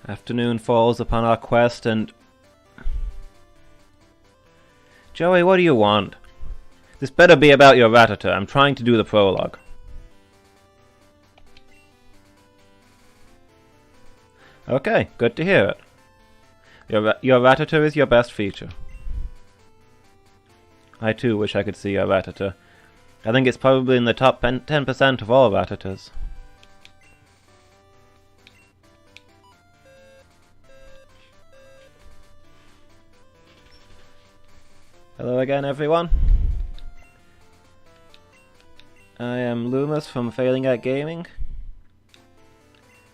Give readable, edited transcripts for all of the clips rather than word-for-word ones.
Afternoon falls upon our quest and... Joey, what do you want? This better be about your Rattata. I'm trying to do the prologue. Okay, good to hear it. Your Rattata is your best feature. I too wish I could see your Rattata. I think it's probably in the top 10% of all Rattatas. Hello again, everyone. I am Lumus from Failing at Gaming,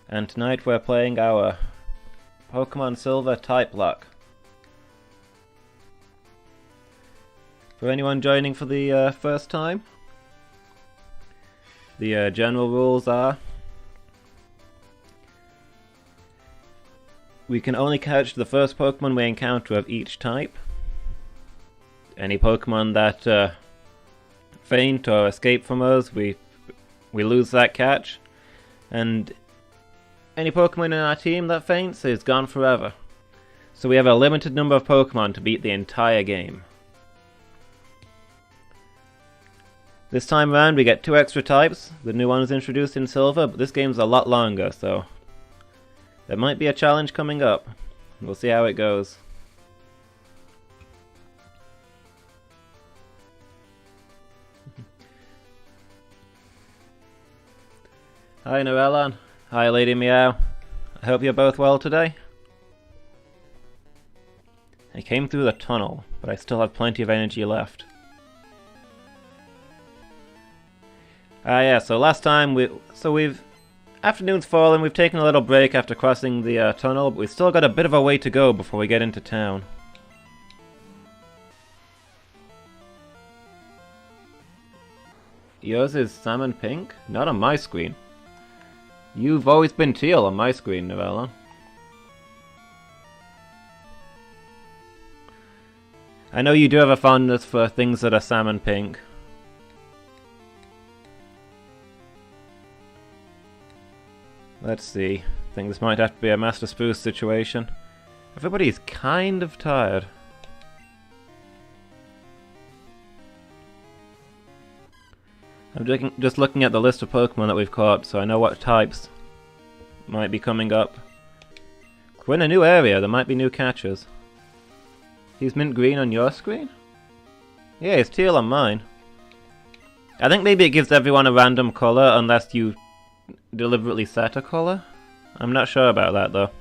and tonight we're playing our Pokémon Silver Typelocke. For anyone joining for the first time, the general rules are: we can only catch the first Pokémon we encounter of each type. Any Pokemon that faint or escape from us, we lose that catch. And any Pokemon in our team that faints is gone forever. So we have a limited number of Pokemon to beat the entire game. This time around we get 2 extra types, the new ones introduced in Silver, but this game's a lot longer, so there might be a challenge coming up. We'll see how it goes. Hi Noellan. Hi Lady Meow. I hope you're both well today. I came through the tunnel, but I still have plenty of energy left. Yeah, so last time we've afternoon's fallen, we've taken a little break after crossing the tunnel, but we've still got a bit of a way to go before we get into town. Yours is salmon pink? Not on my screen. You've always been teal on my screen, Novella. I know you do have a fondness for things that are salmon pink. Let's see. I think this might have to be a Master Spruce situation. Everybody's kind of tired. I'm just looking at the list of Pokemon that we've caught, so I know what types might be coming up. We're in a new area, there might be new catchers. He's mint green on your screen? Yeah, he's teal on mine. I think maybe it gives everyone a random colour unless you deliberately set a colour. I'm not sure about that though.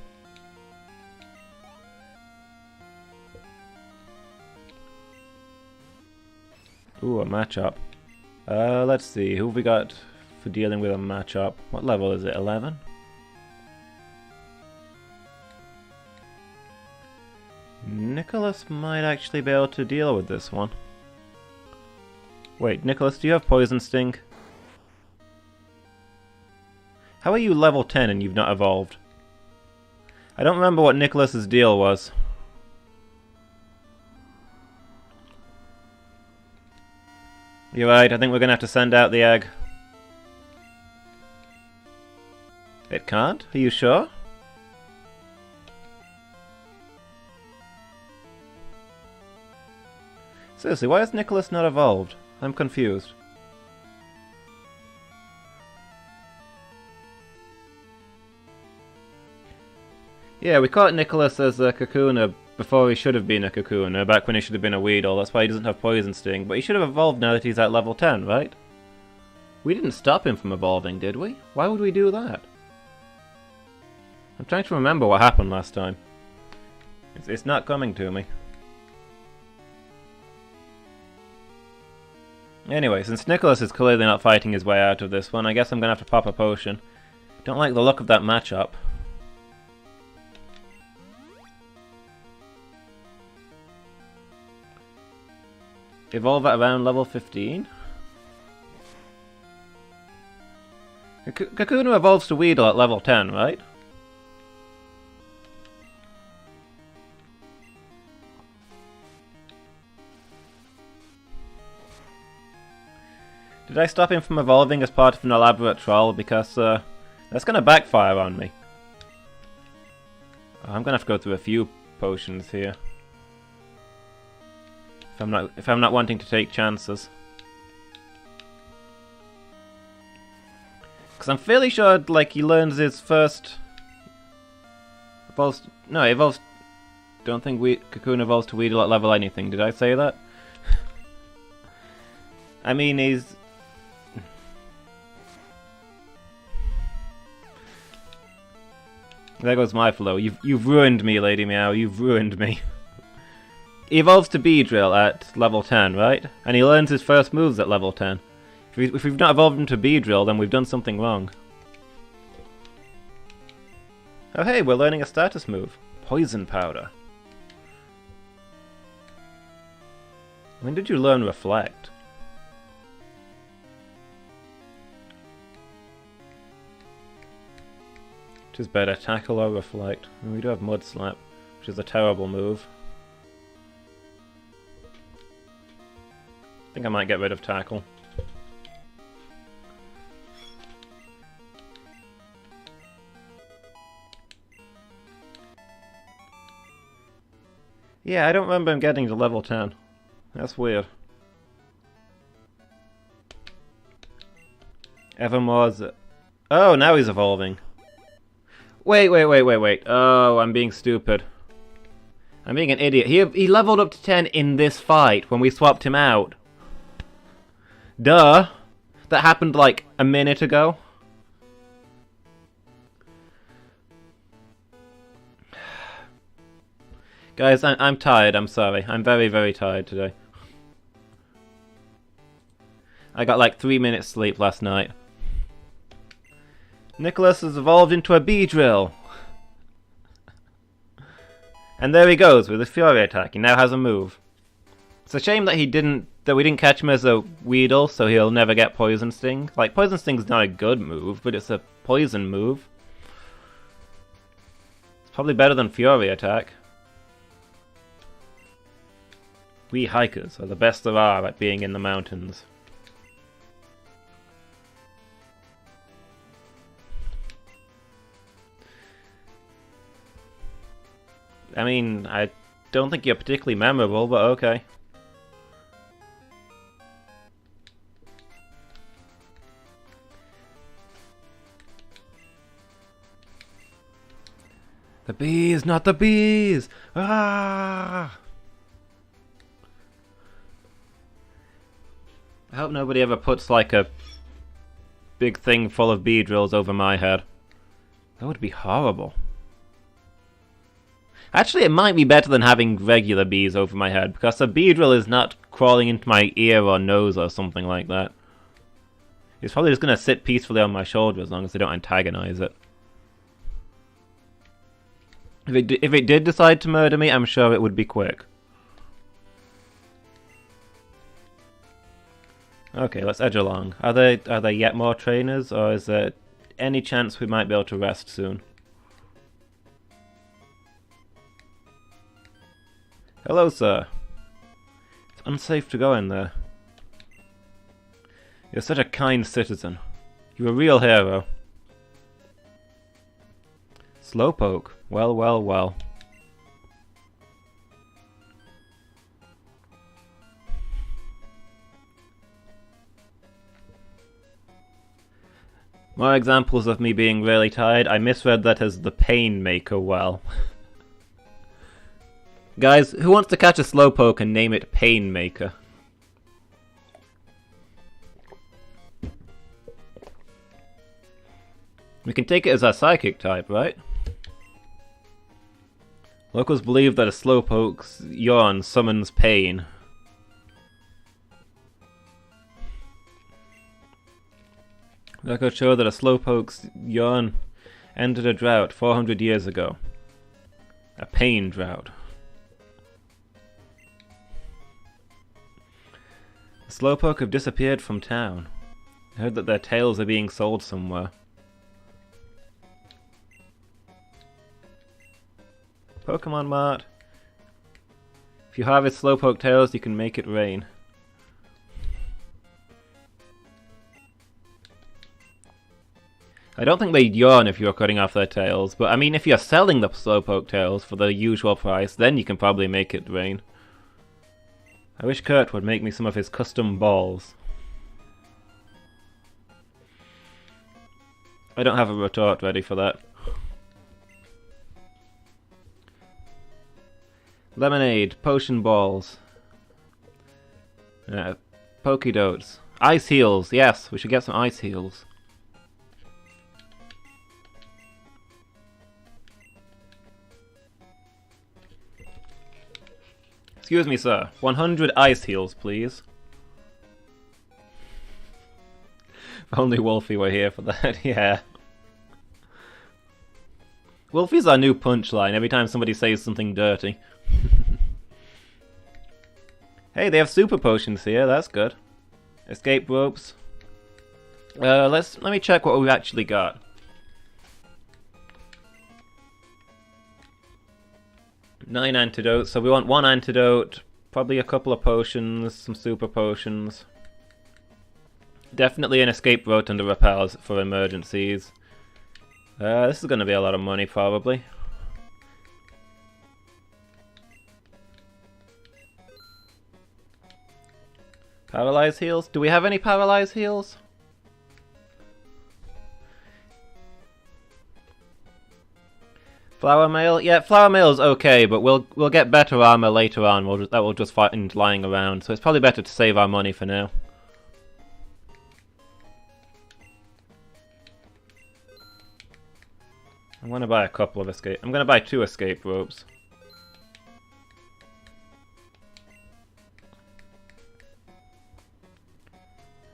Ooh, a matchup. Let's see, who have we got for dealing with a matchup? What level is it, 11? Nicholas might actually be able to deal with this one. Wait, Nicholas, do you have Poison Sting? How are you level 10 and you've not evolved? I don't remember what Nicholas's deal was. You're right, I think we're gonna have to send out the egg. It can't? Are you sure? Seriously, why is Nicholas not evolved? I'm confused. Yeah, we caught Nicholas as a Kakuna before he should have been a Kakuna, back when he should have been a Weedle. That's why he doesn't have Poison Sting, but he should have evolved now that he's at level 10, right? We didn't stop him from evolving, did we? Why would we do that? I'm trying to remember what happened last time. It's not coming to me. Anyway, since Nicholas is clearly not fighting his way out of this one, I guess I'm gonna have to pop a potion. Don't like the look of that matchup. Evolve at around level 15? Kakuna evolves to Weedle at level 10, right? Did I stop him from evolving as part of an elaborate troll? Because that's going to backfire on me. I'm gonna have to go through a few potions here. If I'm not wanting to take chances. Because I'm fairly sure, like, he learns his first... Evolves... No, he evolves... Don't think Cocoon evolves to Weedle at level anything. Did I say that? I mean, he's... There goes my flow. You've ruined me, Lady Meow. You've ruined me. He evolves to Beedrill at level 10, right? And he learns his first moves at level 10. If we've not evolved him to Beedrill, then we've done something wrong. Oh hey, we're learning a status move. Poison Powder. When did you learn Reflect? Which is better, Tackle or Reflect? We do have Mud Slap, which is a terrible move. I think I might get rid of Tackle. Yeah, I don't remember him getting to level 10. That's weird. Evermore's... Oh, now he's evolving. Wait. Oh, I'm being stupid. I'm being an idiot. He leveled up to 10 in this fight when we swapped him out. Duh! That happened like a minute ago. Guys, I'm tired, I'm sorry. I'm very, very tired today. I got like 3 minutes sleep last night. Nicholas has evolved into a Beedrill. And there he goes with his Fury attack. He now has a move. It's a shame that we didn't catch him as a Weedle, so he'll never get Poison Sting. Like, Poison Sting's not a good move, but it's a poison move. It's probably better than Fury attack. We hikers are the best there are at being in the mountains. I mean, I don't think you're particularly memorable, but okay. The bees, not the bees! Ah! I hope nobody ever puts like a big thing full of Beedrills over my head. That would be horrible. Actually, it might be better than having regular bees over my head, because a Beedrill is not crawling into my ear or nose or something like that. It's probably just going to sit peacefully on my shoulder as long as they don't antagonize it. If it did decide to murder me, I'm sure it would be quick. Okay, let's edge along. Are there yet more trainers, or is there any chance we might be able to rest soon? Hello, sir. It's unsafe to go in there. You're such a kind citizen. You're a real hero. Slowpoke. Well, well, well. More examples of me being really tired. I misread that as the Painmaker well. Guys, who wants to catch a Slowpoke and name it Painmaker? We can take it as our psychic type, right? Locals believe that a Slowpoke's yawn summons pain. Records show that a Slowpoke's yawn ended a drought 400 years ago. A pain drought. The Slowpoke have disappeared from town. I heard that their tails are being sold somewhere. Pokemon Mart. If you harvest Slowpoke tails, you can make it rain. I don't think they'd yawn if you were cutting off their tails, but I mean, if you're selling the Slowpoke tails for the usual price, then you can probably make it rain. I wish Kurt would make me some of his custom balls. I don't have a retort ready for that. Lemonade, potion balls. Pokédotes. Ice heals, yes, we should get some ice heals. Excuse me, sir. 100 ice heals, please. If only Wolfie were here for that, yeah. Wolfie's our new punchline every time somebody says something dirty. Hey, they have super potions here, that's good. Escape ropes. Let me check what we've actually got. Nine antidotes, so we want one antidote, probably a couple of potions, some super potions. Definitely an escape route under repels for emergencies. This is going to be a lot of money, probably. Paralyze heals? Do we have any paralyze heals? Flower mail? Yeah, flower mail is okay, but we'll get better armor later on. That will just find lying around, so it's probably better to save our money for now. I'm gonna buy a couple of escape. I'm gonna buy 2 escape ropes.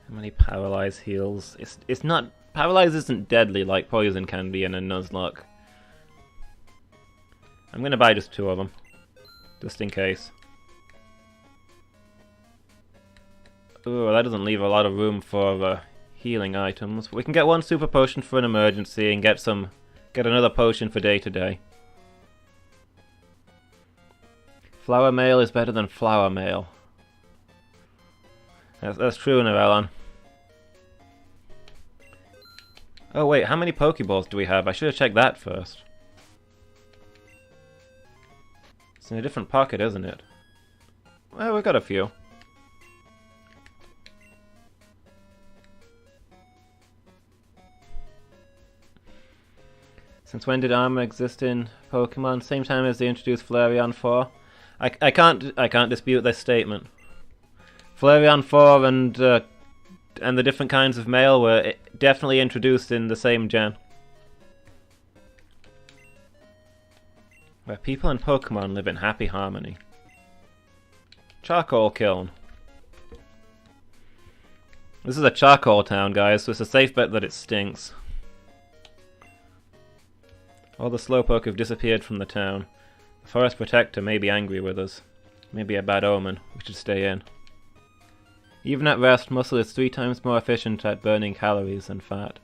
How many paralyze heals? It's not paralyze isn't deadly like poison can be in a Nuzlocke. I'm gonna buy just 2 of them, just in case. Ooh, that doesn't leave a lot of room for healing items. We can get 1 super potion for an emergency and get another potion for day to day. Flower mail is better than flower mail. That's true, Narellan. Oh wait, how many Pokeballs do we have? I should have checked that first. It's in a different pocket, isn't it? Well, we've got a few. Since when did armor exist in Pokemon? Same time as they introduced Flareon 4. I can't dispute this statement. Flareon 4 and the different kinds of mail were definitely introduced in the same gen. Where people and Pokemon live in happy harmony. Charcoal kiln. This is a charcoal town, guys, so it's a safe bet that it stinks. All the Slowpoke have disappeared from the town. The Forest Protector may be angry with us. Maybe a bad omen. We should stay in. Even at rest, muscle is 3 times more efficient at burning calories than fat.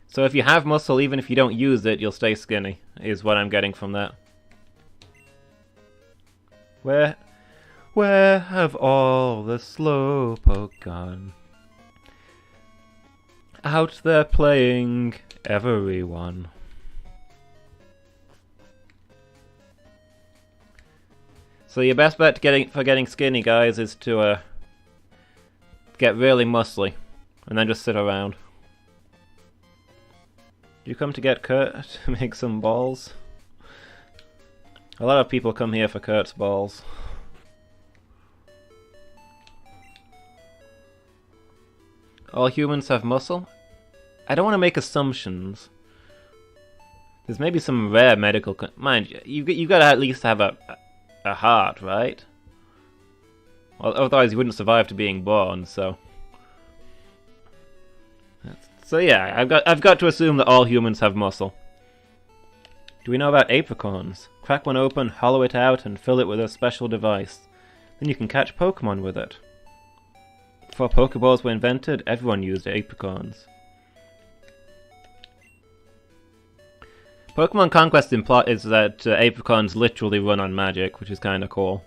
So if you have muscle, even if you don't use it, you'll stay skinny, is what I'm getting from that. Where have all the Slowpoke gone? Out there playing, everyone. So your best bet for getting skinny, guys, is to get really muscly, and then just sit around. You come to get Kurt to make some balls? A lot of people come here for Kurt's balls. All humans have muscle? I don't want to make assumptions. There's maybe some rare medical... Mind you, you've got to at least have a heart, right? Well, otherwise you wouldn't survive to being born, so... So yeah, I've got to assume that all humans have muscle. Do we know about apricorns? Crack one open, hollow it out, and fill it with a special device. Then you can catch Pokemon with it. Before Pokeballs were invented, everyone used apricorns. Pokemon Conquest is that apricorns literally run on magic, which is kind of cool.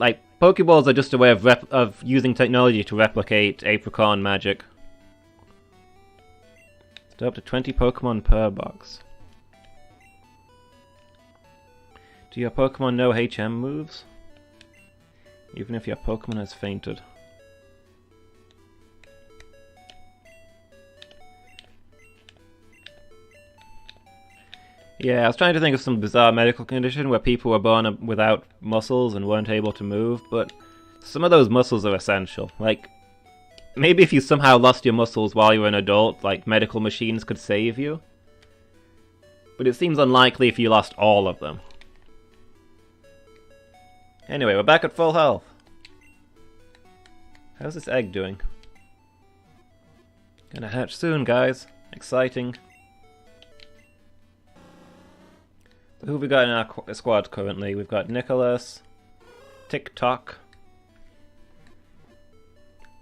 like, Pokeballs are just a way of using technology to replicate Apricon magic. Still up to 20 Pokemon per box. Do your Pokemon know HM moves? Even if your Pokemon has fainted. Yeah, I was trying to think of some bizarre medical condition where people were born without muscles and weren't able to move, but some of those muscles are essential. Like, maybe if you somehow lost your muscles while you were an adult, like, medical machines could save you. But it seems unlikely if you lost all of them. Anyway, we're back at full health. How's this egg doing? Gonna hatch soon, guys. Exciting. Who have we got in our squad currently? We've got Nicholas, TikTok,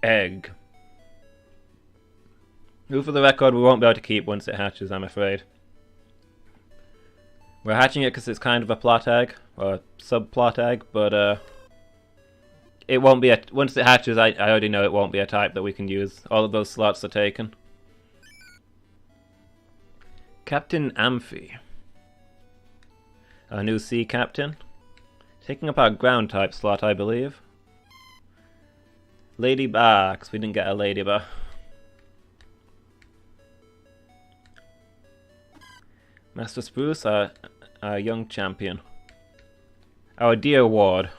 Egg. Who, for the record, we won't be able to keep once it hatches, I'm afraid. We're hatching it because it's kind of a plot egg, or a subplot egg, but it won't be a... Once it hatches, I already know it won't be a type that we can use. All of those slots are taken. Captain Amphi. Our new sea captain. Taking up our ground type slot, I believe. Ladybug, because we didn't get a Ladybug. Master Spruce, our young champion. Our dear ward.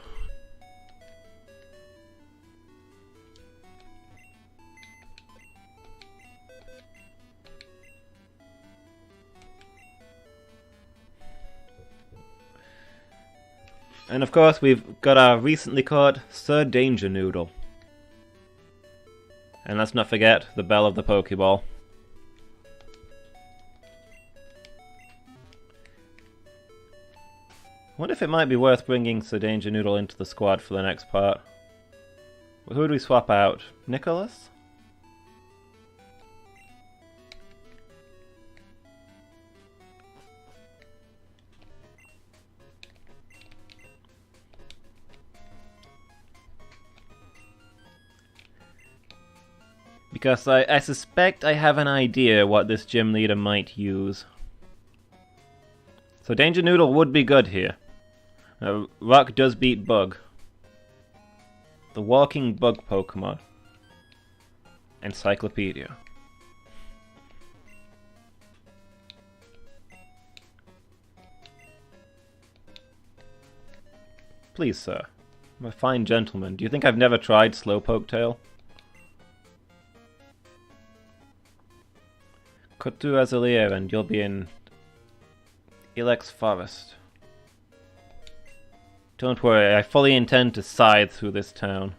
And of course we've got our recently caught Sir Danger Noodle. And let's not forget the bell of the Pokeball. I wonder if it might be worth bringing Sir Danger Noodle into the squad for the next part. Well, who do we swap out? Nicholas? Because I suspect I have an idea what this gym leader might use. So Danger Noodle would be good here. Rock does beat Bug. The walking bug Pokemon. Encyclopedia. Please, sir. I'm a fine gentleman. Do you think I've never tried Slowpoke Tail? Cut through Azalea and you'll be in Ilex Forest. Don't worry, I fully intend to scythe through this town.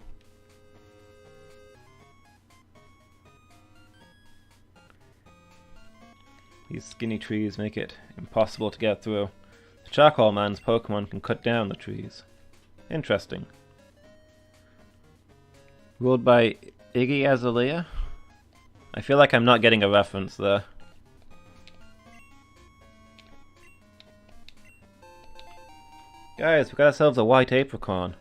These skinny trees make it impossible to get through. The Charcoal Man's Pokemon can cut down the trees. Interesting. Ruled by Iggy Azalea? I feel like I'm not getting a reference there. Guys, we got ourselves a white apricot.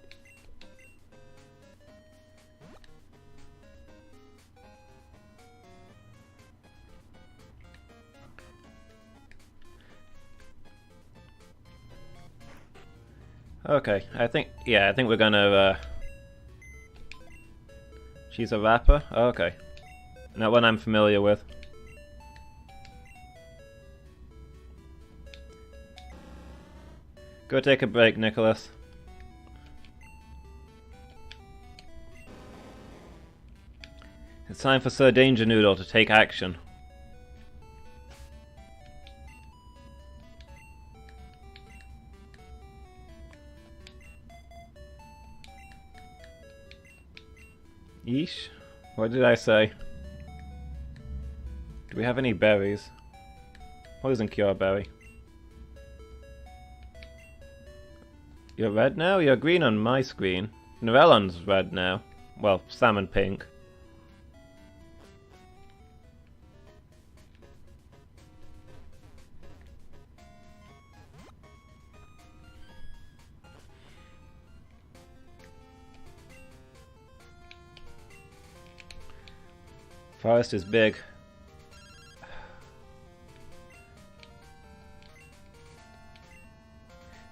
Okay, I think we're gonna, she's a rapper? Okay. Not one I'm familiar with. Go take a break, Nicholas. It's time for Sir Danger Noodle to take action. Yeesh. What did I say? Do we have any berries? Poison Cure Berry. You're red now? You're green on my screen. Norellon's red now. Well, salmon pink. Forest is big.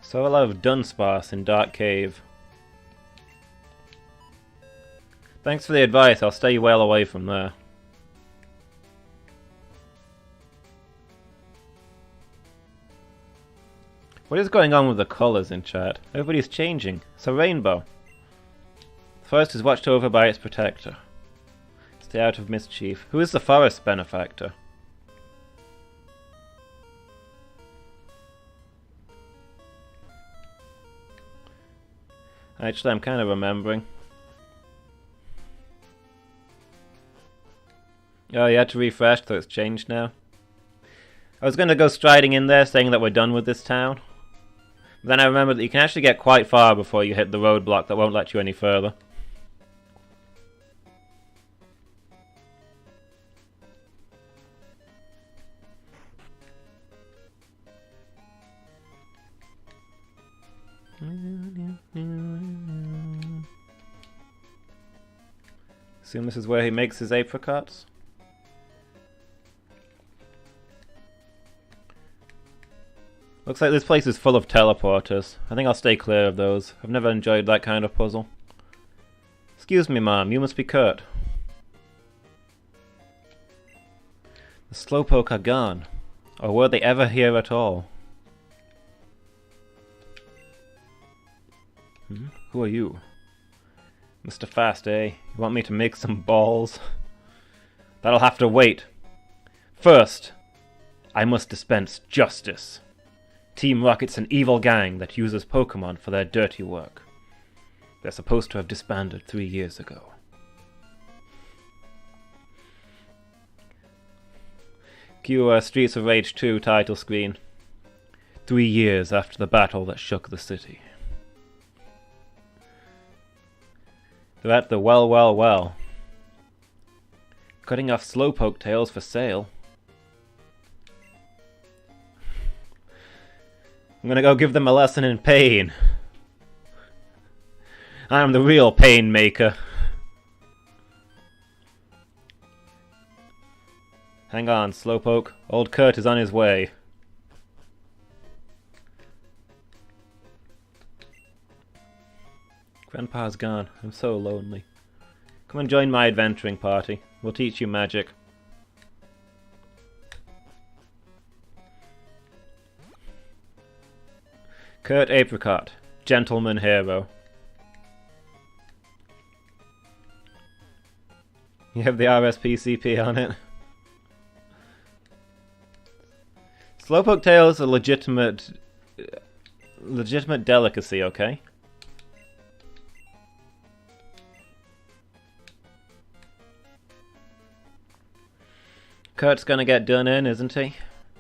So a lot of Dunsparce in Dark Cave. Thanks for the advice, I'll stay well away from there. What is going on with the colours in chat? Everybody's changing. It's a rainbow. The forest is watched over by its protector. Stay out of mischief. Who is the forest benefactor? Actually, I'm kind of remembering. Oh, you had to refresh, so it's changed now. I was going to go striding in there saying that we're done with this town. But then I remembered that you can actually get quite far before you hit the roadblock that won't let you any further. Assume this is where he makes his apricots. Looks like this place is full of teleporters. I think I'll stay clear of those. I've never enjoyed that kind of puzzle. Excuse me, Mom, you must be Kurt. The Slowpoke are gone. Or were they ever here at all? Who are you? Mr. Fast, eh? You want me to make some balls? That'll have to wait. First, I must dispense justice. Team Rocket's an evil gang that uses Pokémon for their dirty work. They're supposed to have disbanded 3 years ago. Cue Streets of Rage 2 title screen. 3 years after the battle that shook the city. They're at the well. Cutting off Slowpoke tails for sale. I'm gonna go give them a lesson in pain. I'm the real pain maker. Hang on, Slowpoke. Old Kurt is on his way. Grandpa's gone. I'm so lonely. Come and join my adventuring party. We'll teach you magic. Kurt Apricot, gentleman hero. You have the RSPCP on it. Slowpoke tail is a legitimate delicacy, okay? Kurt's gonna get done in, isn't he?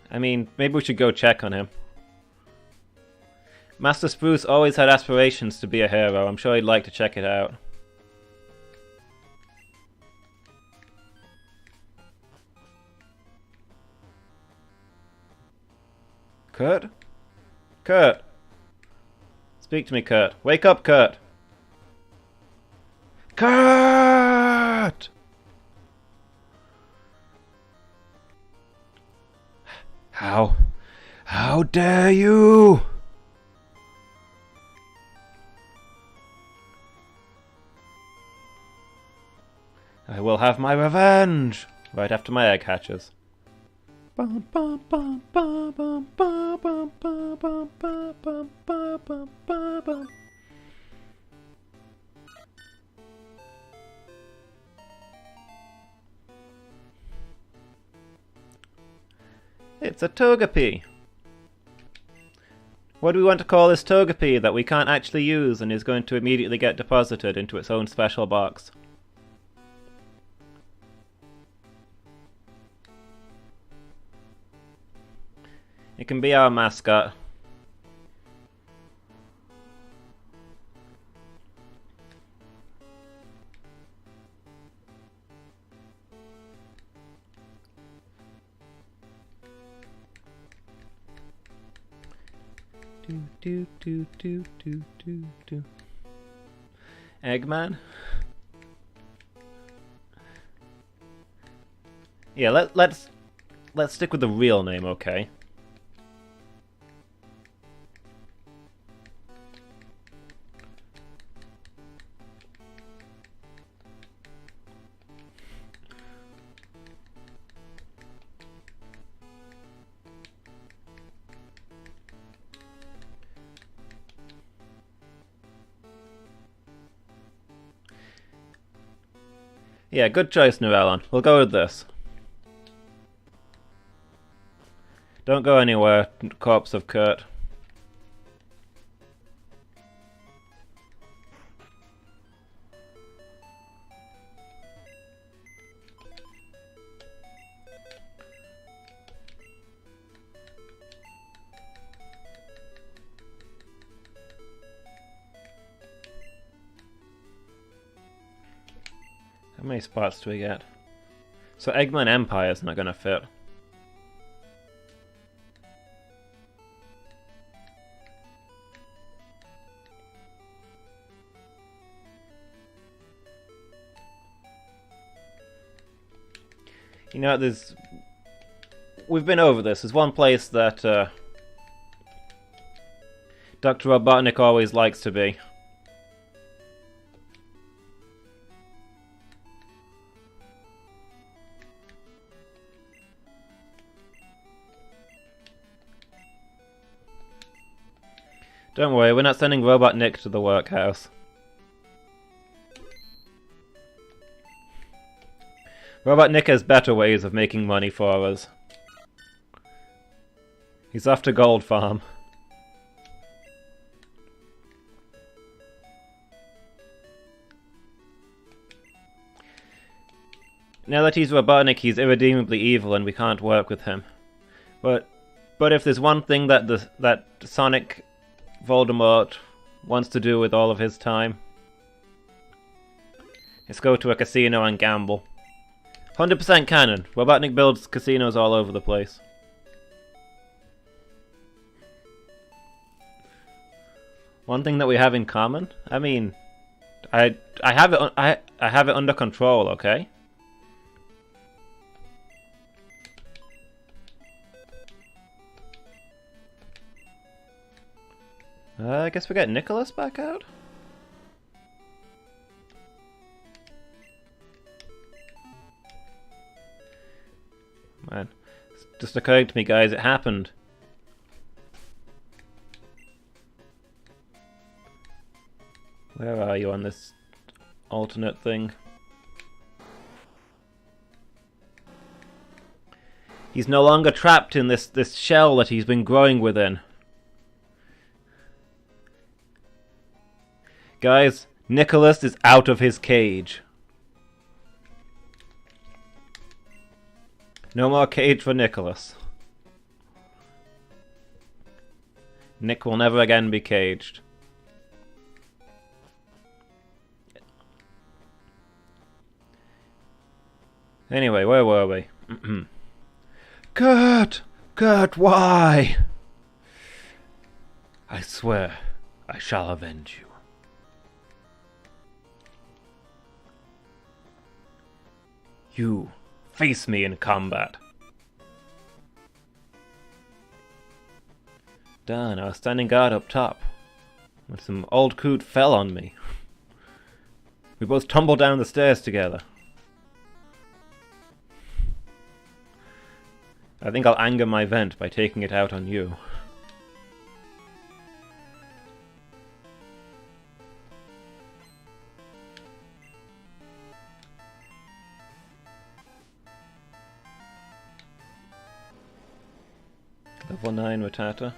I mean, maybe we should go check on him. Master Spruce always had aspirations to be a hero. I'm sure he'd like to check it out. Kurt? Kurt! Speak to me, Kurt. Wake up, Kurt! Kurt! How dare you! I will have my revenge! Right after my egg hatches. It's a Togepi! What do we want to call this Togepi that we can't actually use and is going to immediately get deposited into its own special box? It can be our mascot. Do. Eggman? Yeah, let's stick with the real name, okay? Yeah, good choice, Nurelon. We'll go with this. Don't go anywhere, corpse of Kurt. How many spots do we get? So Eggman Empire's not gonna fit. You know, we've been over this. There's one place that Dr. Robotnik always likes to be. Don't worry, we're not sending Robotnik to the workhouse. Robotnik has better ways of making money for us. He's off to Gold Farm. Now that he's Robotnik, he's irredeemably evil and we can't work with him. But if there's one thing that Sonic Voldemort wants to do with all of his time, it's go to a casino and gamble. 100% canon. Robotnik builds casinos all over the place. One thing that we have in common? I mean, I have it under control, okay? I guess we got Nicholas back out? Man, it's just occurring to me, guys, it happened. Where are you on this alternate thing? He's no longer trapped in this shell that he's been growing within. Guys, Nicholas is out of his cage. No more cage for Nicholas. Nick will never again be caged. Anyway, where were we? Kurt! Kurt, why? I swear, I shall avenge you. You face me in combat. Darn, I was standing guard up top when some old coot fell on me. We both tumbled down the stairs together. I think I'll anger my vent by taking it out on you. Level 9 Rattata.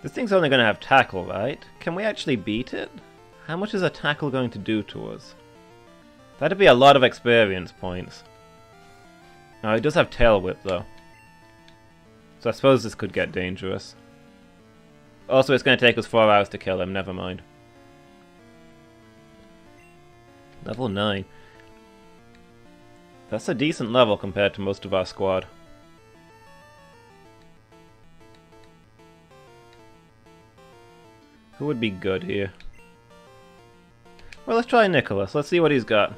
This thing's only going to have tackle, right? Can we actually beat it? How much is a tackle going to do to us? That'd be a lot of experience points. Oh, it does have tail whip though. So I suppose this could get dangerous. Also, it's going to take us 4 hours to kill him, never mind. Level 9. That's a decent level compared to most of our squad. Who would be good here? Well, let's try Nicholas. Let's see what he's got.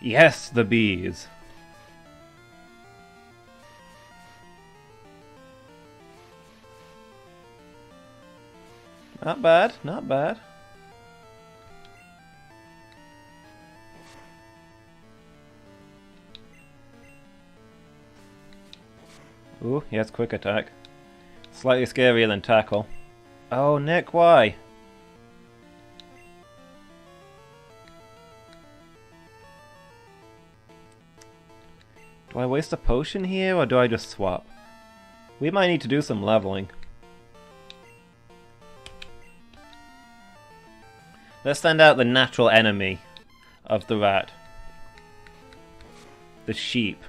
Yes, the bees. Not bad, not bad. Ooh, he has quick attack. Slightly scarier than tackle. Oh, Nick, why? Do I waste a potion here, or do I just swap? We might need to do some leveling. Let's send out the natural enemy of the rat. The sheep.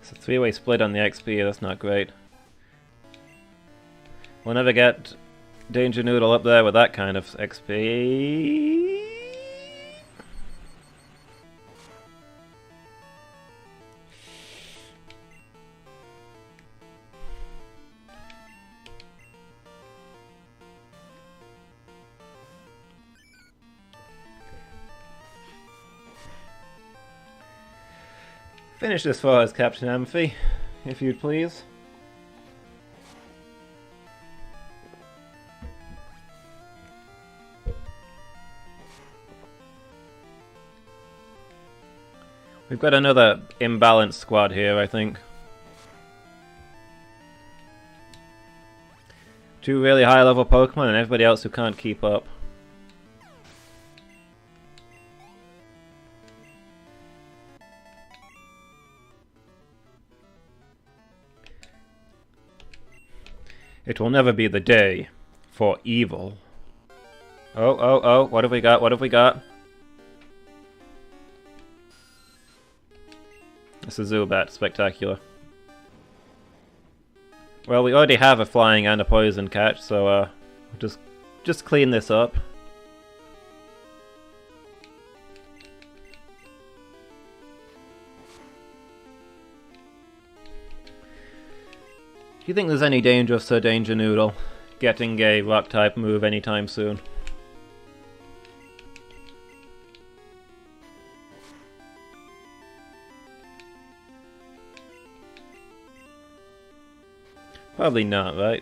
It's a three-way split on the XP, that's not great. We'll never get Danger Noodle up there with that kind of XP. Finish this for us, Captain Amphi, if you'd please. We've got another imbalanced squad here, I think. Two really high level Pokemon and everybody else who can't keep up. It will never be the day for evil. Oh, what have we got? What have we got? It's a Zubat, spectacular. Well, we already have a flying and a poison catch, so just clean this up. Do you think there's any danger of Sir Danger Noodle getting a rock type move anytime soon? Probably not, right?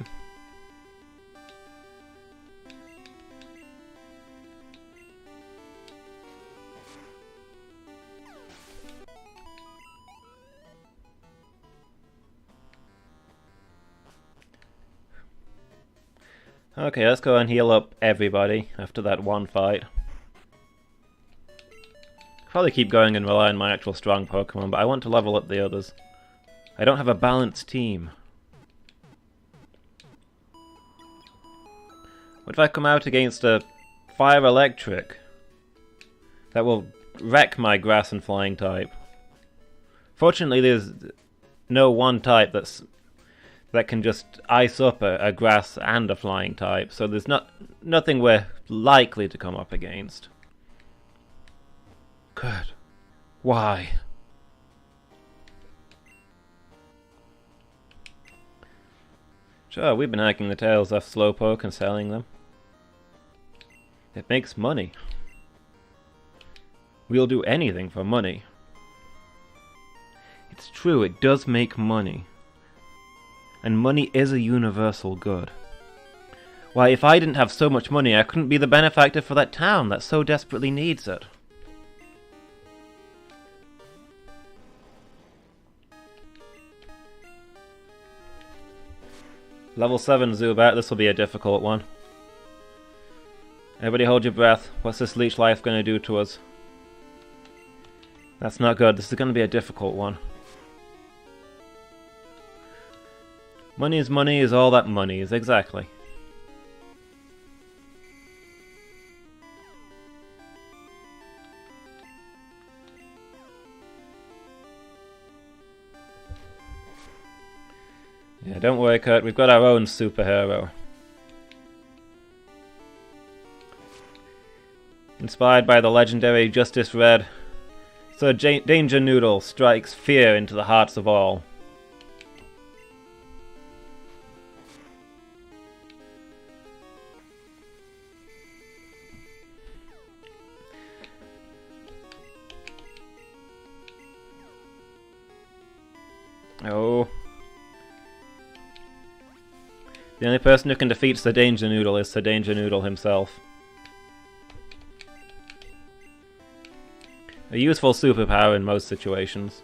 Okay, let's go and heal up everybody after that one fight. Probably keep going and rely on my actual strong Pokemon, but I want to level up the others. I don't have a balanced team. What if I come out against a Fire Electric? That will wreck my Grass and Flying type. Fortunately, there's no one type that can just ice up a Grass and a Flying type, so there's nothing we're likely to come up against. Good. Why? Sure, we've been hacking the tails off Slowpoke and selling them. It makes money. We'll do anything for money. It's true, it does make money. And money is a universal good. Why, if I didn't have so much money, I couldn't be the benefactor for that town that so desperately needs it. Level 7 Zubat, this will be a difficult one. Everybody hold your breath. What's this leech life going to do to us? That's not good. This is going to be a difficult one. Money is all that money is, exactly. Yeah, don't worry, Kurt. We've got our own superhero. Inspired by the legendary Justice Red, Sir Danger Noodle strikes fear into the hearts of all. Oh. The only person who can defeat Sir Danger Noodle is Sir Danger Noodle himself. A useful superpower in most situations.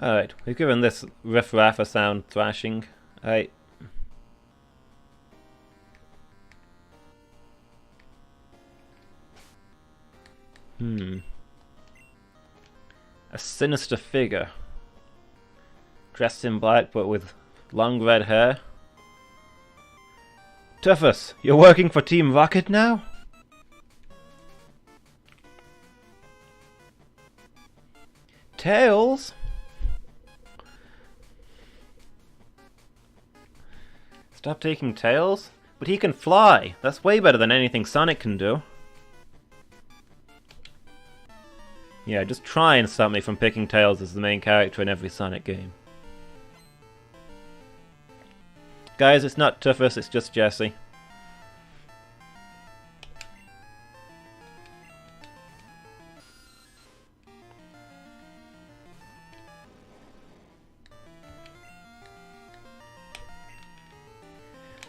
Alright, we've given this riff-raff a sound thrashing. Alright. A sinister figure. Dressed in black but with long red hair. Tuffus, you're working for Team Rocket now? Tails? Stop taking Tails? But he can fly! That's way better than anything Sonic can do. Yeah, just try and stop me from picking Tails as the main character in every Sonic game. Guys, it's not Tuffus, it's just Jesse.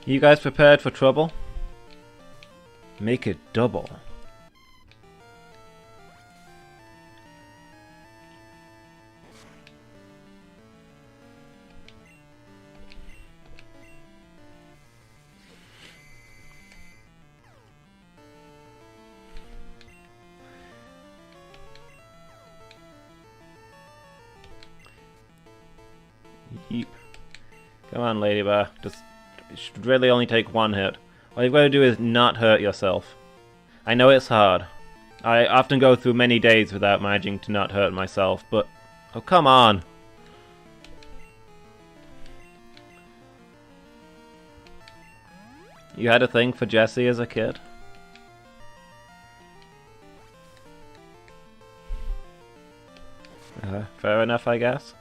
You guys prepared for trouble? Make it double. Yeep. Come on, Ladybug. Just... It should really only take one hit. All you've got to do is not hurt yourself. I know it's hard. I often go through many days without managing to not hurt myself, but... Oh, come on! You had a thing for Jessie as a kid? Fair enough, I guess.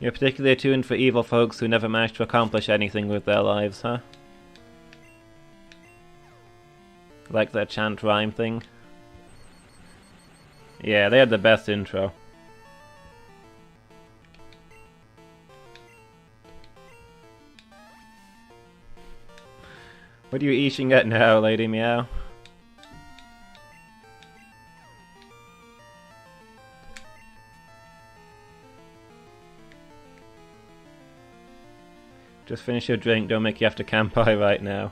You're particularly attuned for evil folks who never manage to accomplish anything with their lives, huh? Like that chant rhyme thing? Yeah, they had the best intro. What are you eating at now, Lady Meow? Just finish your drink, don't make you have to campai right now.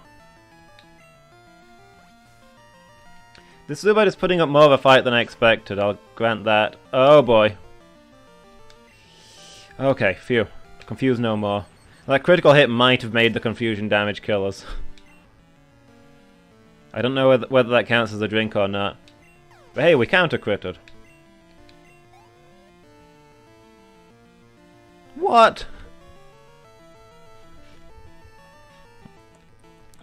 This Zubat is putting up more of a fight than I expected, I'll grant that. Oh boy. Okay, phew. Confuse no more. That critical hit might have made the confusion damage kill us. I don't know whether that counts as a drink or not. But hey, we counter-critted. What?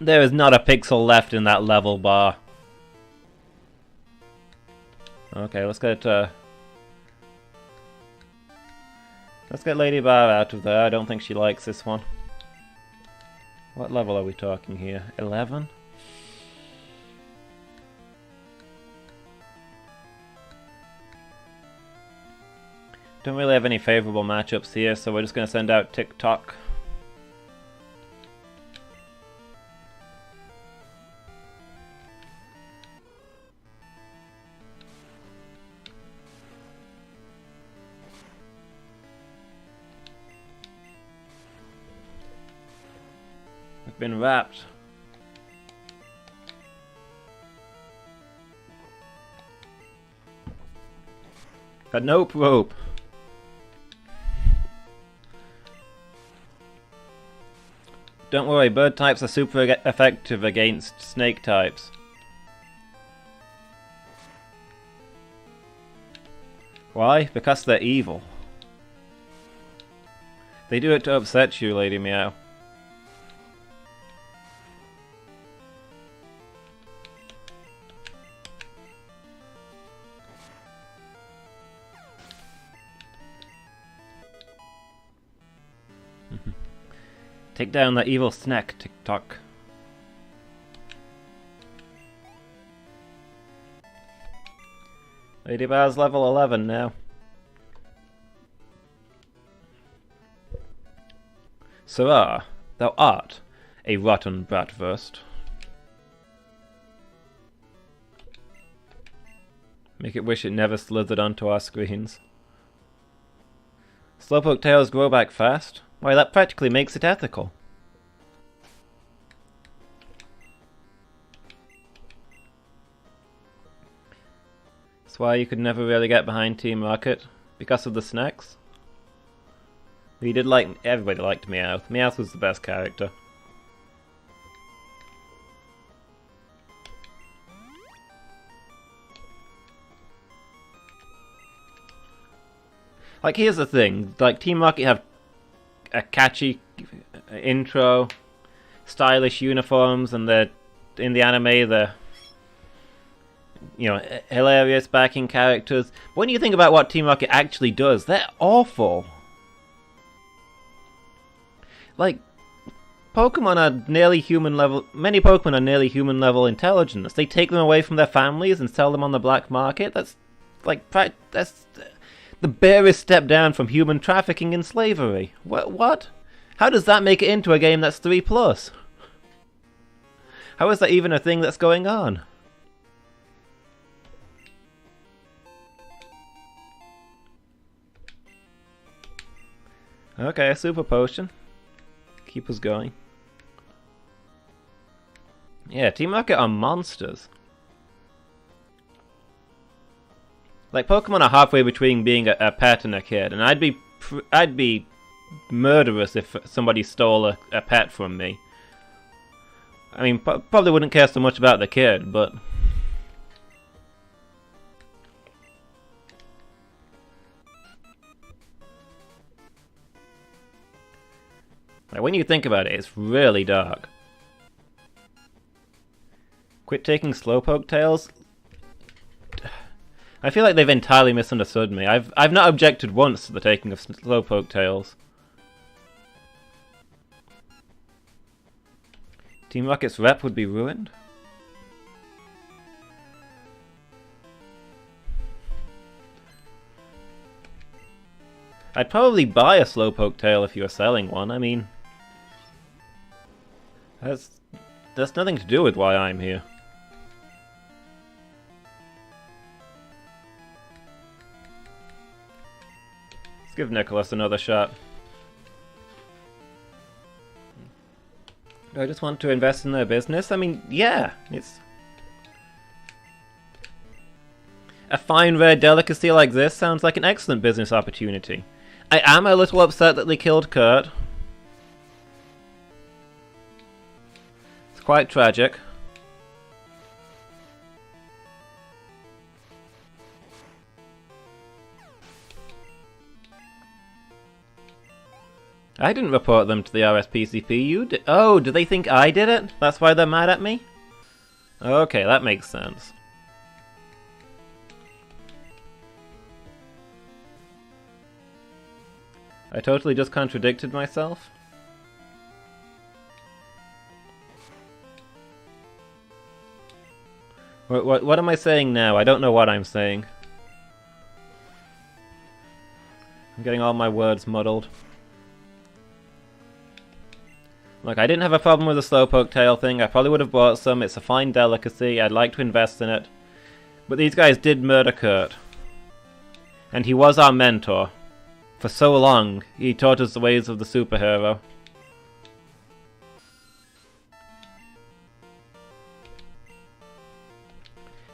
There is not a pixel left in that level bar. Okay, let's get Lady Bar out of there. I don't think she likes this one. What level are we talking here? 11? Don't really have any favorable matchups here, so we're just going to send out TikTok. We've been wrapped. A nope rope. Don't worry, bird types are super effective against snake types. Why? Because they're evil. They do it to upset you, Lady Meow. Take down that evil snack, TikTok. Lady Bar's level 11 now. Sirrah, thou art a rotten bratwurst. Make it wish it never slithered onto our screens. Slowpoke tails grow back fast? Why, that practically makes it ethical. That's why you could never really get behind Team Rocket, because of the snacks. We did like, everybody liked Meowth. Meowth was the best character. Like, here's the thing, like, Team Rocket have a catchy intro, stylish uniforms, and they're, in the anime, they're, you know, hilarious backing characters. But when you think about what Team Rocket actually does, they're awful. Like, Pokemon are nearly human level, many Pokemon are nearly human level intelligence. They take them away from their families and sell them on the black market. That's, like, that's the barest step down from human trafficking and slavery. What? How does that make it into a game that's 3+? How is that even a thing that's going on? Okay, a super potion. Keep us going. Yeah, Team Rocket are monsters. Like, Pokemon are halfway between being a pet and a kid, and I'd be murderous if somebody stole a pet from me. I mean, probably wouldn't care so much about the kid, but... Like, when you think about it, it's really dark. Quit taking Slowpoke tails? I feel like they've entirely misunderstood me. I've not objected once to the taking of Slowpoke tails. Team Rocket's rep would be ruined? I'd probably buy a Slowpoke tail if you were selling one. I mean, that's nothing to do with why I'm here. Let's give Nicholas another shot. Do I just want to invest in their business? I mean, yeah, it's... A fine rare delicacy like this sounds like an excellent business opportunity. I am a little upset that they killed Kurt. It's quite tragic. I didn't report them to the RSPCP, you did. Oh, do they think I did it? That's why they're mad at me? Okay, that makes sense. I totally just contradicted myself. What am I saying now? I don't know what I'm saying. I'm getting all my words muddled. Look, I didn't have a problem with the Slowpoke tail thing. I probably would have bought some. It's a fine delicacy. I'd like to invest in it. But these guys did murder Kurt. And he was our mentor. For so long, he taught us the ways of the superhero.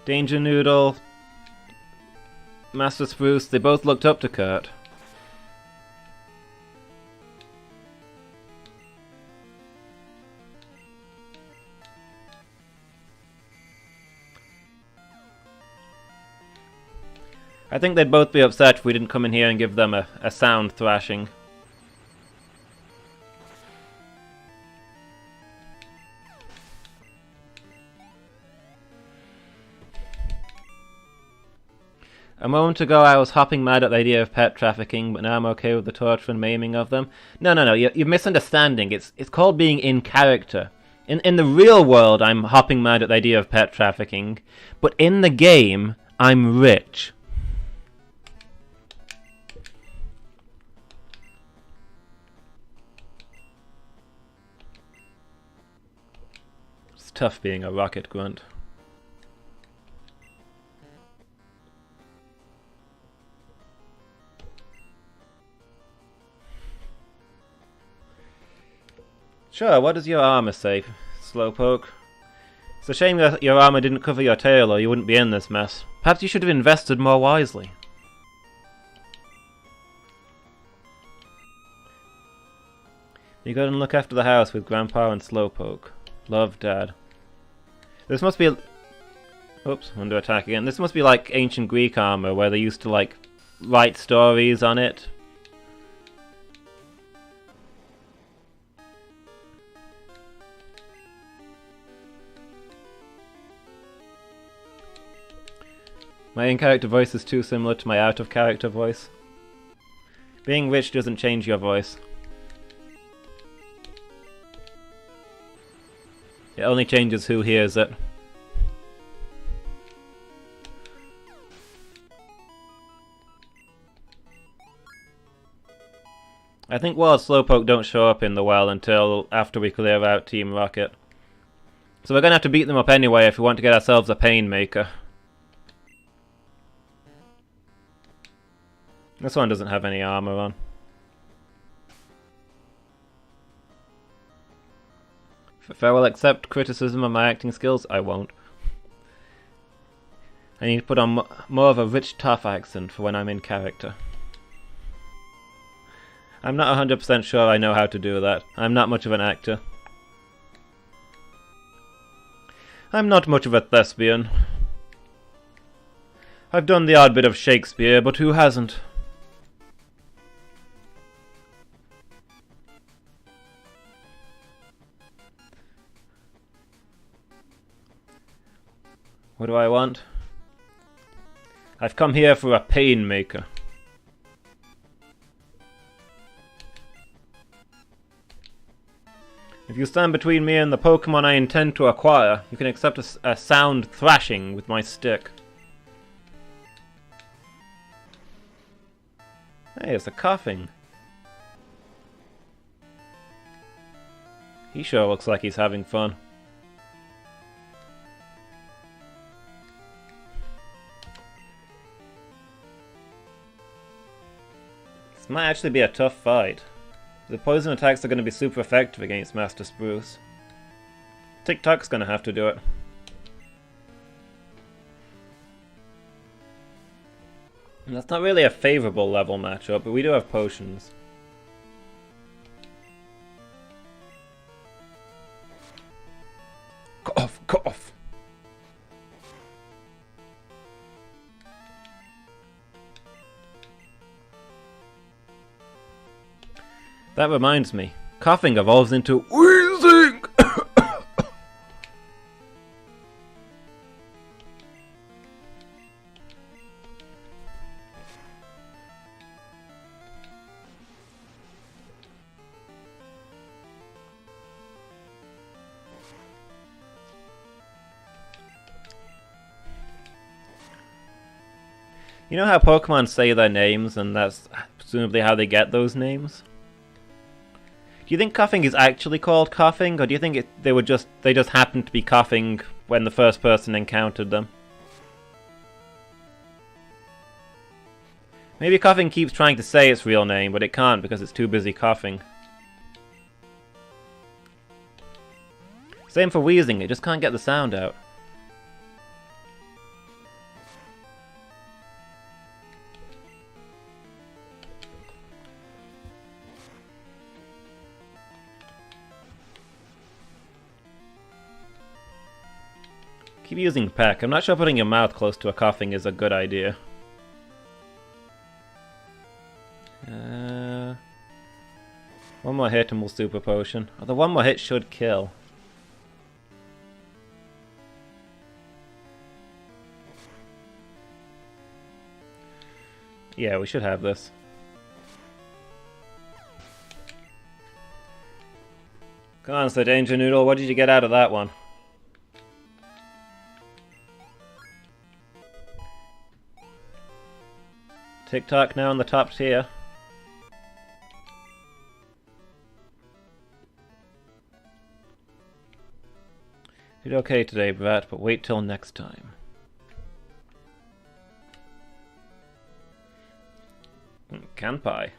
Danger Noodle. Master Spruce, they both looked up to Kurt. I think they'd both be upset if we didn't come in here and give them a sound thrashing. A moment ago I was hopping mad at the idea of pet trafficking, but now I'm okay with the torture and maiming of them. No, you're misunderstanding. It's called being in character. In the real world I'm hopping mad at the idea of pet trafficking, but in the game I'm rich. It's tough being a rocket grunt. Sure, what does your armor say, Slowpoke? It's a shame that your armor didn't cover your tail or you wouldn't be in this mess. Perhaps you should have invested more wisely. You go and look after the house with Grandpa and Slowpoke. Love, Dad. This must be... Oops, under attack again. This must be like ancient Greek armor, where they used to, like, write stories on it. My in-character voice is too similar to my out-of-character voice. Being rich doesn't change your voice. It only changes who hears it. I think Wall and Slowpoke don't show up in the well until after we clear out Team Rocket. So we're gonna have to beat them up anyway if we want to get ourselves a Painmaker. This one doesn't have any armor on. If I will accept criticism of my acting skills, I won't. I need to put on more of a rich, tough accent for when I'm in character. I'm not 100% sure I know how to do that. I'm not much of an actor. I'm not much of a thespian. I've done the odd bit of Shakespeare, but who hasn't? What do I want? I've come here for a Painmaker. If you stand between me and the Pokémon I intend to acquire, you can accept a sound thrashing with my stick. Hey, it's a coughing. He sure looks like he's having fun. This might actually be a tough fight. The poison attacks are going to be super effective against Master Spruce. TikTok's going to have to do it. And that's not really a favourable level matchup, but we do have potions. Cough, cough. That reminds me, coughing evolves into wheezing! You know how Pokemon say their names, and that's presumably how they get those names? Do you think coughing is actually called coughing, or do you think they just happened to be coughing when the first person encountered them? Maybe coughing keeps trying to say its real name, but it can't because it's too busy coughing. Same for wheezing, it just can't get the sound out. Keep using peck. I'm not sure putting your mouth close to a coughing is a good idea. One more hit and we'll super potion. The one more hit should kill. Yeah, we should have this. Come on, Sir Danger Noodle, what did you get out of that one? TikTok now in the top tier. Did okay today, Brett, but wait till next time. Kanpai.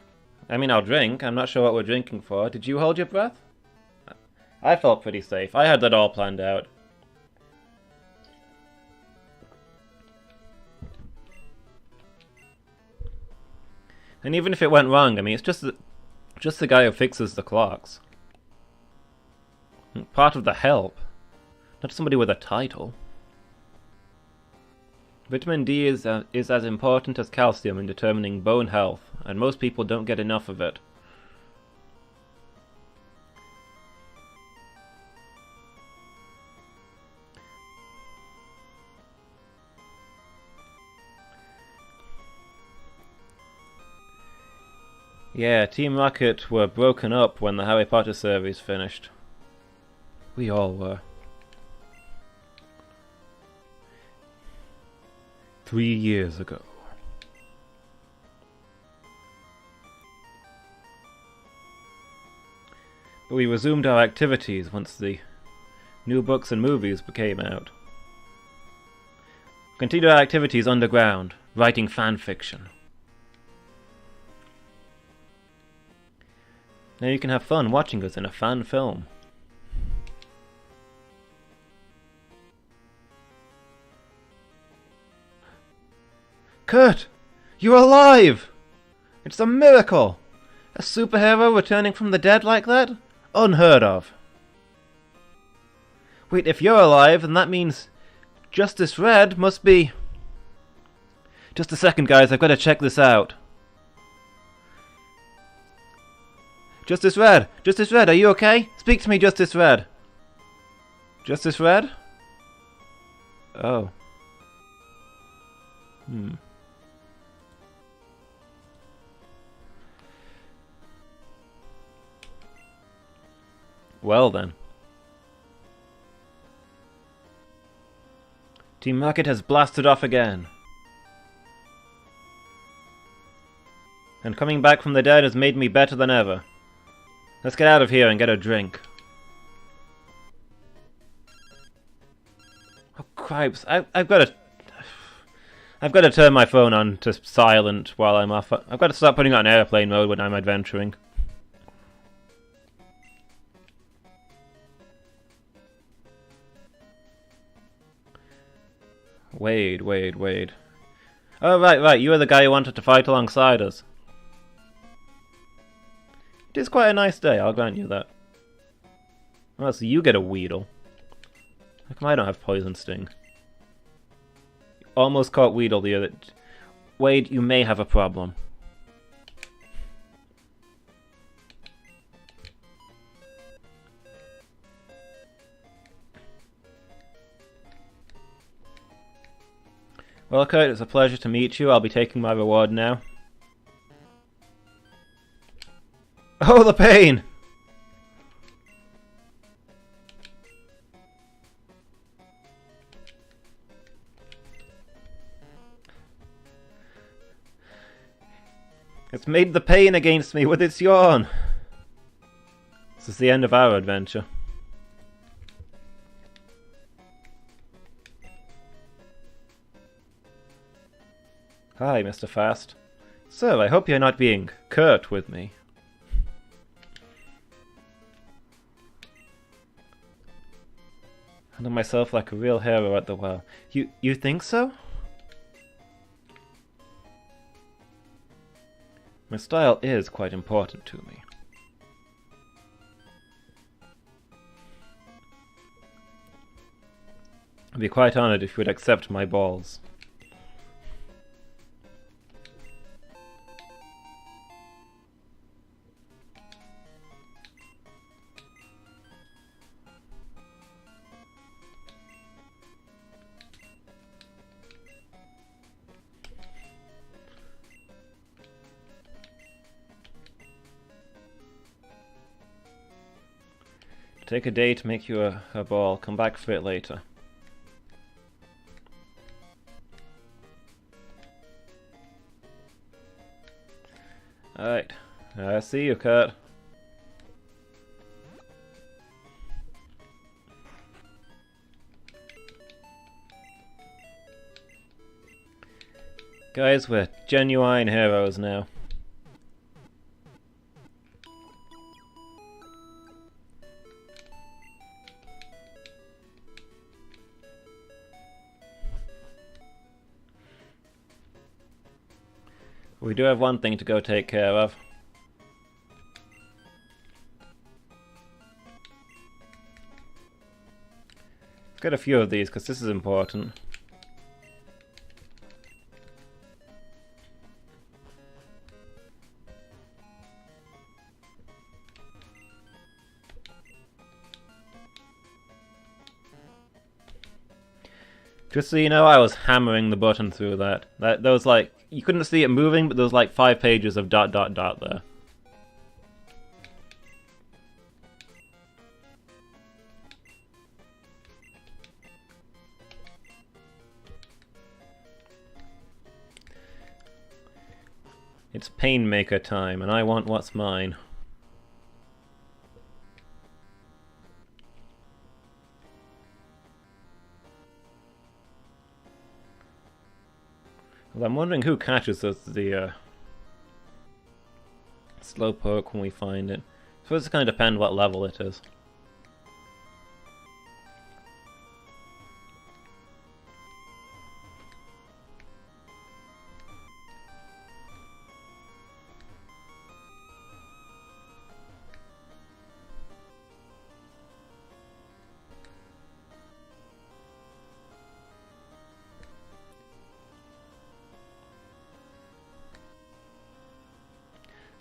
I mean, I'll drink. I'm not sure what we're drinking for. Did you hold your breath? I felt pretty safe. I had that all planned out. And even if it went wrong, I mean, it's just the guy who fixes the clocks. Part of the help. Not somebody with a title. Vitamin D is as important as calcium in determining bone health, and most people don't get enough of it. Yeah, Team Rocket were broken up when the Harry Potter series finished. We all were. 3 years ago. But we resumed our activities once the new books and movies came out. Continued our activities underground, writing fan fiction. Now you can have fun watching us in a fan film. Kurt! You're alive! It's a miracle! A superhero returning from the dead like that? Unheard of. Wait, if you're alive, then that means Justice Red must be... Just a second, guys, I've got to check this out. Justice Red! Justice Red, are you okay? Speak to me, Justice Red! Justice Red? Oh. Well then. Team Rocket has blasted off again. And coming back from the dead has made me better than ever. Let's get out of here and get a drink. Oh cripes, I've got to turn my phone on to silent while I'm off. I've got to start putting it on airplane mode when I'm adventuring. Wade. Oh, right, you were the guy who wanted to fight alongside us. It is quite a nice day, I'll grant you that. Well, so you get a Weedle. How come I don't have Poison Sting? Almost caught Weedle the other... Wade, you may have a problem. Well, Kurt, it's a pleasure to meet you. I'll be taking my reward now. Oh, the pain! It's made the pain against me with its yawn. This is the end of our adventure. Hi, Mr. Fast. Sir, I hope you're not being curt with me. Handle myself like a real hero at the well. You think so? My style is quite important to me. be quite honoured if you would accept my balls. Take a day to make you a ball. Come back for it later. Alright. I see you, Kurt. Guys, we're genuine heroes now. We do have one thing to go take care of. Let's get a few of these, because this is important. Just so you know, I was hammering the button through that. There was like, you couldn't see it moving, but there was like 5 pages of ... there. It's Painmaker time, and I want what's mine. Well, I'm wondering who catches us the Slowpoke when we find it. So it's going to depend what level it is.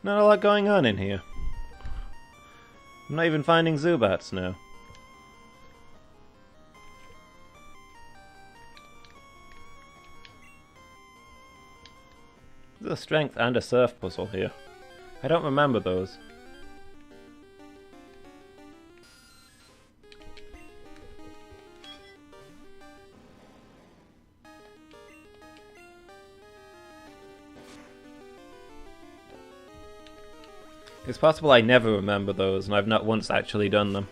Not a lot going on in here. I'm not even finding Zubats now. There's a strength and a surf puzzle here. I don't remember those. It's possible I never remember those, and I've not once actually done them.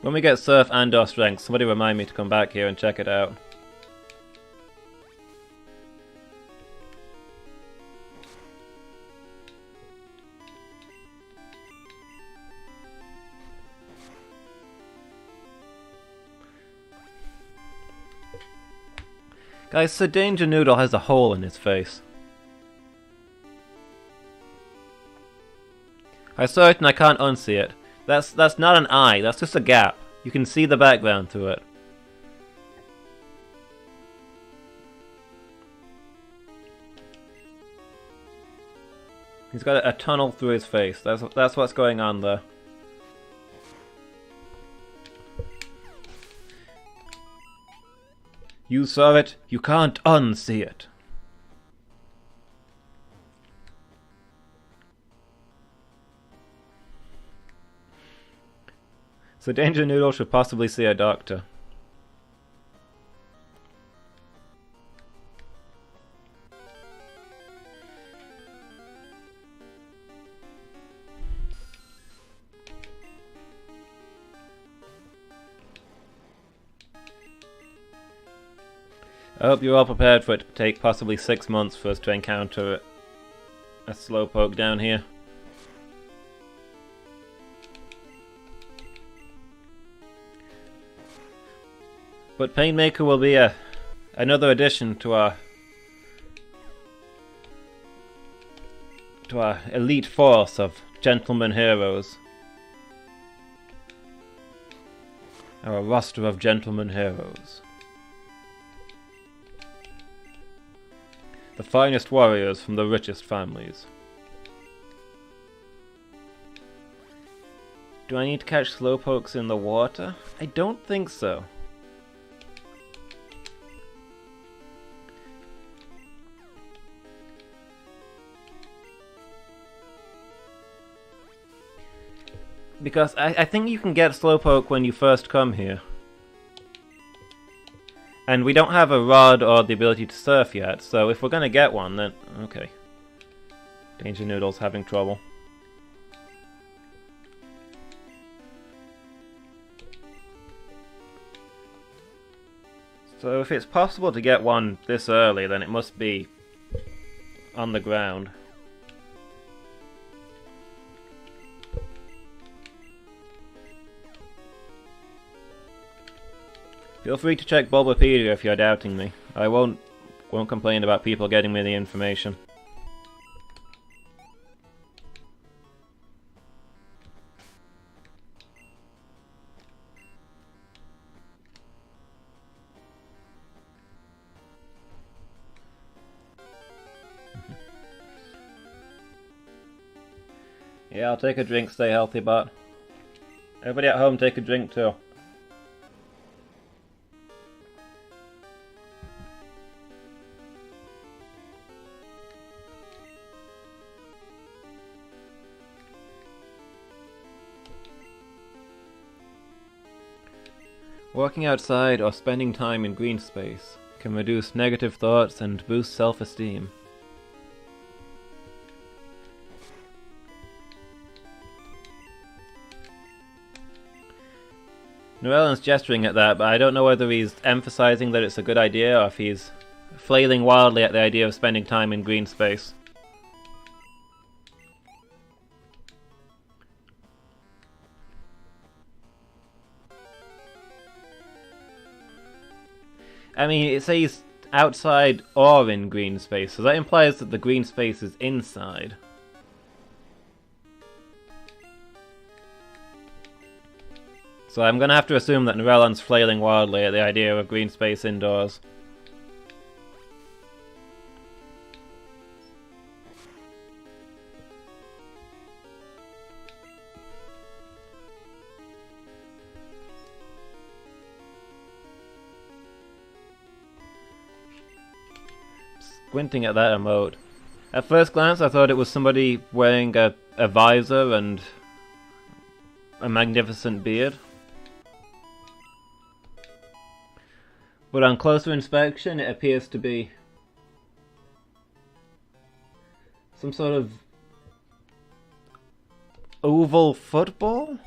When we get Surf and or Strength, somebody remind me to come back here and check it out. Guys, Sir Danger Noodle has a hole in his face. I saw it and I can't unsee it. That's not an eye, that's just a gap. You can see the background through it. He's got a tunnel through his face. That's what's going on there. You saw it, you can't unsee it. So Danger Noodle should possibly see a doctor. I hope you're all prepared for it to take possibly 6 months for us to encounter a Slowpoke down here. But Painmaker will be another addition to our elite force of gentleman heroes. Our roster of gentlemen heroes. The finest warriors from the richest families. Do I need to catch slowpokes in the water? I don't think so. Because I think you can get slowpoke when you first come here. And we don't have a rod or the ability to surf yet, so if we're gonna get one, then... okay. Danger Noodle's having trouble. So if it's possible to get one this early, then it must be on the ground. Feel free to check Bulbapedia if you're doubting me. I won't complain about people getting me the information. Yeah, I'll take a drink, stay healthy, but everybody at home take a drink too. Walking outside or spending time in green space can reduce negative thoughts and boost self-esteem. Norellan's gesturing at that, but I don't know whether he's emphasizing that it's a good idea or if he's flailing wildly at the idea of spending time in green space. I mean, it says outside or in green space, so that implies that the green space is inside. So I'm gonna have to assume that Norellan's flailing wildly at the idea of green space indoors. Squinting at that emote. At first glance I thought it was somebody wearing a visor and a magnificent beard. But on closer inspection it appears to be some sort of oval football?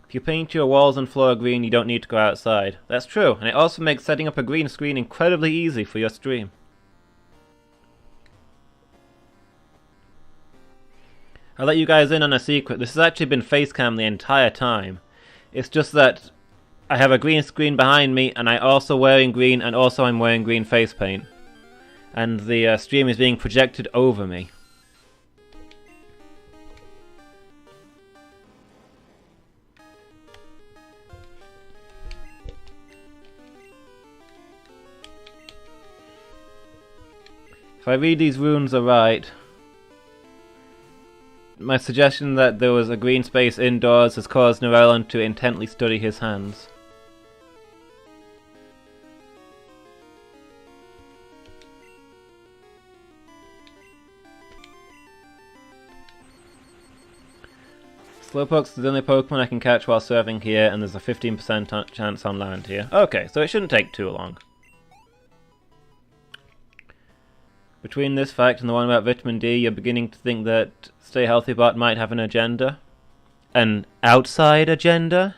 If you paint your walls and floor green, you don't need to go outside. That's true, and it also makes setting up a green screen incredibly easy for your stream. I'll let you guys in on a secret. This has actually been facecam the entire time. It's just that I have a green screen behind me, and I'm also wearing green, and also I'm wearing green face paint. And the stream is being projected over me. If I read these runes are right, my suggestion that there was a green space indoors has caused Norellan to intently study his hands. Slowpoke's the only Pokemon I can catch while surfing here, and there's a 15% chance on land here. Okay, so it shouldn't take too long. Between this fact and the one about vitamin D, you're beginning to think that Stay Healthy Bot might have an agenda? An outside agenda?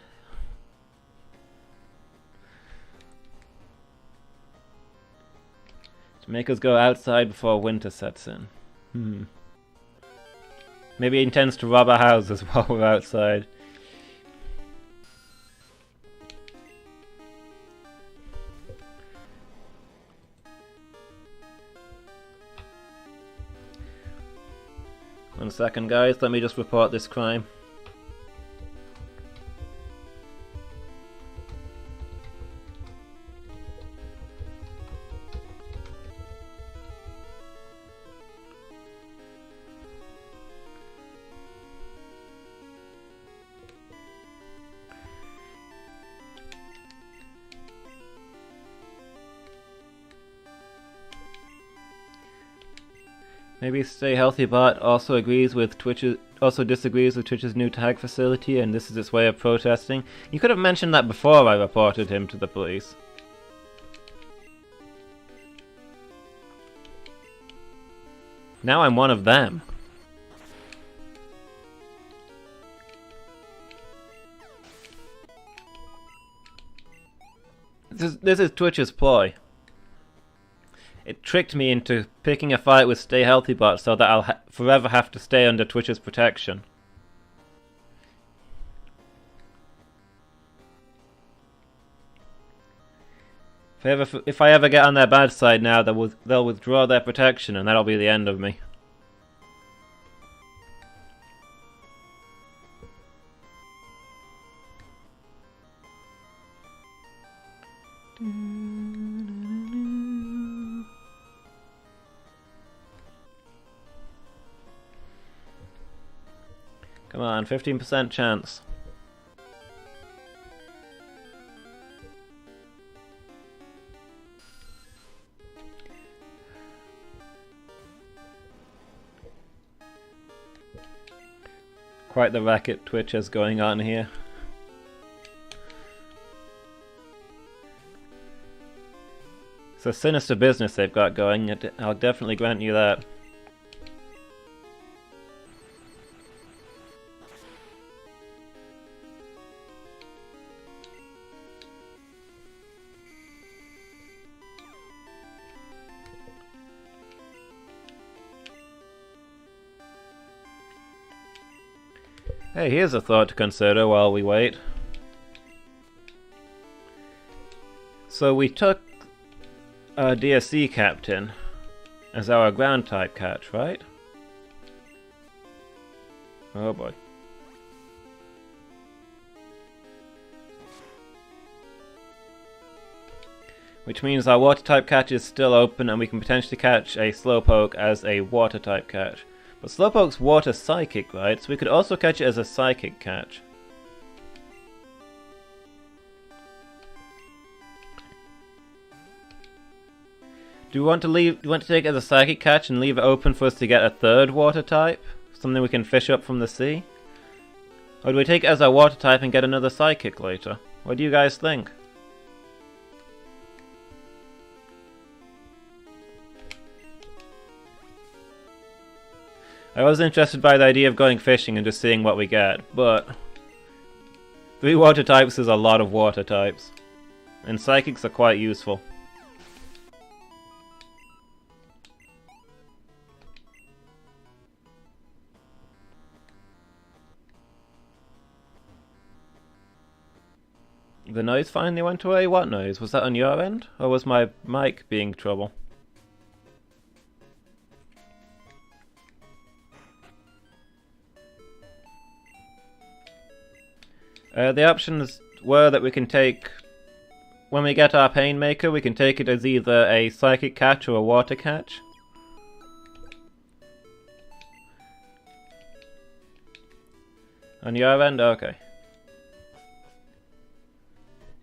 To make us go outside before winter sets in. Maybe he intends to rob our houses while we're outside. One second guys, let me just report this crime. Maybe Stay Healthy Bot also disagrees with Twitch's new tag facility, and this is its way of protesting. You could have mentioned that before I reported him to the police. Now I'm one of them. This is Twitch's ploy. It tricked me into picking a fight with Stay Healthy Bot so that I'll forever have to stay under Twitch's protection. If I ever get on their bad side now, they'll withdraw their protection, and that'll be the end of me. Come on, 15% chance. Quite the racket Twitch is going on here. It's a sinister business they've got going, I'll definitely grant you that. Hey, here's a thought to consider while we wait. So we took our DSC captain as our ground type catch, right? Oh boy. Which means our water type catch is still open and we can potentially catch a Slowpoke as a water type catch. But Slowpoke's water psychic, right? So we could also catch it as a psychic catch. Do we want to take it as a psychic catch and leave it open for us to get a third water type? Something we can fish up from the sea? Or do we take it as a water type and get another psychic later? What do you guys think? I was interested by the idea of going fishing and just seeing what we get, but 3 water types is a lot of water types, and psychics are quite useful. The noise finally went away? What noise? Was that on your end? Or was my mic being trouble? The options were that we can take, when we get our Painmaker, we can take it as either a Psychic catch or a Water catch. On your end? Okay.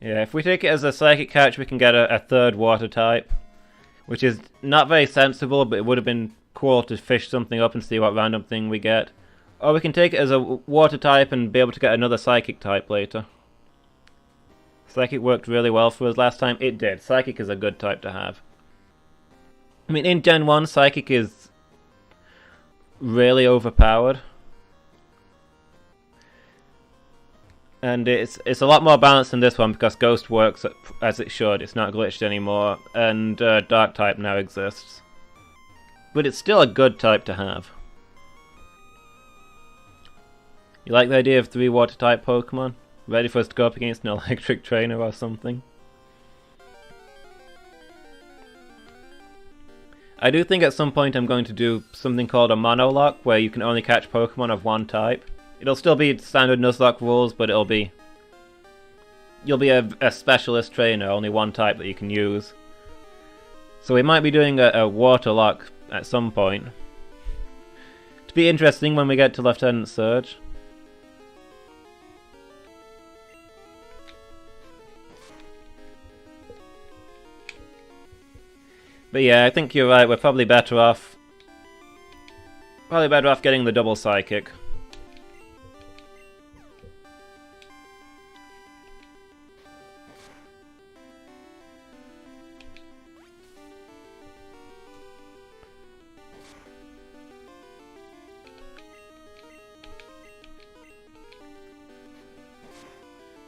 Yeah, if we take it as a Psychic catch, we can get a third Water type, which is not very sensible, but it would have been cool to fish something up and see what random thing we get. Or we can take it as a water type and be able to get another psychic type later. Psychic worked really well for us last time. It did. Psychic is a good type to have. I mean, in Gen 1, Psychic is really overpowered. And it's a lot more balanced than this one because Ghost works as it should. It's not glitched anymore. And Dark type now exists. But it's still a good type to have. You like the idea of 3 water type Pokemon? Ready for us to go up against an electric trainer or something? I do think at some point I'm going to do something called a Monolock, where you can only catch Pokemon of one type. It'll still be standard Nuzlocke rules, but you'll be a specialist trainer, only one type that you can use. So we might be doing a Waterlock at some point. To be interesting when we get to Lieutenant Surge. But yeah, I think you're right, we're probably better off Probably better off getting the double psychic.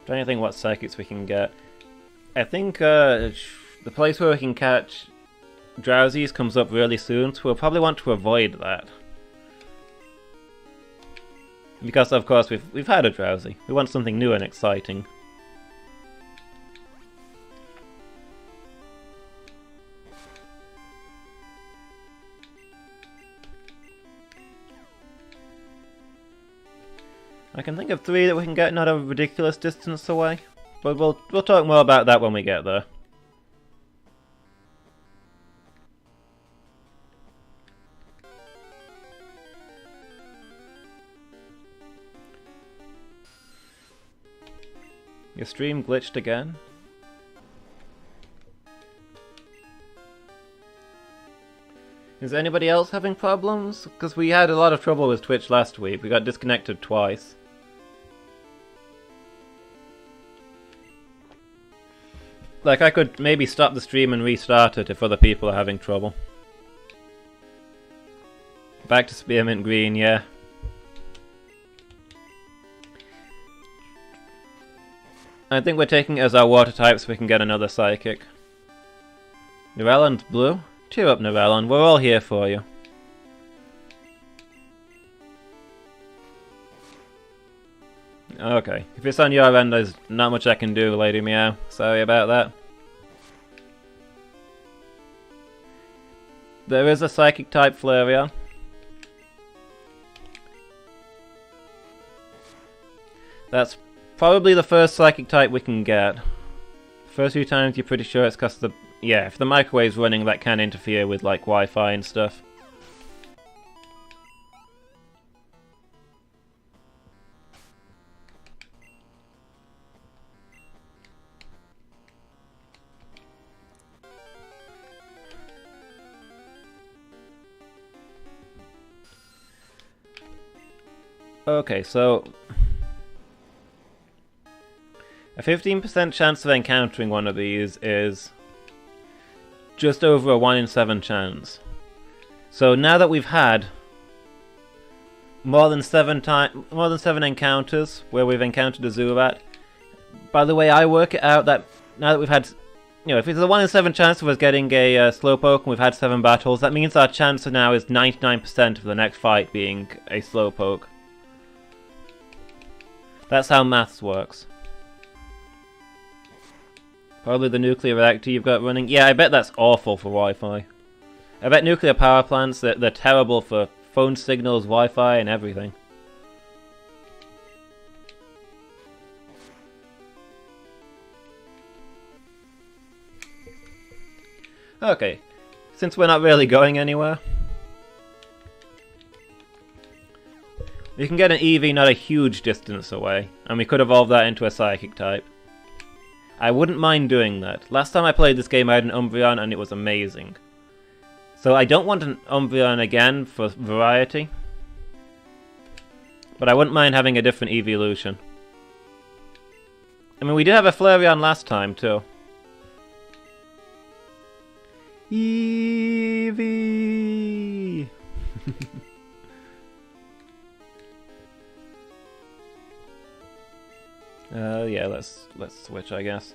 Trying to think what psychics we can get. I think the place where we can catch Drowsies comes up really soon, so we'll probably want to avoid that. Because of course we've had a Drowsy. We want something new and exciting. I can think of 3 that we can get not a ridiculous distance away, but we'll talk more about that when we get there. Your stream glitched again? Is anybody else having problems? Because we had a lot of trouble with Twitch last week. We got disconnected twice. Like, I could maybe stop the stream and restart it if other people are having trouble. Back to Spearmint Green, yeah. I think we're taking it as our water type so we can get another psychic. Nurelon's blue? Cheer up, Nurelon, we're all here for you. Okay, if it's on your end, there's not much I can do, Lady Meow. Sorry about that. There is a psychic type Flareon. That's probably the first psychic type we can get. First few times you're pretty sure it's because the... Yeah, if the microwave's running, that can interfere with like Wi-Fi and stuff. Okay, so a 15% chance of encountering one of these is just over a 1 in 7 chance. So now that we've had more than 7 encounters where we've encountered a Zubat, by the way, I work it out that now that we've had, you know, if it's a 1 in 7 chance of us getting a Slowpoke and we've had 7 battles, that means our chance now is 99% of the next fight being a Slowpoke. That's how maths works. Probably the nuclear reactor you've got running. Yeah, I bet that's awful for Wi-Fi. I bet nuclear power plants, they're terrible for phone signals, Wi-Fi, and everything. Okay, since we're not really going anywhere, we can get an Eevee not a huge distance away, and we could evolve that into a Psychic type. I wouldn't mind doing that. Last time I played this game I had an Umbreon and it was amazing. So I don't want an Umbreon again for variety, but I wouldn't mind having a different evolution. I mean, we did have a Flareon last time too. Eevee! Yeah, let's switch, I guess.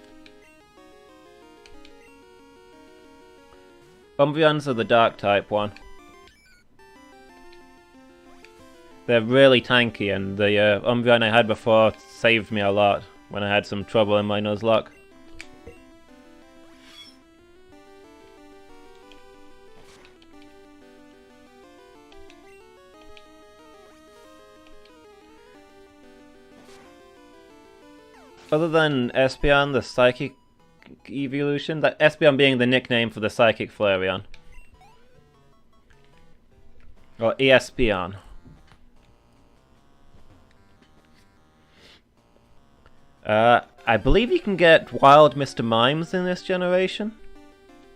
Umbreons are the dark type one. They're really tanky, and the Umbreon I had before saved me a lot when I had some trouble in my Nuzlocke. Other than Espeon, the Psychic evolution, that Espeon being the nickname for the Psychic Flareon. Or Espeon. I believe you can get Wild Mr. Mimes in this generation.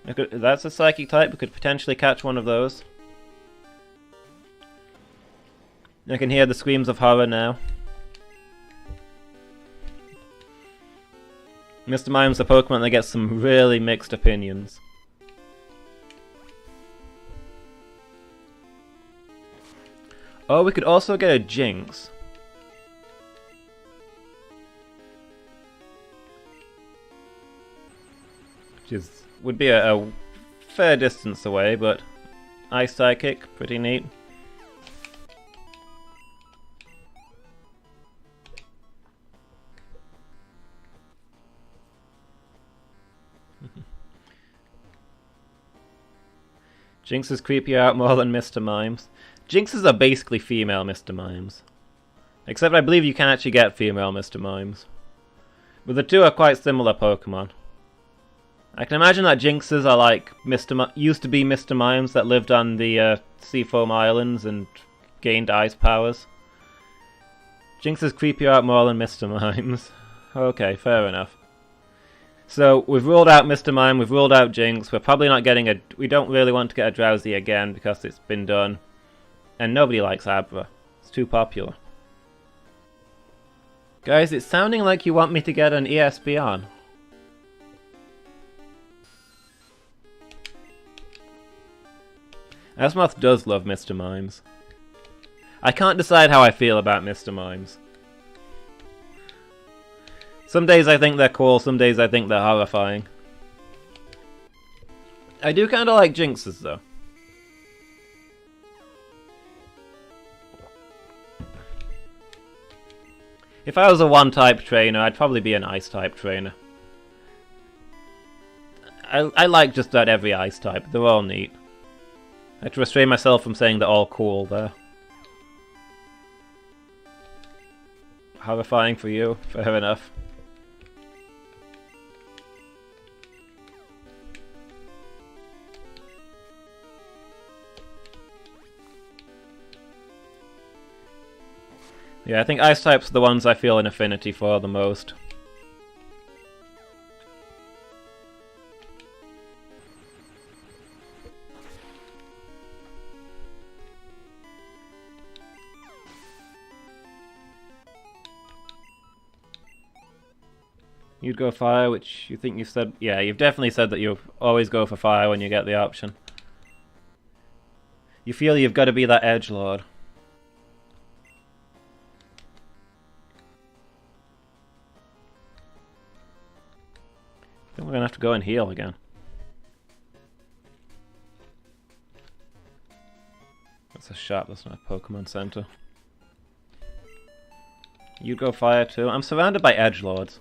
That's a Psychic type, we could potentially catch one of those. I can hear the screams of horror now. Mr. Mime's a Pokemon that gets some really mixed opinions. Oh, we could also get a Jinx. Which would be a fair distance away, but Ice Psychic, pretty neat. Jinxes creep you out more than Mr. Mimes. Jinxes are basically female Mr. Mimes. Except I believe you can actually get female Mr. Mimes. But the two are quite similar Pokemon. I can imagine that Jinxes are like used to be Mr. Mimes that lived on the Seafoam Islands and gained ice powers. Jinxes creep you out more than Mr. Mimes. Okay, fair enough. So, we've ruled out Mr. Mime, we've ruled out Jinx, we're probably not getting a... We don't really want to get a Drowsy again because it's been done. And nobody likes Abra. It's too popular. Guys, it's sounding like you want me to get an ESBN. Asmoth does love Mr. Mimes. I can't decide how I feel about Mr. Mimes. Some days I think they're cool, some days I think they're horrifying. I do kind of like Jinxes, though. If I was a one-type trainer, I'd probably be an Ice-type trainer. I like just about every Ice-type, they're all neat. I have to restrain myself from saying they're all cool, there. Horrifying for you, fair enough. Yeah, I think Ice types are the ones I feel an affinity for the most. You'd go fire, which you think you've said... Yeah, you've definitely said that you always go for fire when you get the option. You feel you've got to be that edgelord. I think we're gonna have to go and heal again. That's a shop, that's not a Pokemon Center. You'd go fire too. I'm surrounded by edgelords.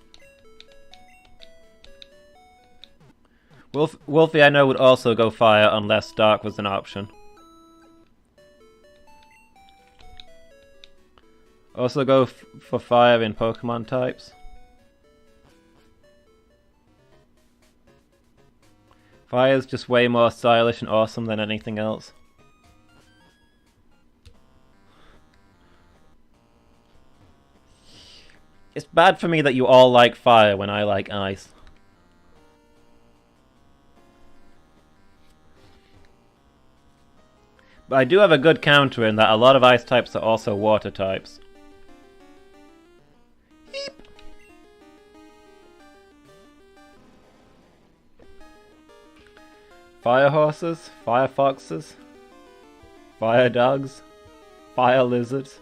Wolfie I know would also go fire unless dark was an option. Also go for fire in Pokemon types. Fire's just way more stylish and awesome than anything else. It's bad for me that you all like fire when I like ice. But I do have a good counter in that a lot of ice types are also water types. Fire horses, fire foxes, fire dogs, fire lizards.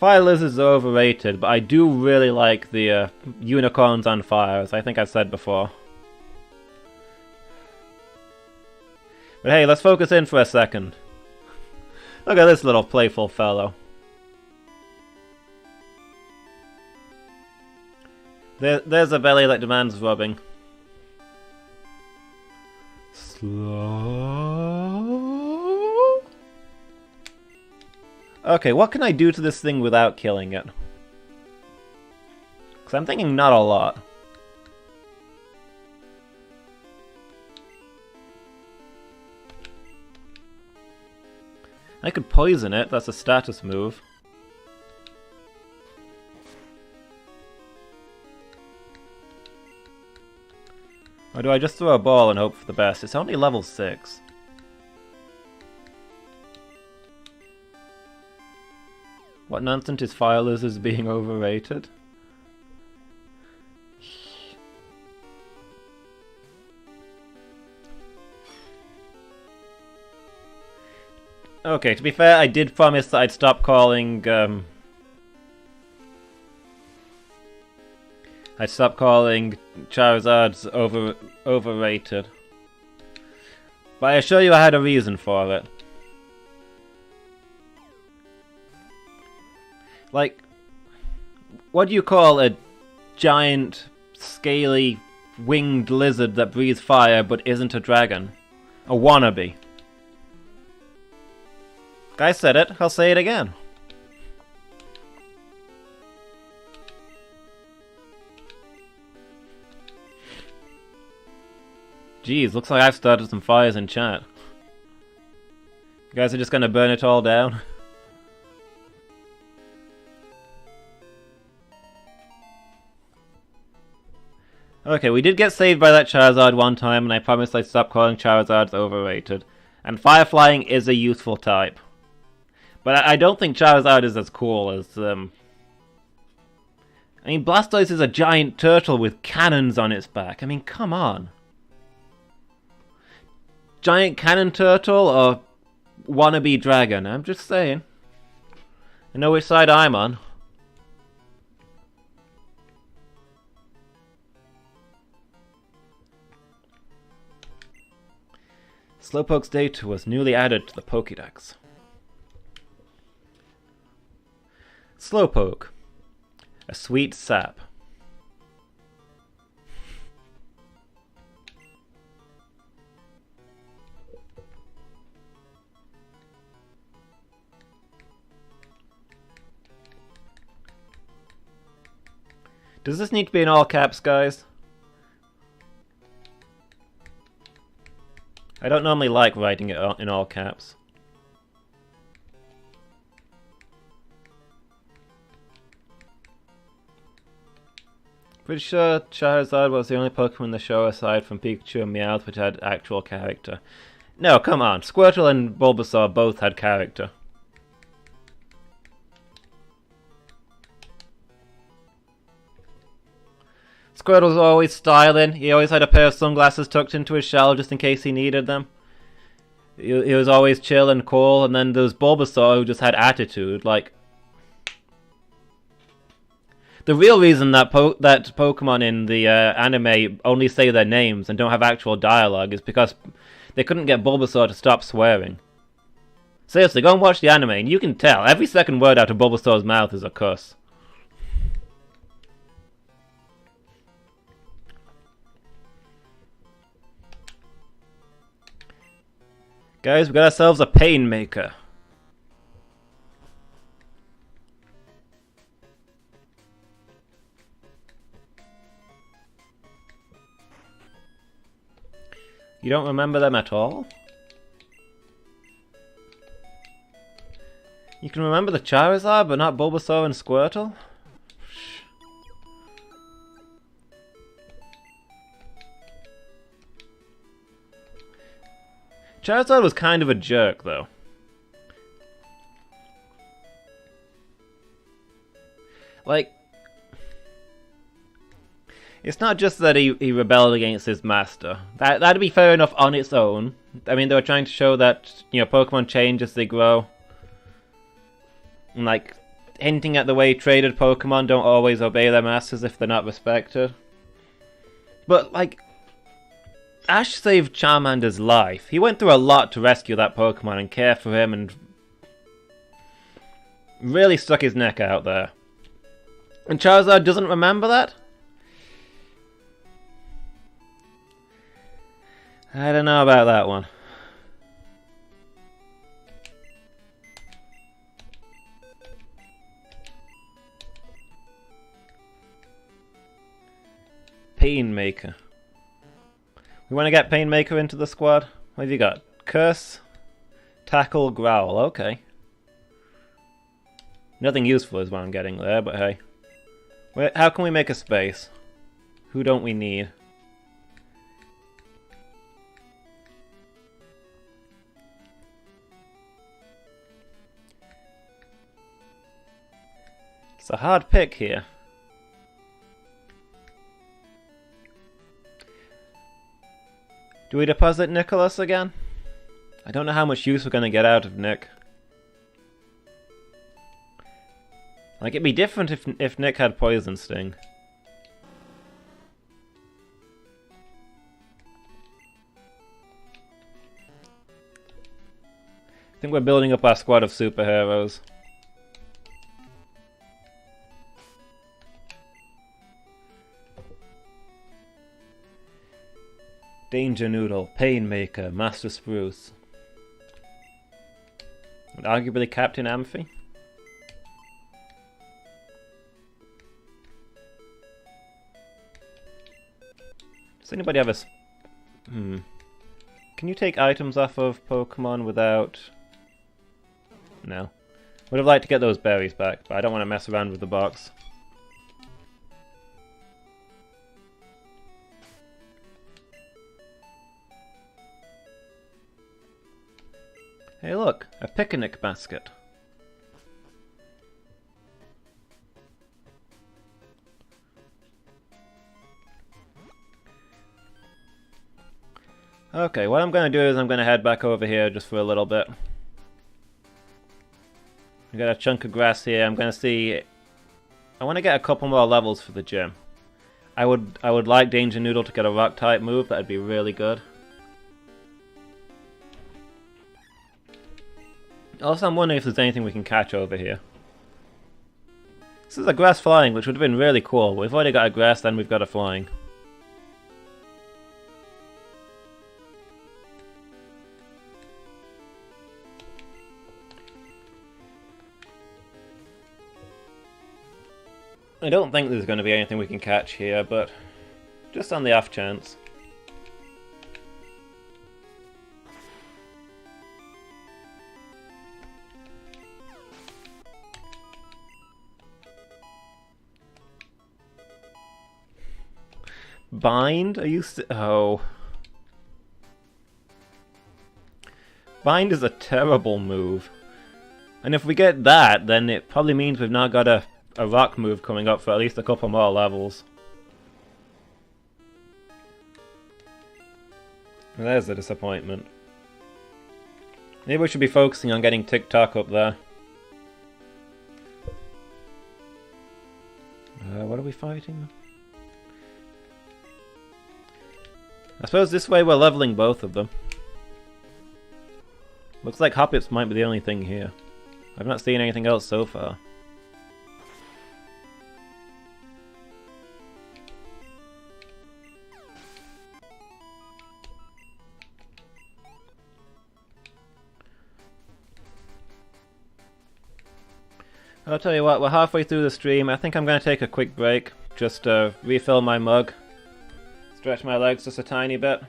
Fire lizards are overrated, but I do really like the unicorns on fire, as I think I've said before. But hey, let's focus in for a second. Look at this little playful fellow. There's a belly that demands rubbing. Slow. Okay, what can I do to this thing without killing it? Because I'm thinking not a lot. I could poison it, that's a status move. Or do I just throw a ball and hope for the best? It's only level 6. What nonsense is fire lizards being overrated? Okay, to be fair, I did promise that I'd stop calling, I'd stop calling Charizards overrated. But I assure you I had a reason for it. Like, what do you call a giant, scaly, winged lizard that breathes fire but isn't a dragon? A wannabe. I said it, I'll say it again. Jeez, looks like I've started some fires in chat. You guys are just gonna burn it all down? Okay, we did get saved by that Charizard one time, and I promised I'd stop calling Charizards overrated. And Fire Flying is a useful type. But I don't think Charizard is as cool as, I mean, Blastoise is a giant turtle with cannons on its back. I mean, come on. Giant cannon turtle or wannabe dragon? I'm just saying. I know which side I'm on. Slowpoke's data was newly added to the Pokédex. Slowpoke. A sweet sap. Does this need to be in all caps, guys? I don't normally like writing it in all caps. Pretty sure Charizard was the only Pokemon in the show aside from Pikachu and Meowth which had actual character. No, come on. Squirtle and Bulbasaur both had character. Squirtle was always styling. He always had a pair of sunglasses tucked into his shell just in case he needed them. He was always chill and cool. And then there was Bulbasaur who just had attitude. Like, the real reason that that Pokemon in the anime only say their names and don't have actual dialogue is because they couldn't get Bulbasaur to stop swearing. Seriously, go and watch the anime and you can tell. Every second word out of Bulbasaur's mouth is a cuss. Guys, we got ourselves a pain maker. You don't remember them at all? You can remember the Charizard, but not Bulbasaur and Squirtle? Charizard was kind of a jerk, though. Like, it's not just that he rebelled against his master. That'd be fair enough on its own. I mean, they were trying to show that, you know, Pokemon change as they grow. And, like, hinting at the way traded Pokemon don't always obey their masters if they're not respected. But, like, Ash saved Charmander's life. He went through a lot to rescue that Pokemon and care for him and really stuck his neck out there. And Charizard doesn't remember that? I don't know about that one. Painmaker. We want to get Painmaker into the squad? What have you got? Curse, Tackle, Growl. Okay. Nothing useful is what I'm getting there, but hey. Wait, how can we make a space? Who don't we need? It's a hard pick here. Do we deposit Nicholas again? I don't know how much use we're going to get out of Nick. Like, it'd be different if Nick had Poison Sting. I think we're building up our squad of superheroes. Danger Noodle, Painmaker, Master Spruce. And arguably Captain Amphy. Does anybody have a... Can you take items off of Pokemon without... No. Would have liked to get those berries back, but I don't want to mess around with the box. Hey look, a picnic basket. Okay, what I'm going to do is I'm going to head back over here just for a little bit. I got a chunk of grass here. I'm going to see... I want to get a couple more levels for the gym. I would like Danger Noodle to get a rock type move. That'd be really good. Also, I'm wondering if there's anything we can catch over here. This is a grass flying, which would have been really cool. We've already got a grass, then we've got a flying. I don't think there's going to be anything we can catch here, but just on the off chance. Bind? Are you oh. Bind is a terrible move. And if we get that, then it probably means we've now got a rock move coming up for at least a couple more levels. And there's a disappointment. Maybe we should be focusing on getting TikTok up there. What are we fighting? I suppose this way we're leveling both of them. Looks like Hoppets might be the only thing here. I've not seen anything else so far. I'll tell you what, we're halfway through the stream. I think I'm going to take a quick break. Just refill my mug. Stretch my legs just a tiny bit.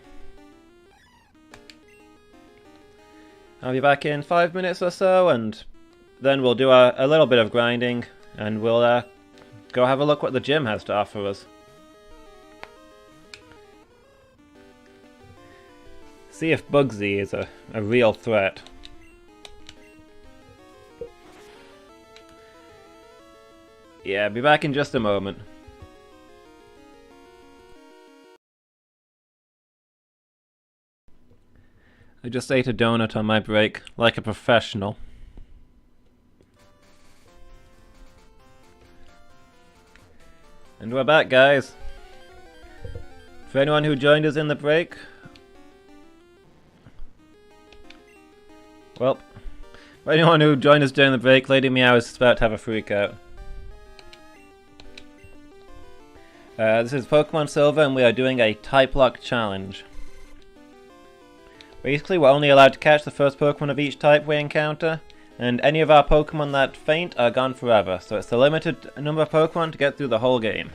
I'll be back in 5 minutes or so, and then we'll do a little bit of grinding, and we'll go have a look what the gym has to offer us. See if Bugsy is a real threat. Yeah, be back in just a moment. I just ate a donut on my break, like a professional. And we're back, guys. For anyone who joined us in the break... Well, for anyone who joined us during the break, Lady Meow is about to have a freak out. This is Pokemon Silver, and we are doing a Typelocke challenge. Basically, we're only allowed to catch the first Pokemon of each type we encounter, and any of our Pokemon that faint are gone forever, so it's a limited number of Pokemon to get through the whole game.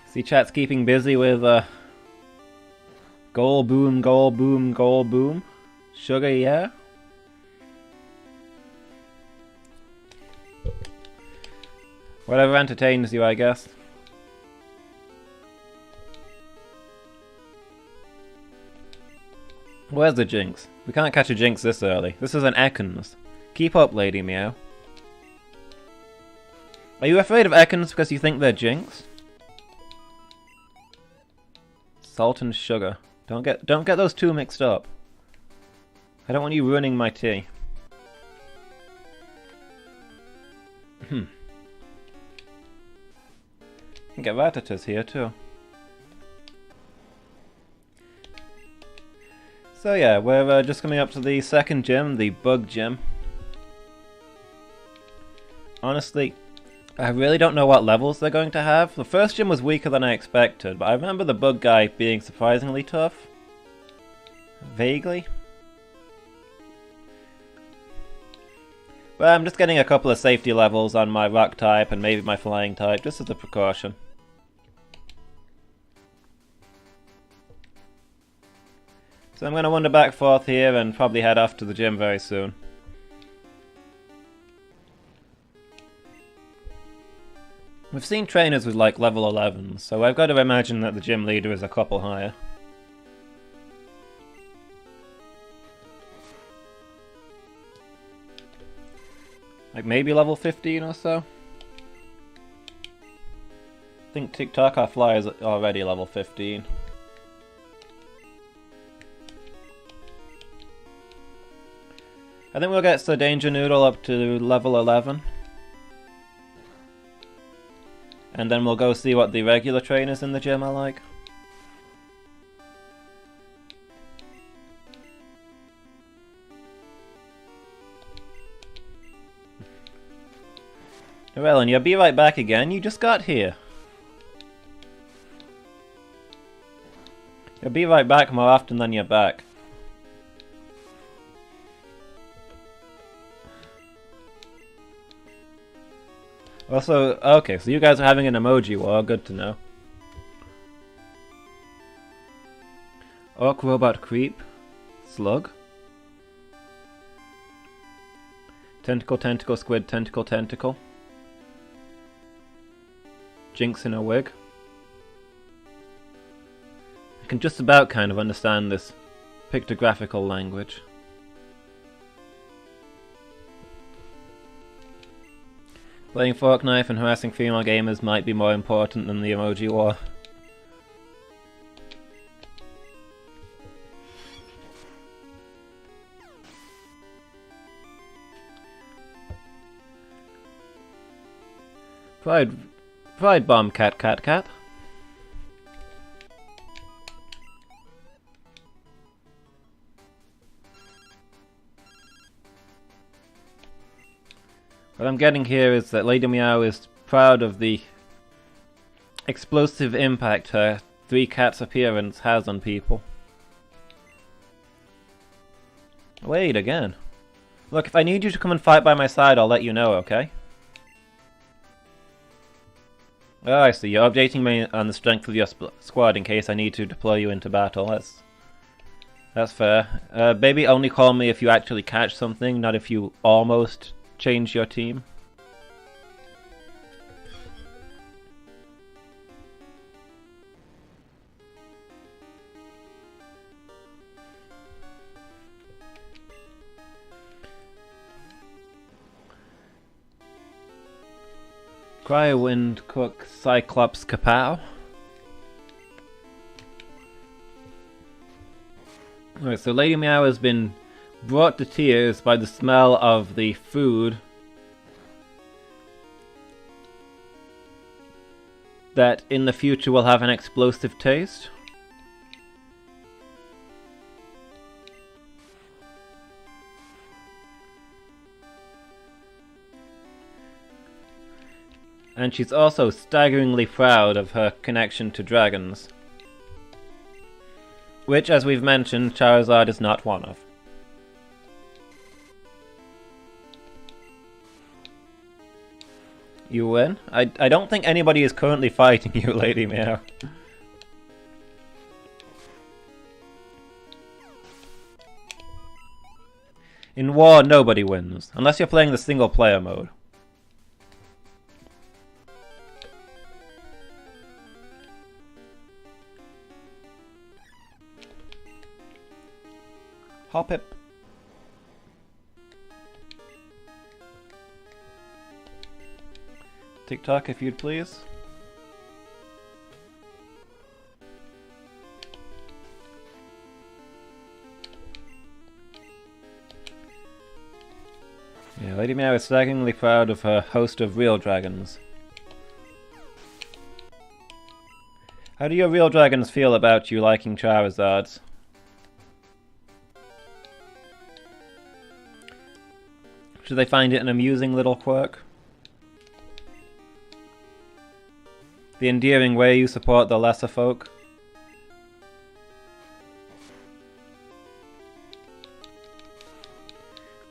See, chat's keeping busy with goal boom, goal boom, goal boom. Sugar, yeah? Whatever entertains you, I guess. Where's the Jinx? We can't catch a Jinx this early. This is an Ekans. Keep up, Lady Meow. Are you afraid of Ekans because you think they're Jinx? Salt and sugar. Don't get those two mixed up. I don't want you ruining my tea. I can get Rattatas here too. So yeah, we're just coming up to the second gym, the Bug Gym. Honestly, I really don't know what levels they're going to have. The first gym was weaker than I expected, but I remember the bug guy being surprisingly tough. Vaguely. But I'm just getting a couple of safety levels on my rock type and maybe my flying type, just as a precaution. So I'm going to wander back forth here and probably head off to the gym very soon. We've seen trainers with like level 11, so I've got to imagine that the gym leader is a couple higher. Like maybe level 15 or so? I think TikTok our Fly is already level 15. I think we'll get Sir Danger Noodle up to level 11. And then we'll go see what the regular trainers in the gym are like. Ellen, you'll be right back again. You just got here. You'll be right back more often than you're back. Also, okay, so you guys are having an emoji war, good to know. Orc Robot Creep. Slug. Tentacle, Tentacle, Squid, Tentacle, Tentacle. Jinx in a wig. I can just about kind of understand this pictographical language. Playing Fork Knife and harassing female gamers might be more important than the emoji war. Pride bomb cat cat cat. What I'm getting here is that Lady Meow is proud of the explosive impact her 3 cats appearance has on people. Wait, again. Look, if I need you to come and fight by my side, I'll let you know, okay? Oh, I see. You're updating me on the strength of your squad in case I need to deploy you into battle. That's fair. Baby, only call me if you actually catch something, not if you almost change your team. Cryowind Cook Cyclops Kapow. Alright, so Lady Meow has been brought to tears by the smell of the food that in the future will have an explosive taste. And she's also staggeringly proud of her connection to dragons. Which, as we've mentioned, Charizard is not one of. You win? I don't think anybody is currently fighting you, Lady Meow. In war, nobody wins. Unless you're playing the single player mode. Hop it. TikTok, if you'd please. Yeah, Lady Meow is staggeringly proud of her host of real dragons. How do your real dragons feel about you liking Charizards? Should they find it an amusing little quirk? The endearing way you support the lesser folk?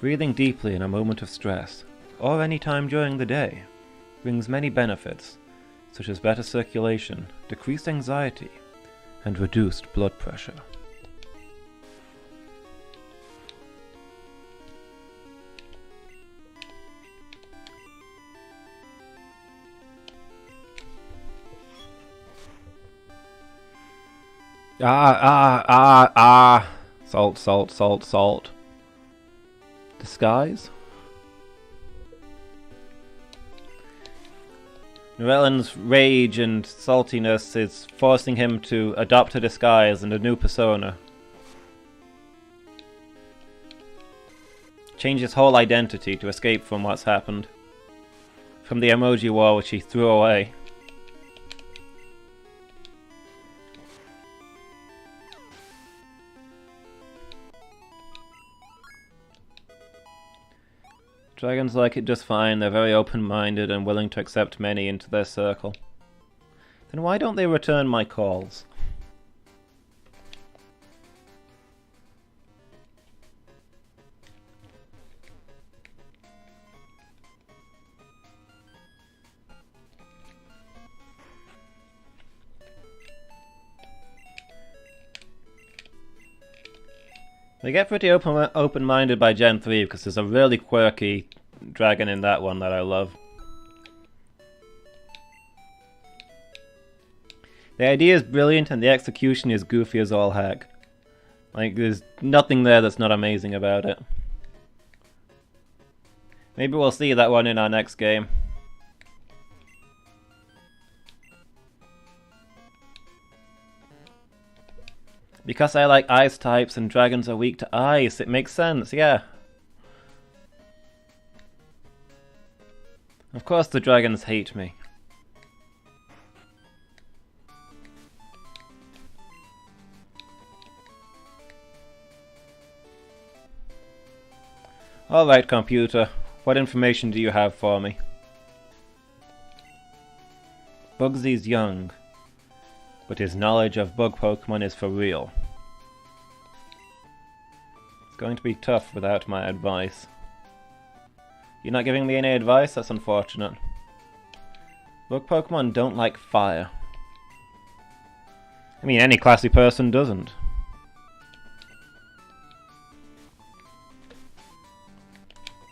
Breathing deeply in a moment of stress, or any time during the day, brings many benefits, such as better circulation, decreased anxiety, and reduced blood pressure. Salt, salt, salt, salt. Disguise? Norellan's rage and saltiness is forcing him to adopt a disguise and a new persona. Change his whole identity to escape from what's happened. From the emoji war which he threw away. Dragons like it just fine, they're very open-minded and willing to accept many into their circle. Then why don't they return my calls? They get pretty open-minded by Gen 3 because there's a really quirky dragon in that one that I love. The idea is brilliant and the execution is goofy as all heck. Like, there's nothing there that's not amazing about it. Maybe we'll see that one in our next game. Because I like ice types and dragons are weak to ice, it makes sense, yeah. Of course the dragons hate me. Alright, computer, what information do you have for me? Bugsy's young, but his knowledge of bug Pokemon is for real. It's going to be tough without my advice. You're not giving me any advice? That's unfortunate. Bug Pokemon don't like fire. I mean, any classy person doesn't.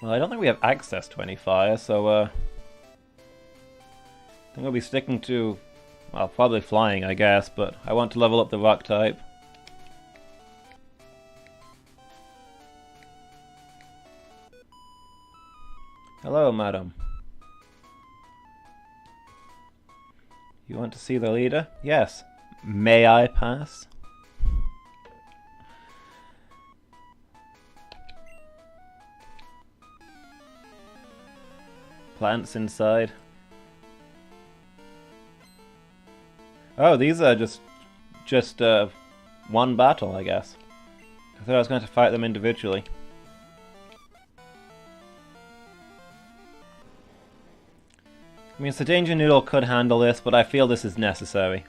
Well, I don't think we have access to any fire, so I think I'll be sticking to, well, probably flying, I guess, but I want to level up the rock type. Hello, madam. You want to see the leader? Yes. May I pass? Plants inside. Oh, these are just one battle, I guess. I thought I was going to fight them individually. I mean, Danger Noodle could handle this, but I feel this is necessary.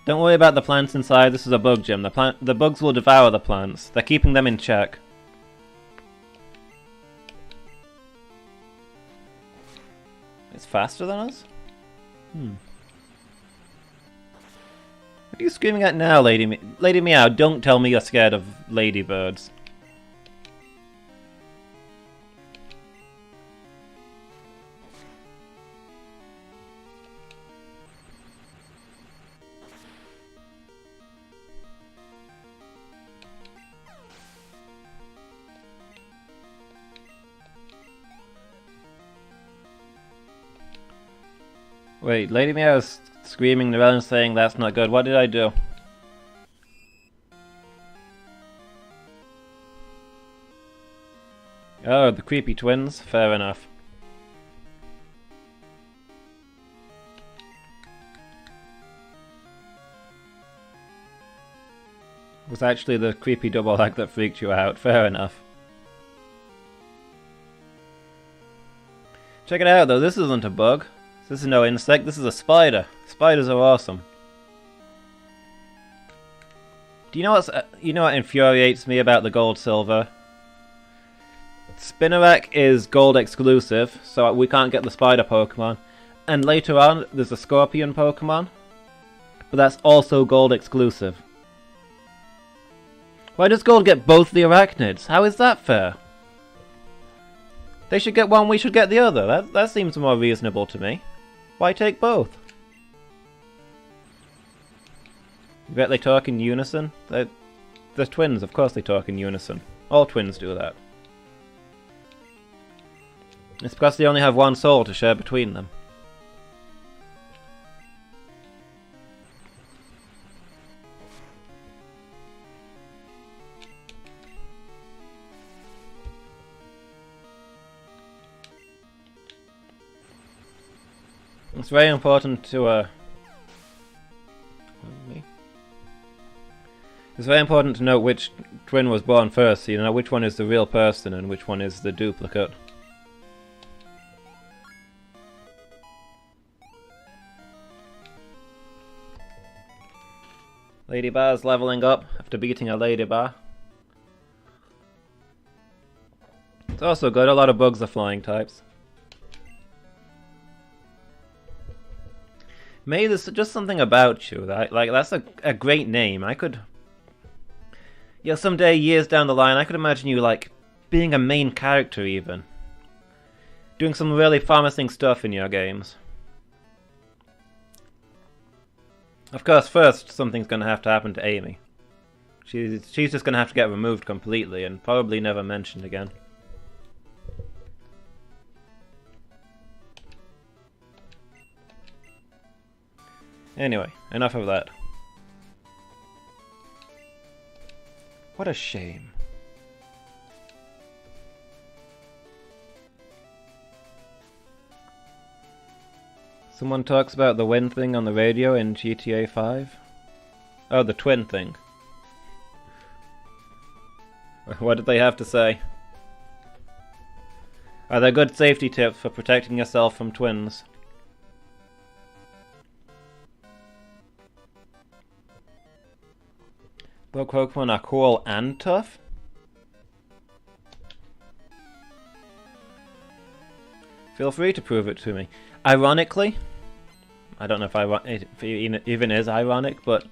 Don't worry about the plants inside, this is a bug gym. The bugs will devour the plants. They're keeping them in check. It's faster than us? What are you screaming at now, Lady Meow? Don't tell me you're scared of ladybirds. Wait, Lady Meow's screaming around saying that's not good. What did I do? Oh, the creepy twins? Fair enough. It was actually the creepy double act that freaked you out. Fair enough. Check it out though, this isn't a bug. This is no insect, this is a spider. Spiders are awesome. Do you know what infuriates me about the Gold Silver? Spinarak is Gold exclusive, so we can't get the spider Pokemon. And later on, there's a Scorpion Pokemon. But that's also Gold exclusive. Why does Gold get both the Arachnids? How is that fair? They should get one, we should get the other. That seems more reasonable to me. Why take both? You bet they talk in unison? They're twins, of course they talk in unison. All twins do that. It's because they only have one soul to share between them. It's very important to It's very important to know which twin was born first, so you know which one is the real person and which one is the duplicate. Lady Bar's leveling up after beating a Lady Bar. It's also good, a lot of bugs are flying types. May, there's just something about you that, like, that's a great name. I could... Yeah, someday, years down the line, I could imagine you, like, being a main character even. Doing some really promising stuff in your games. Of course, first, something's gonna have to happen to Amy. She's just gonna have to get removed completely and probably never mentioned again. Anyway, enough of that. What a shame. Someone talks about the wind thing on the radio in GTA 5? Oh, the twin thing. What did they have to say? Are there good safety tips for protecting yourself from twins? Bug Pokemon are cool and tough? Feel free to prove it to me. Ironically, I don't know if it even is ironic, but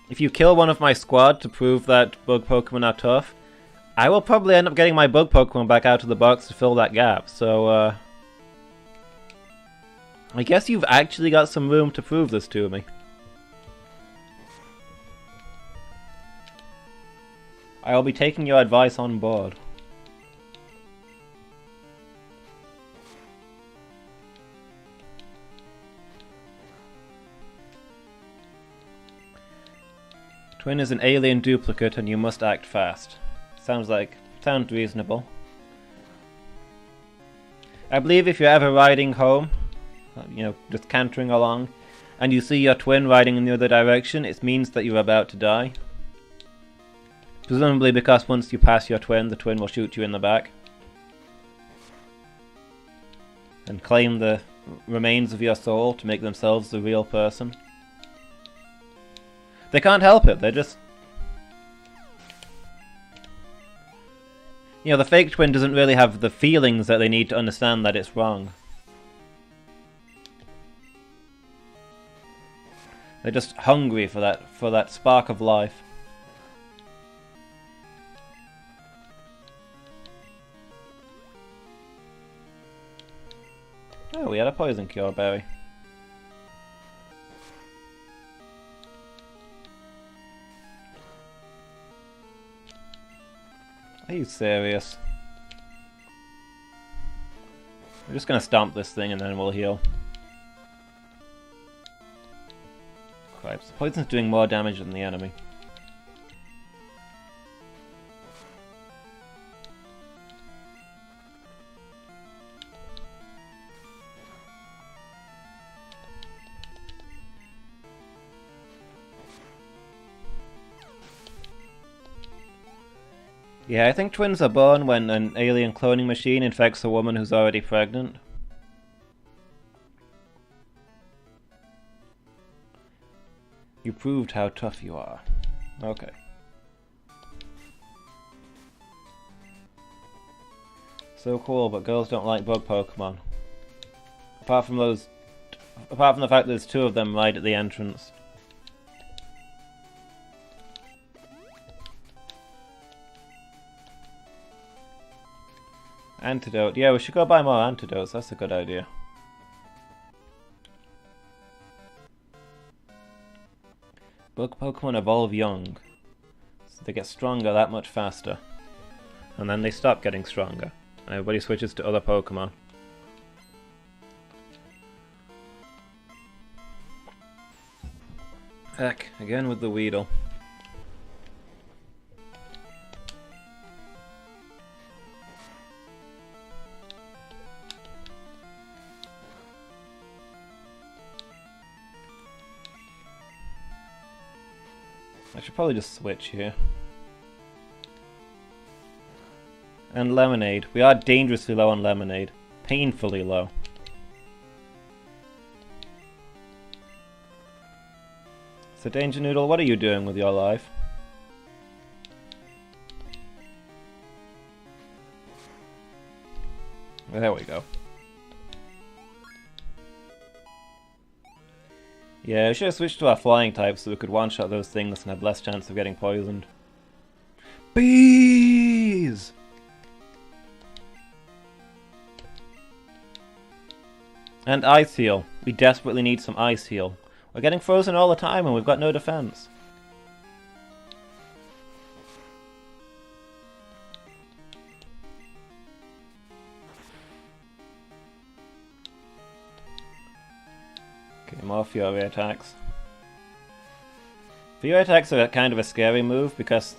if you kill one of my squad to prove that bug Pokemon are tough, I will probably end up getting my bug Pokemon back out of the box to fill that gap, so I guess you've actually got some room to prove this to me. I'll be taking your advice on board. Twin is an alien duplicate and you must act fast. Sounds reasonable. I believe if you're ever riding home, you know, just cantering along, and you see your twin riding in the other direction, it means that you're about to die. Presumably because once you pass your twin, the twin will shoot you in the back. And claim the remains of your soul to make themselves the real person. They can't help it, they're just... You know, the fake twin doesn't really have the feelings that they need to understand that it's wrong. They're just hungry for that spark of life. Oh, we had a poison cure berry. Are you serious? We're just gonna stomp this thing and then we'll heal. types. Poison's doing more damage than the enemy. Yeah, I think twins are born when an alien cloning machine infects a woman who's already pregnant. You proved how tough you are. Okay. So cool, but girls don't like bug Pokemon. Apart from the fact that there's two of them right at the entrance. Antidote. Yeah, we should go buy more antidotes. That's a good idea. Bug Pokemon evolve young. So they get stronger that much faster. And then they stop getting stronger. And everybody switches to other Pokemon. Heck, again with the Weedle. I should probably just switch here. And lemonade. We are dangerously low on lemonade. Painfully low. So Danger Noodle, what are you doing with your life? There we go. Yeah, we should have switched to our flying type so we could one-shot those things and have less chance of getting poisoned. Bees! And Ice Heal. We desperately need some Ice Heal. We're getting frozen all the time and we've got no defense. Okay, more Fury attacks. Fury attacks are kind of a scary move because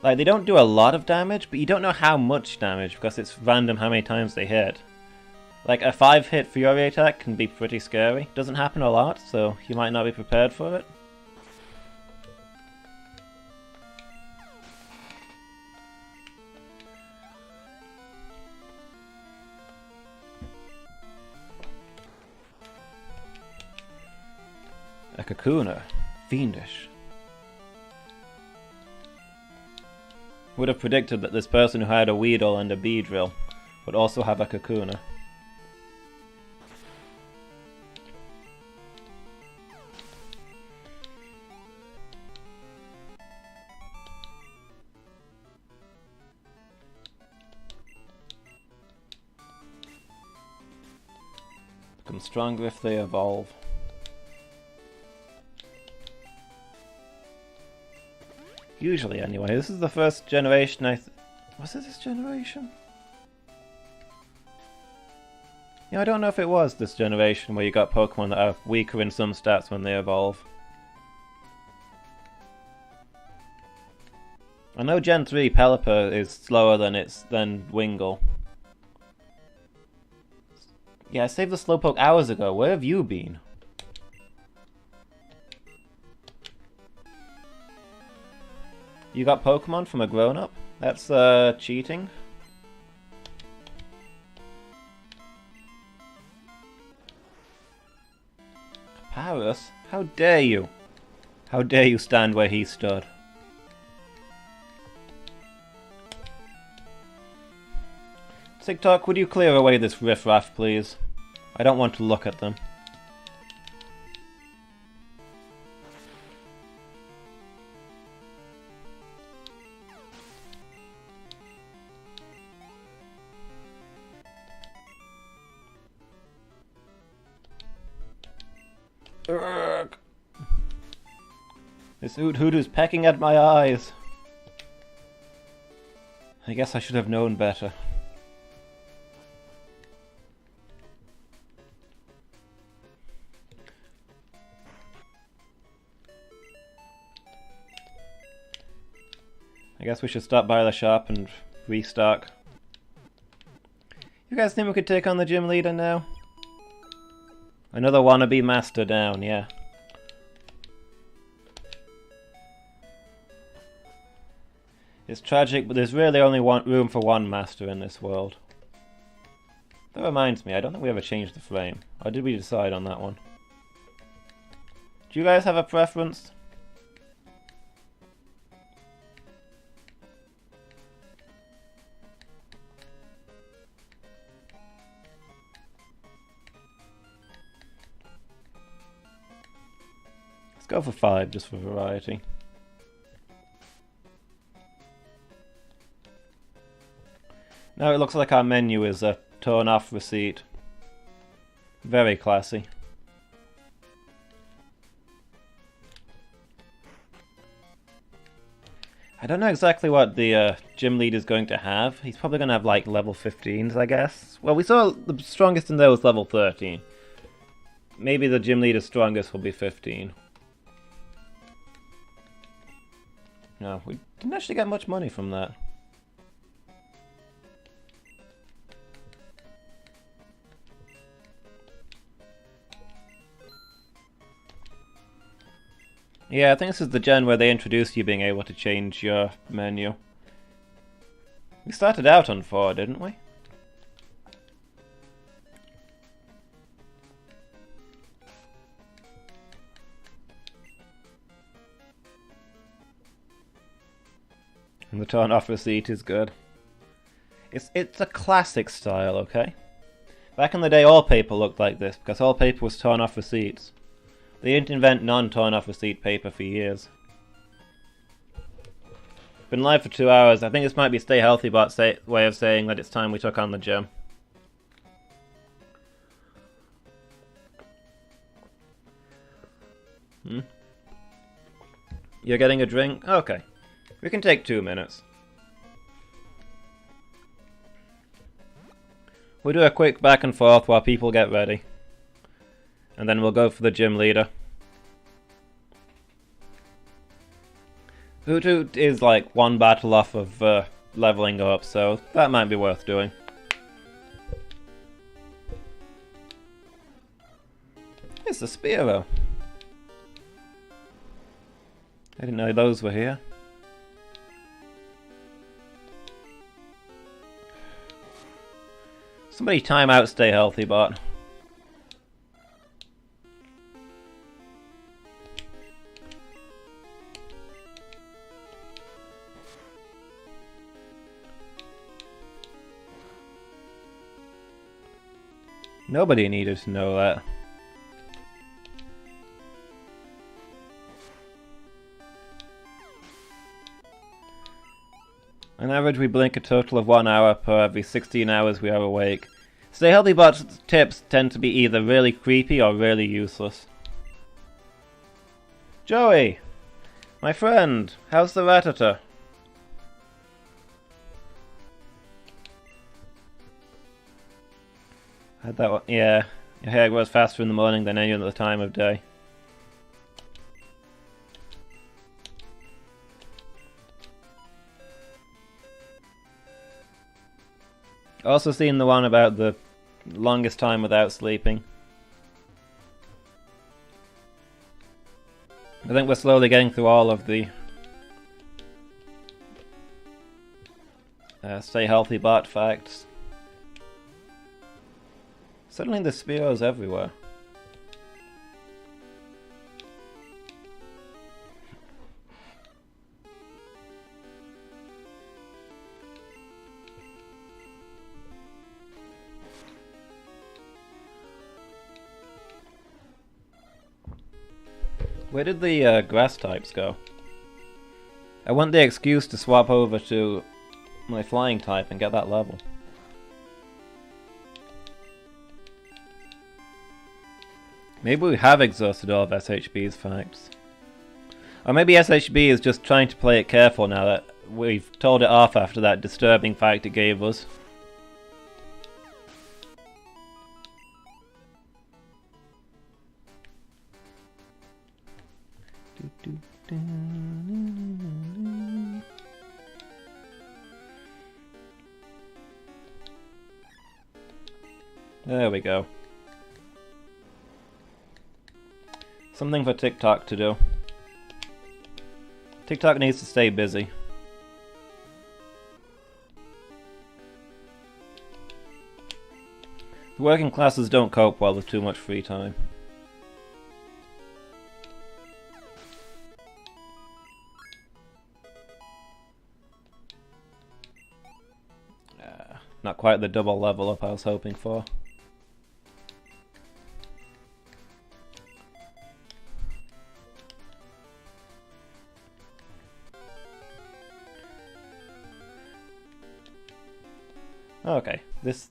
like they don't do a lot of damage, but you don't know how much damage because it's random how many times they hit. Like a 5-hit Fury attack can be pretty scary. Doesn't happen a lot, so you might not be prepared for it. A Kakuna. Fiendish. Would have predicted that this person who had a Weedle and a Beedrill would also have a Kakuna. Become stronger if they evolve. Usually, anyway. This is the first generation was it this generation? Yeah, I don't know if it was this generation where you got Pokemon that are weaker in some stats when they evolve. I know Gen 3 Pelipper is slower than Wingull. Yeah, I saved the Slowpoke hours ago. Where have you been? You got Pokemon from a grown-up? That's cheating. Paris? How dare you? How dare you stand where he stood? TikTok, would you clear away this riffraff, please? I don't want to look at them. Urgh. This Hoodoo's pecking at my eyes. I guess I should have known better. I guess we should stop by the shop and restock. You guys think we could take on the gym leader now? Another wannabe master down, yeah. It's tragic, but there's really only room for one master in this world. That reminds me, I don't think we ever changed the frame. Or did we decide on that one? Do you guys have a preference? Let's go for 5, just for variety. Now it looks like our menu is a torn-off receipt. Very classy. I don't know exactly what the gym leader is going to have. He's probably going to have like level 15s, I guess. Well, we saw the strongest in there was level 13. Maybe the gym leader's strongest will be 15. No, we didn't actually get much money from that. Yeah, I think this is the gen where they introduced you being able to change your menu. We started out on 4, didn't we? And the torn off receipt is good. It's a classic style, okay? Back in the day, all paper looked like this, because all paper was torn off receipts. They didn't invent non-torn off receipt paper for years. Been live for 2 hours. I think this might be Stay Healthy Bot's way of saying that it's time we took on the gym. You're getting a drink? Okay. We can take 2 minutes. We'll do a quick back and forth while people get ready. And then we'll go for the gym leader. Hoothoot is like 1 battle off of leveling up, so that might be worth doing. It's the Spearow. I didn't know those were here. Somebody time out Stay Healthy Bot. Nobody needed to know that. On average, we blink a total of 1 hour per every 16 hours we are awake. Stay Healthy Bot's tips tend to be either really creepy or really useless. Joey! My friend! How's the Rattata? Had that one. Yeah, your hair grows faster in the morning than any other time of day. Also seen the one about the longest time without sleeping. I think we're slowly getting through all of the Stay Healthy Bot facts. Suddenly the Spearow's everywhere. Where did the grass types go? I want the excuse to swap over to my flying type and get that level. Maybe we have exhausted all of SHB's facts. Or maybe SHB is just trying to play it careful now that we've told it off after that disturbing fact it gave us. There we go. Something for TikTok to do. TikTok needs to stay busy. The working classes don't cope well with too much free time. Not quite the double level up I was hoping for. Okay, this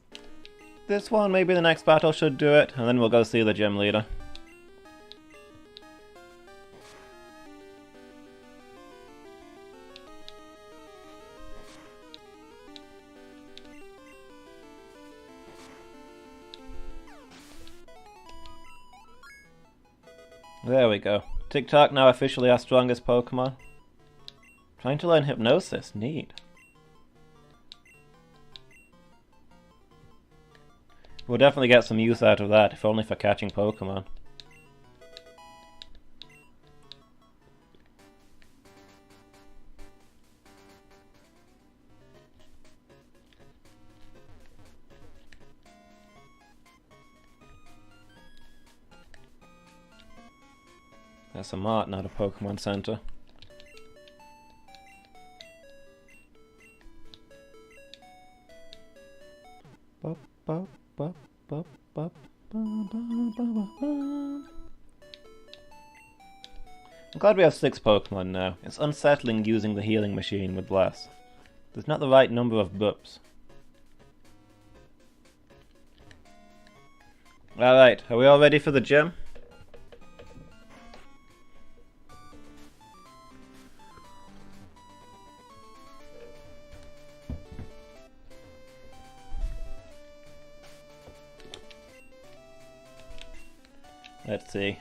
one, maybe the next battle should do it, and then we'll go see the gym leader. There we go. TikTok now officially our strongest Pokemon. Trying to learn Hypnosis, neat. We'll definitely get some use out of that, if only for catching Pokemon. That's a mart, not a Pokemon Center. I'm glad we have 6 Pokemon now. It's unsettling using the healing machine with less. There's not the right number of boops. Alright, are we all ready for the gym? Let's see.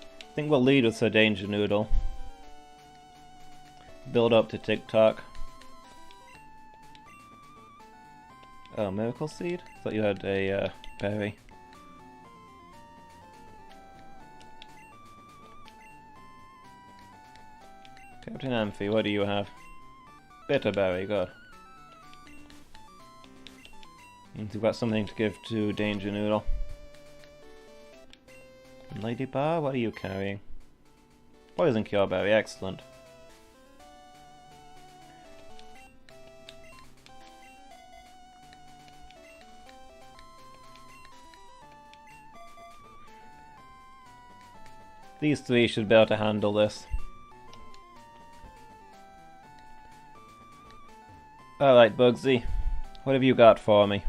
I think we'll lead with Sir Danger Noodle. Build up to TikTok. Oh, Miracle Seed? I thought you had a berry. Captain Amphi, what do you have? Bitter Berry, good. Means we've got something to give to Danger Noodle. Lady Bar, what are you carrying? Poison Cure Berry, excellent. These 3 should be able to handle this. Alright, Bugsy. What have you got for me?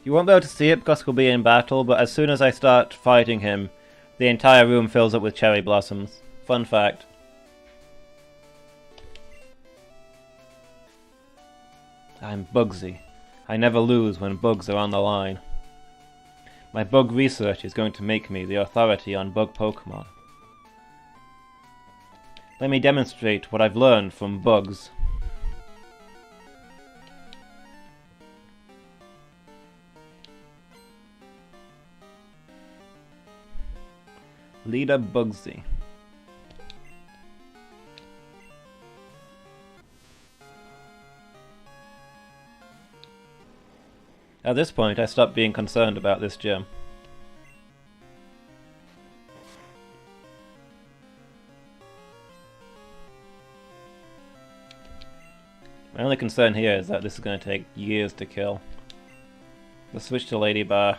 You won't be able to see it because we'll be in battle, but as soon as I start fighting him, the entire room fills up with cherry blossoms. Fun fact. I'm Bugsy. I never lose when bugs are on the line. My bug research is going to make me the authority on bug Pokemon. Let me demonstrate what I've learned from bugs. Leader Bugsy. At this point, I stopped being concerned about this gym. My only concern here is that this is going to take years to kill. Let's switch to Lady Bar.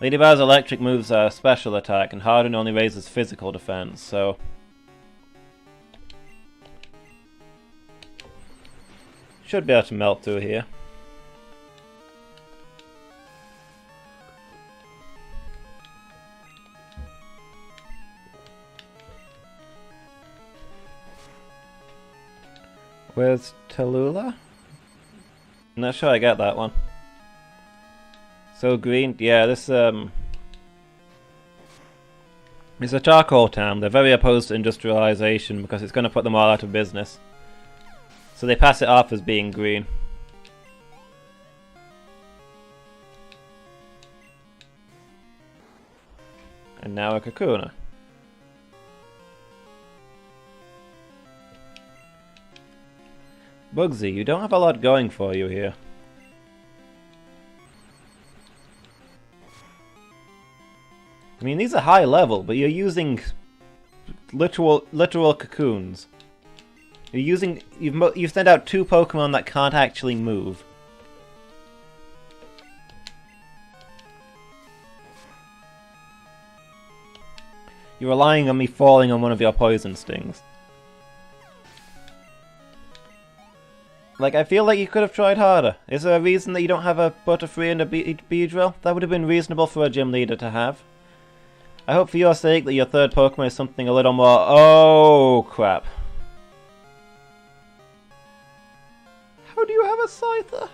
Lady Bar's electric moves are special attack, and Harden only raises physical defense, so... should be able to melt through here. Where's Tallulah? Not sure I get that one. So green, yeah, this it's a charcoal town. They're very opposed to industrialization because it's going to put them all out of business. So they pass it off as being green. And now a Kakuna. Bugsy, you don't have a lot going for you here. I mean, these are high level, but you're using literal cocoons. You've sent out 2 Pokemon that can't actually move. You're relying on me falling on one of your poison stings. Like, I feel like you could have tried harder. Is there a reason that you don't have a Butterfree and a Beedrill? That would have been reasonable for a gym leader to have. I hope for your sake that your third Pokemon is something a little more... Oh, crap. How do you have a Scyther?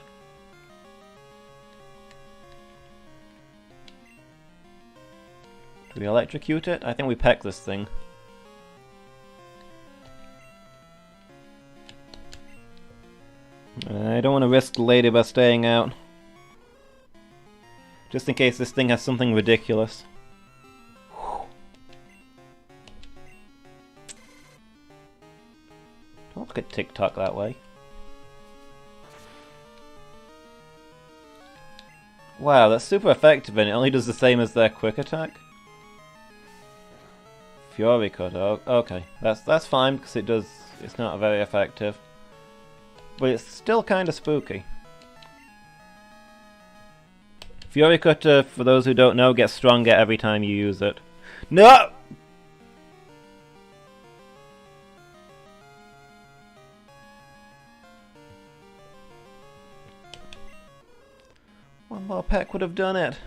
Do we electrocute it? I think we peck this thing. I don't want to risk the lady by staying out. Just in case this thing has something ridiculous. Don't look at TikTok that way. Wow, that's super effective and it only does the same as their quick attack. Fury Cut, oh, okay. That's fine because it's not very effective. But it's still kind of spooky. Fury Cutter, for those who don't know, gets stronger every time you use it. No! One more peck would have done it.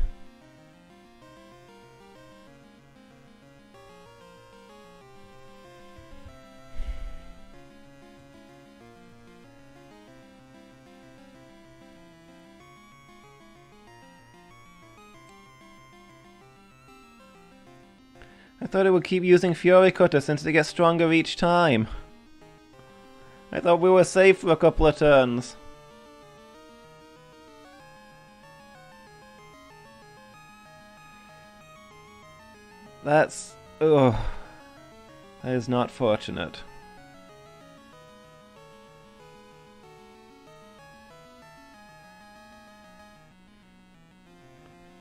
I thought it would keep using Fury Cutter since it gets stronger each time. I thought we were safe for a couple of turns. That's... ugh. That is not fortunate.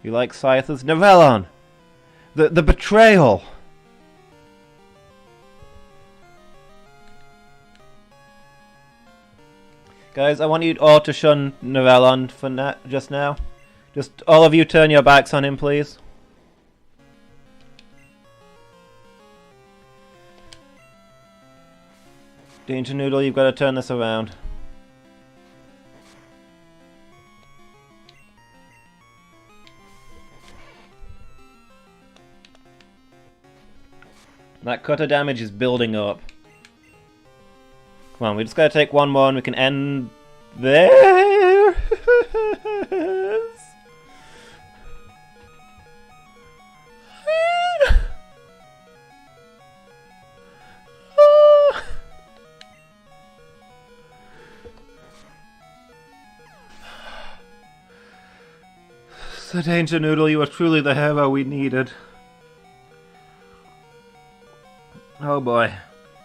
You like Scyther's Novellon? The betrayal! Guys, I want you all to shun Novellon for just now. Just all of you turn your backs on him, please. Danger Noodle, you've got to turn this around. That cutter damage is building up. Come on, we just gotta take one more and we can end this. So Danger Noodle, you are truly the hero we needed. Oh boy.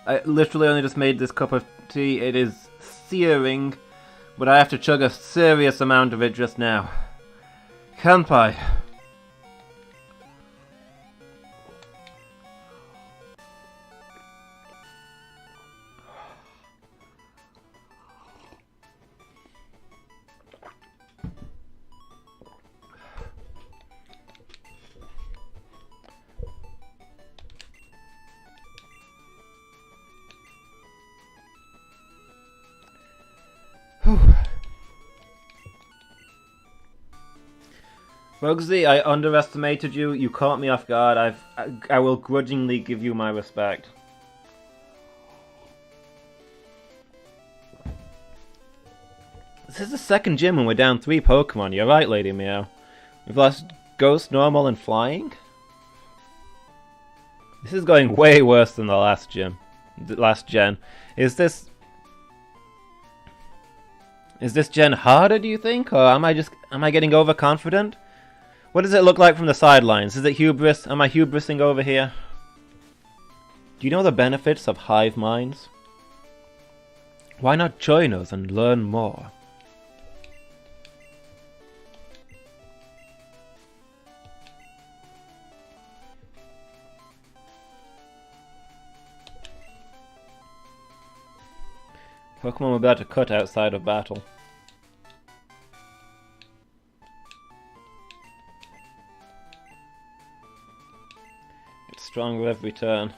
I literally only just made this cup of tea. It is searing, but I have to chug a serious amount of it just now. Kanpai. Bugsy, I underestimated you. You caught me off guard. I will grudgingly give you my respect. This is the second gym and we're down 3 Pokemon. You're right, Lady Meow. We've lost Ghost, Normal, and Flying. This is going way worse than the last gym. The last gen. Is this gen harder, do you think? Or am I getting overconfident? What does it look like from the sidelines? Is it hubris? Am I hubrising over here? Do you know the benefits of hive minds? Why not join us and learn more? Pokemon were about to cut outside of battle. It's stronger every turn.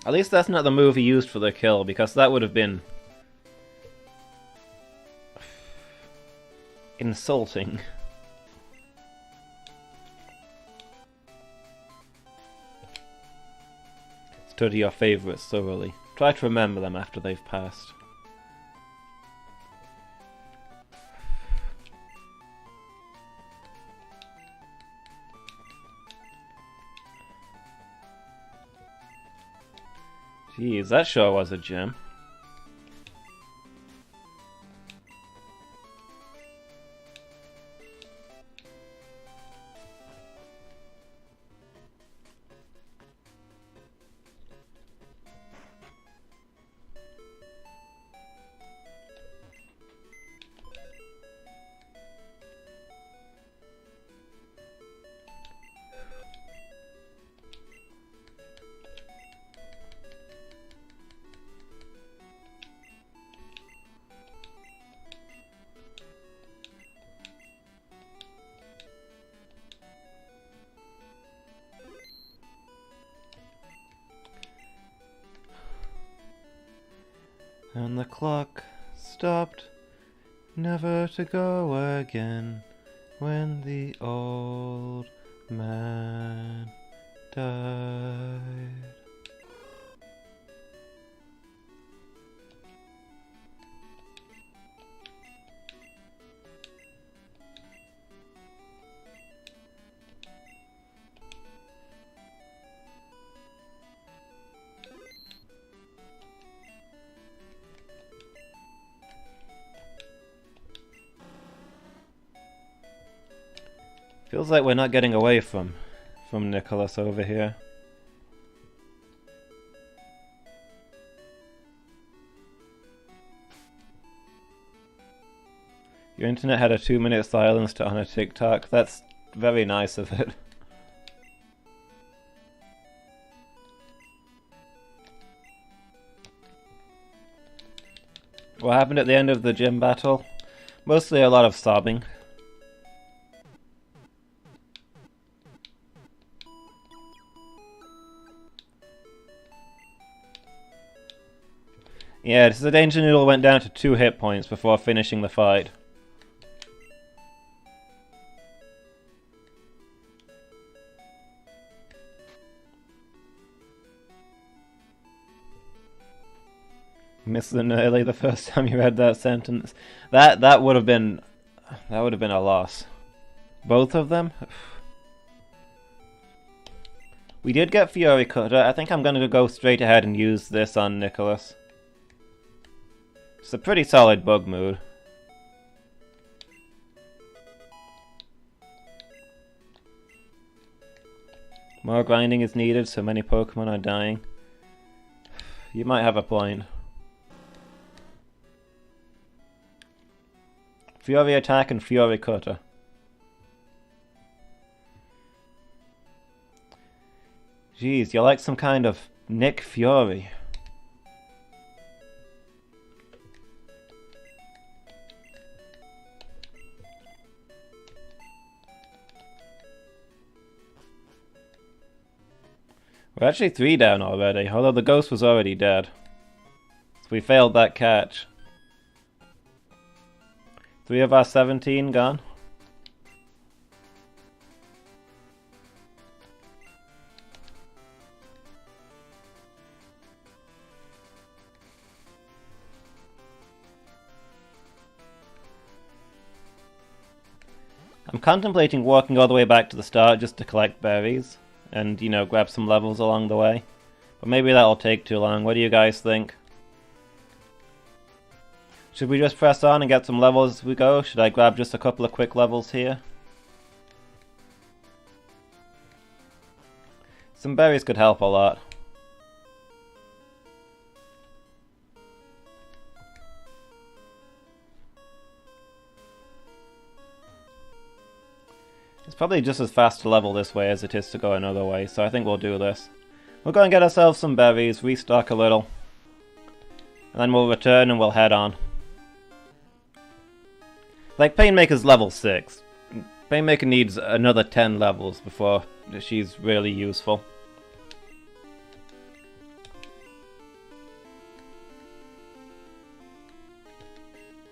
At least that's not the move he used for the kill, because that would have been insulting. Study your favourites thoroughly. Try to remember them after they've passed. Jeez, that sure was a gem. And the clock stopped, never to go again, when the old man died. Feels like we're not getting away from Nicholas over here. Your internet had a 2-minute silence to honor TikTok. That's very nice of it. What happened at the end of the gym battle? Mostly a lot of sobbing. Yeah, the Danger Noodle went down to 2 hit points before finishing the fight. Missed it nearly the first time you read that sentence. That would have been a loss. Both of them? We did get Fury Cutter. I think I'm going to go straight ahead and use this on Nicholas. It's a pretty solid bug mood. More grinding is needed, so many Pokemon are dying. You might have a point. Fury Attack and Fury Cutter. Jeez, you're like some kind of Nick Fury. We're actually 3 down already, although the ghost was already dead. So we failed that catch. 3 of our 17 gone. I'm contemplating walking all the way back to the start just to collect berries. And, you know, grab some levels along the way. But maybe that'll take too long. What do you guys think? Should we just press on and get some levels as we go? Should I grab just a couple of quick levels here? Some berries could help a lot. It's probably just as fast to level this way as it is to go another way, so I think we'll do this. We'll go and get ourselves some berries, restock a little, and then we'll return and we'll head on. Like, Painmaker's level 6. Painmaker needs another 10 levels before she's really useful.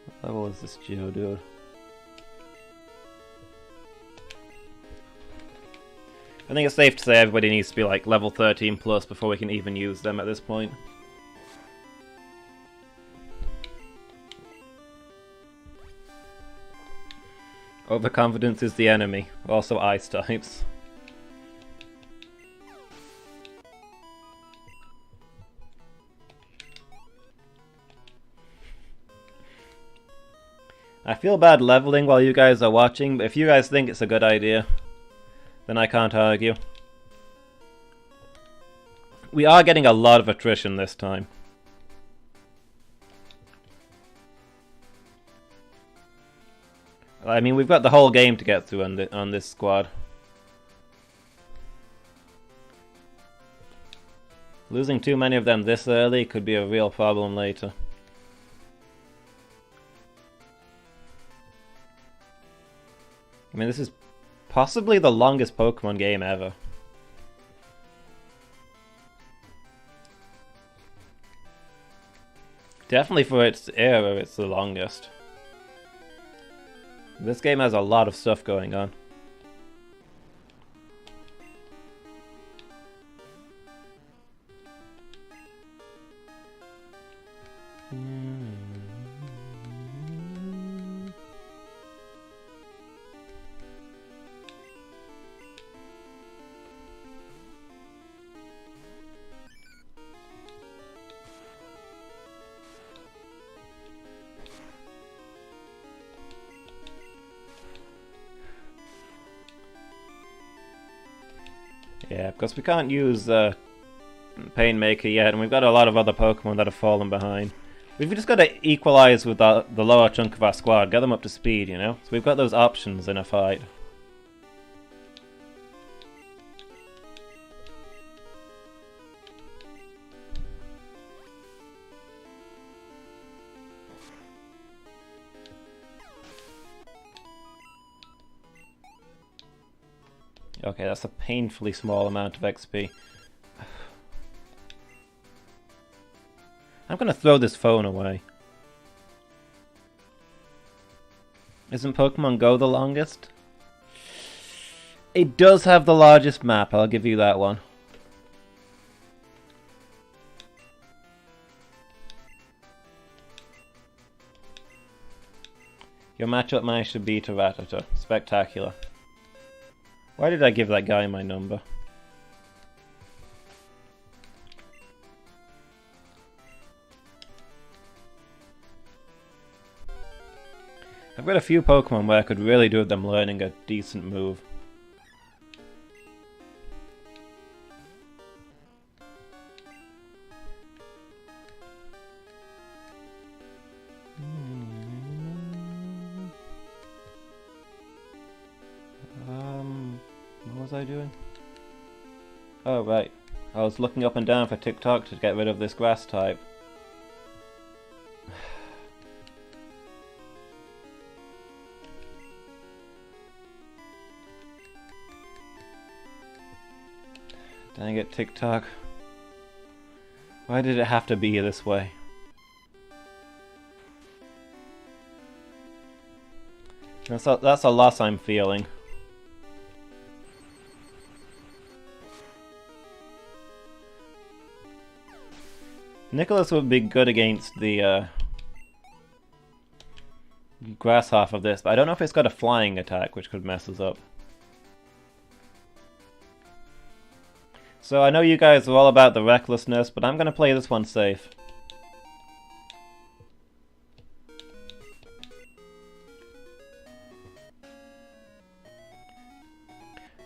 What level is this Geodude? I think it's safe to say everybody needs to be like level 13 plus before we can even use them at this point. Overconfidence is the enemy. Also ice types. I feel bad leveling while you guys are watching, but if you guys think it's a good idea, then I can't argue. We are getting a lot of attrition this time. I mean, we've got the whole game to get through on this squad. Losing too many of them this early could be a real problem later. I mean, this is possibly the longest Pokemon game ever. Definitely for its era, it's the longest. This game has a lot of stuff going on. Yeah, because we can't use Painmaker yet, and we've got a lot of other Pokemon that have fallen behind. We've just got to equalize with the lower chunk of our squad, get them up to speed, you know? So we've got those options in a fight. Okay, that's a painfully small amount of XP. I'm gonna throw this phone away. Isn't Pokemon Go the longest? It does have the largest map, I'll give you that one. Your matchup managed to beat a Rattata. Spectacular. Why did I give that guy my number? I've got a few Pokemon where I could really do with them learning a decent move. What was I doing? Oh, right. I was looking up and down for TikTok to get rid of this grass type. Dang it, TikTok. Why did it have to be this way? That's a loss I'm feeling. Nicholas would be good against the grass half of this, but I don't know if it's got a flying attack, which could mess us up. So I know you guys are all about the recklessness, but I'm going to play this one safe.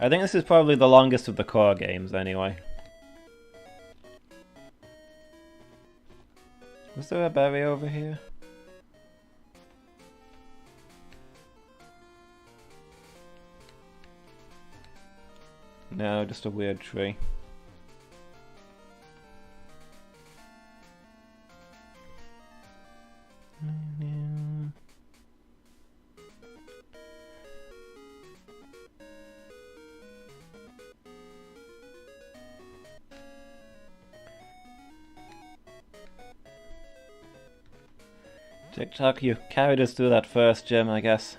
I think this is probably the longest of the core games, anyway. Was there a berry over here? No, just a weird tree. TikTok, you carried us through that first gym, I guess.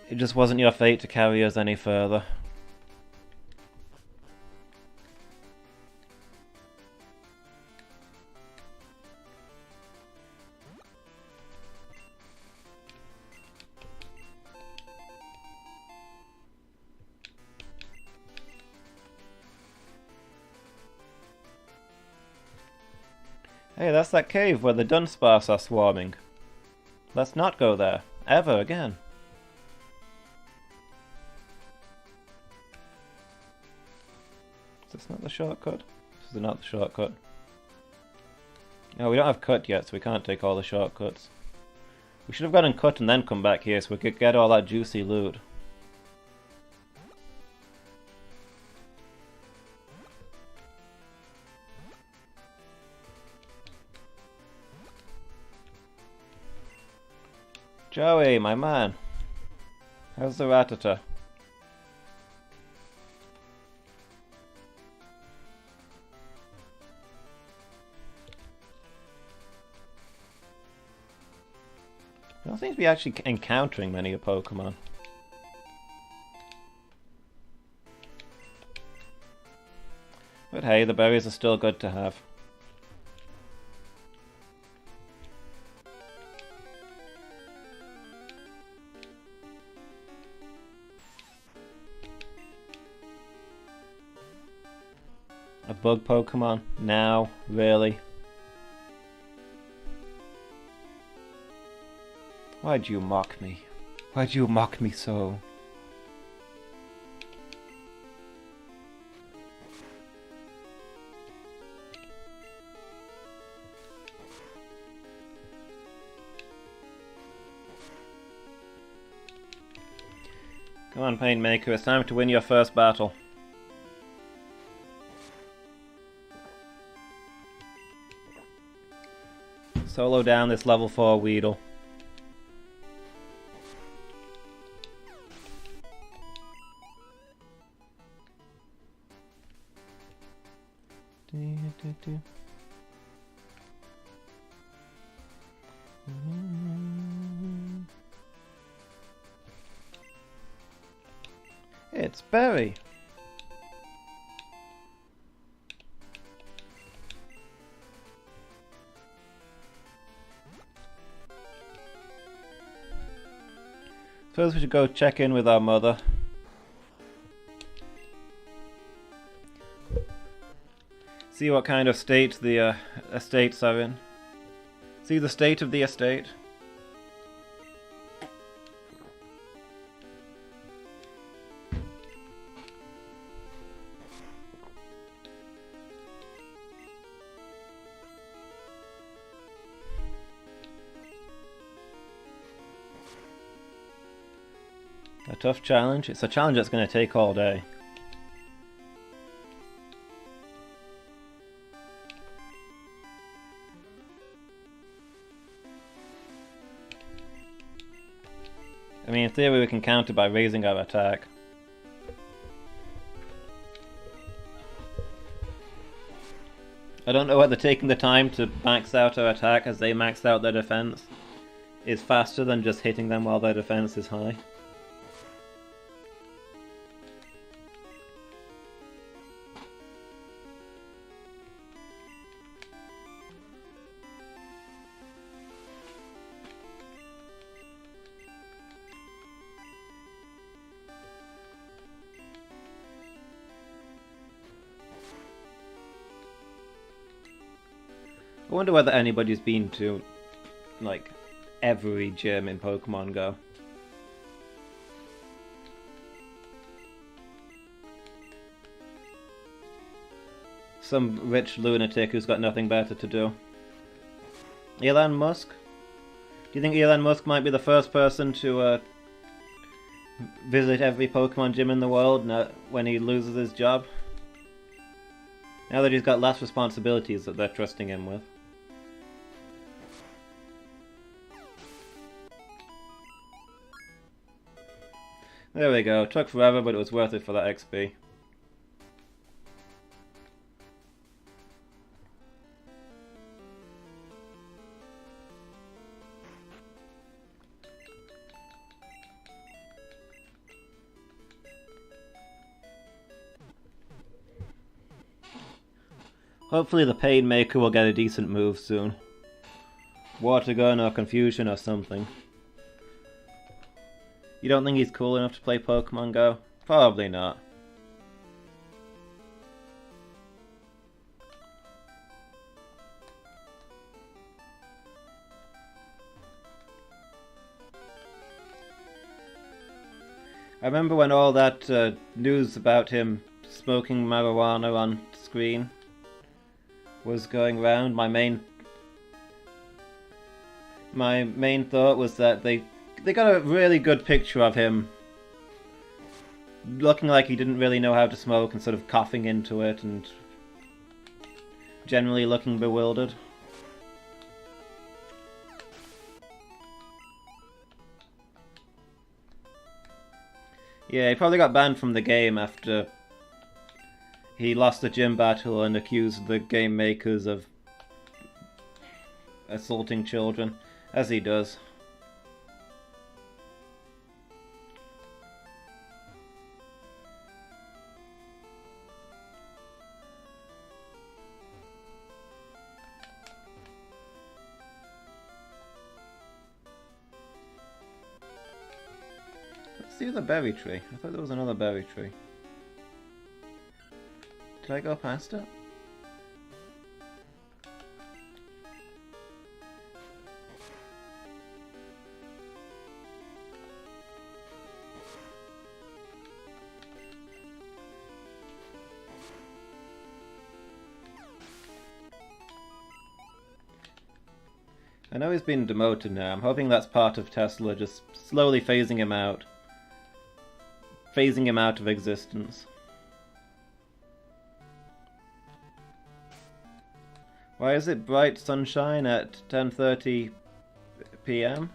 It just wasn't your fate to carry us any further. Hey, that's that cave where the Dunsparce are swarming. Let's not go there, ever again. Is this not the shortcut? This is not the shortcut. No, we don't have cut yet, so we can't take all the shortcuts. We should have gotten cut and then come back here so we could get all that juicy loot. Joey, my man. How's the Rattata? I don't seem to be actually encountering many of Pokemon. But hey, the berries are still good to have. A bug Pokemon? Now? Really? Why'd you mock me? Why'd you mock me so? Come on, Painmaker, it's time to win your first battle. Solo down this level 4 Weedle. It's Berry. Suppose we should go check in with our mother. See what kind of state the estates are in. See the state of the estate. A tough challenge. It's a challenge that's going to take all day. I mean, in theory we can counter by raising our attack. I don't know whether taking the time to max out our attack as they max out their defense is faster than just hitting them while their defense is high. I wonder whether anybody's been to, like, every gym in Pokemon Go. some rich lunatic who's got nothing better to do. Elon Musk? Do you think Elon Musk might be the first person to visit every Pokemon gym in the world when he loses his job? Now that he's got less responsibilities that they're trusting him with. There we go. Took forever, but it was worth it for that XP. Hopefully the Painmaker will get a decent move soon. Water Gun or Confusion or something. You don't think he's cool enough to play Pokemon Go? Probably not. I remember when all that news about him smoking marijuana on screen was going around. My main thought was that they got a really good picture of him looking like he didn't really know how to smoke and sort of coughing into it and generally looking bewildered. Yeah, he probably got banned from the game after he lost the gym battle and accused the game makers of assaulting children, as he does. Let's see the berry tree. I thought there was another berry tree. Did I go past it? I know he's been demoted now. I'm hoping that's part of Tesla just slowly phasing him out. Phasing him out of existence. Why is it bright sunshine at 10:30 PM?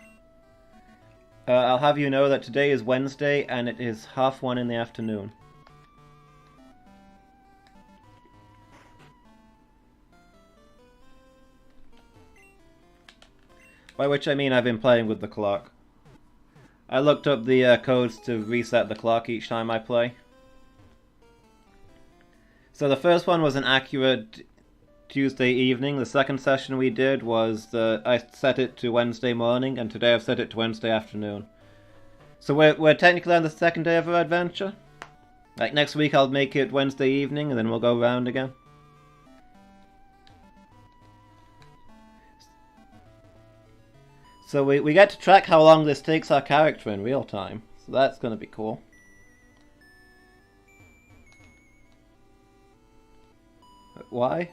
I'll have you know that today is Wednesday and it is 1:30 in the afternoon. By which I mean I've been playing with the clock. I looked up the codes to reset the clock each time I play. So the first one was an accurate Tuesday evening. The second session we did was I set it to Wednesday morning, and today I've set it to Wednesday afternoon. So we're technically on the second day of our adventure. Like next week I'll make it Wednesday evening, and then we'll go round again. So we get to track how long this takes our character in real time. So that's going to be cool. Why?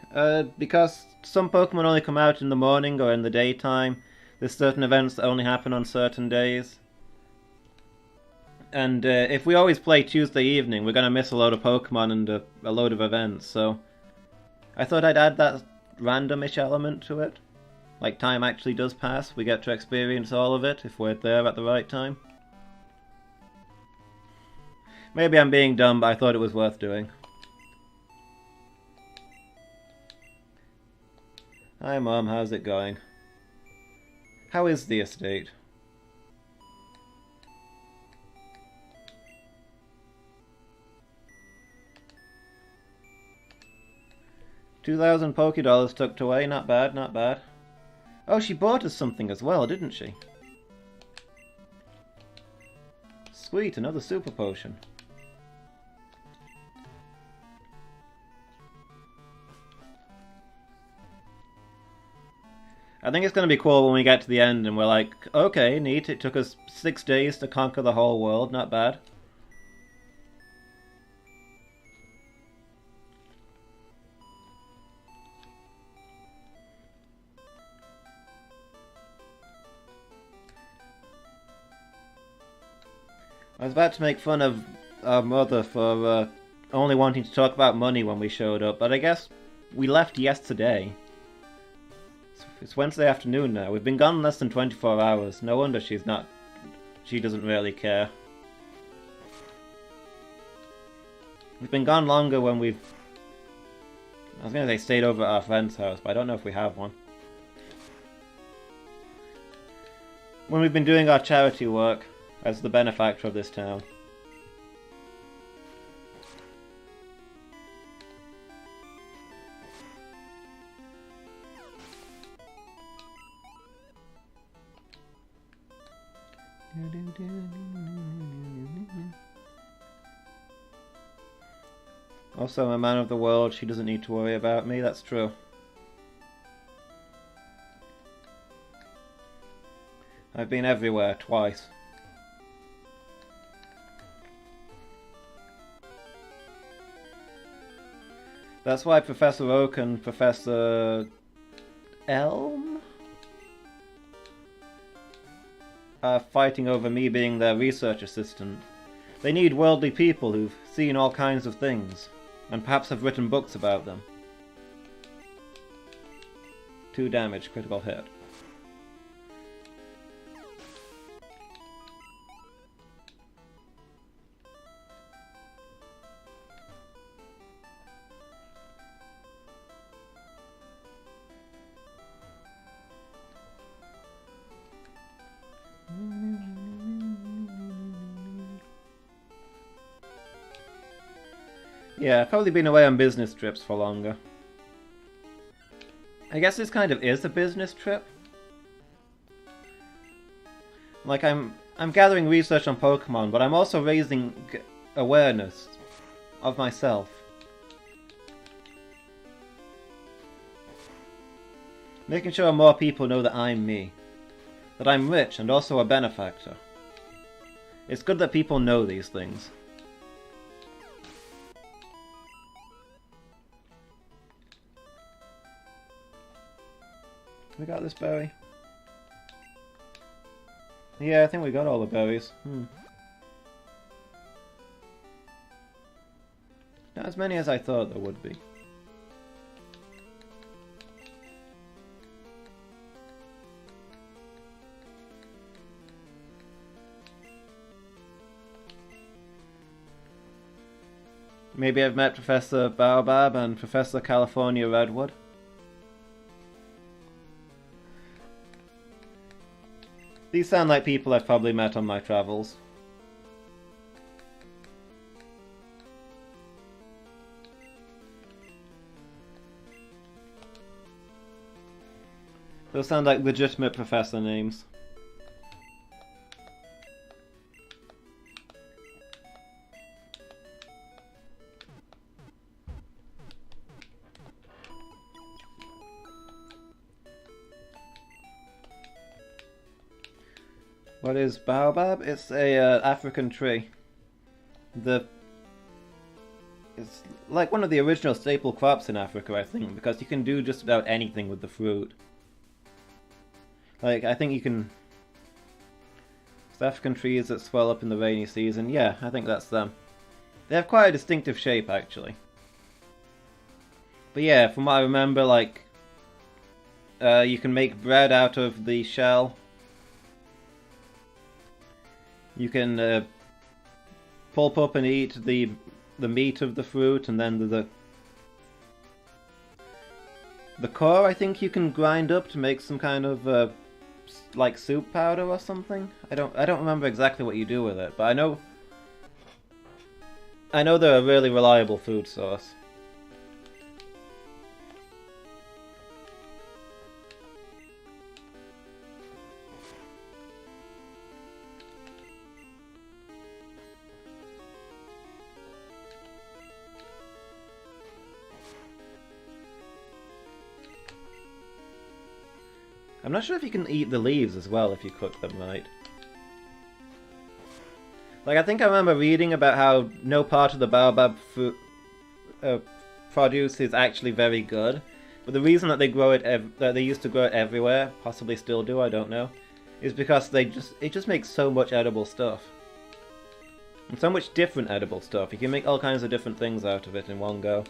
Because some Pokemon only come out in the morning or in the daytime. There's certain events that only happen on certain days. And if we always play Tuesday evening, we're going to miss a load of Pokemon and a load of events. So I thought I'd add that randomish element to it. Like time actually does pass, we get to experience all of it if we're there at the right time. Maybe I'm being dumb, but I thought it was worth doing. Hi Mom, how's it going? How is the estate? $2,000 Pokédollars tucked away, not bad, not bad. Oh, she bought us something as well, didn't she? Sweet, another super potion. I think it's going to be cool when we get to the end and we're like, okay, neat, it took us 6 days to conquer the whole world, not bad. I was about to make fun of our mother for only wanting to talk about money when we showed up, but I guess we left yesterday. It's Wednesday afternoon now. We've been gone less than 24 hours. No wonder she doesn't really care. We've been gone longer when I was gonna say stayed over at our friend's house, but I don't know if we have one. When we've been doing our charity work as the benefactor of this town. Also, I'm a man of the world, she doesn't need to worry about me, that's true. I've been everywhere, twice. That's why Professor Oak and Professor Elm are fighting over me being their research assistant. They need worldly people who've seen all kinds of things, and perhaps have written books about them. 2 damage, critical hit. Yeah, I've probably been away on business trips for longer. I guess this kind of is a business trip. Like, I'm gathering research on Pokemon, but I'm also raising awareness of myself. Making sure more people know that I'm me. That I'm rich and also a benefactor. It's good that people know these things. We got this berry? Yeah, I think we got all the berries. Not as many as I thought there would be. Maybe I've met Professor Baobab and Professor California Redwood. These sound like people I've probably met on my travels. Those sound like legitimate professor names. What is baobab? It's a African tree. It's like one of the original staple crops in Africa, I think, because you can do just about anything with the fruit. Like, I think you can... It's African trees that swell up in the rainy season. Yeah, I think that's them. They have quite a distinctive shape, actually. But yeah, from what I remember, like... you can make bread out of the shell. You can pulp up and eat the meat of the fruit, and then the core I think you can grind up to make some kind of like soup powder or something. I don't remember exactly what you do with it, but I know they're a really reliable food source. I'm not sure if you can eat the leaves as well if you cook them right. Like, I think I remember reading about how no part of the baobab fruit produce is actually very good, but the reason that they grow it, that they used to grow it everywhere, possibly still do, I don't know, is because it just makes so much edible stuff. And so much different edible stuff. You can make all kinds of different things out of it in one go.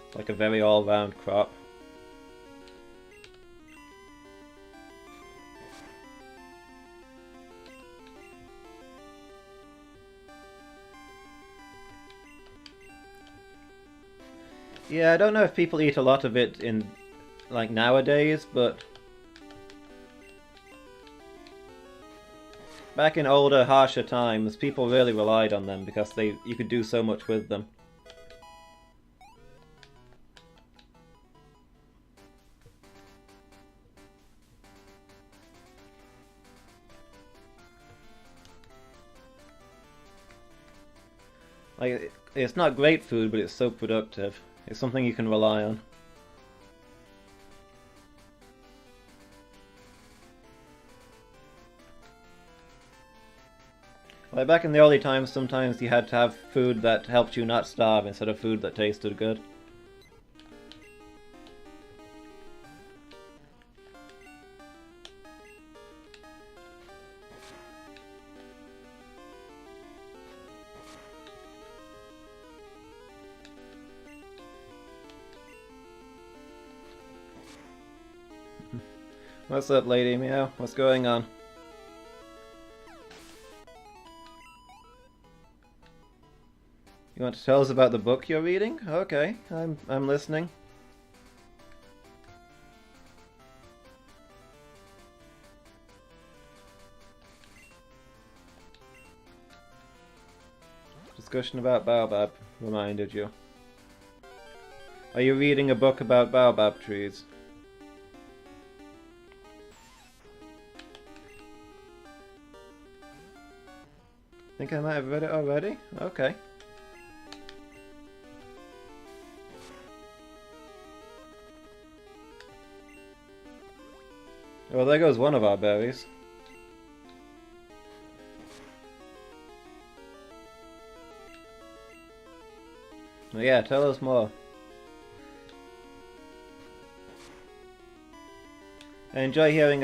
It's like a very all-round crop. Yeah, I don't know if people eat a lot of it in, like, nowadays, but back in older, harsher times, people really relied on them because you could do so much with them. Like, it's not great food, but it's so productive. It's something you can rely on. Like back in the early times, sometimes you had to have food that helped you not starve instead of food that tasted good. What's up, Lady Meow? What's going on? You want to tell us about the book you're reading? Okay, I'm listening. Discussion about Baobab reminded you. Are you reading a book about Baobab trees? I think I might have read it already? Okay. Well, there goes one of our berries. Well, yeah, tell us more. I enjoy hearing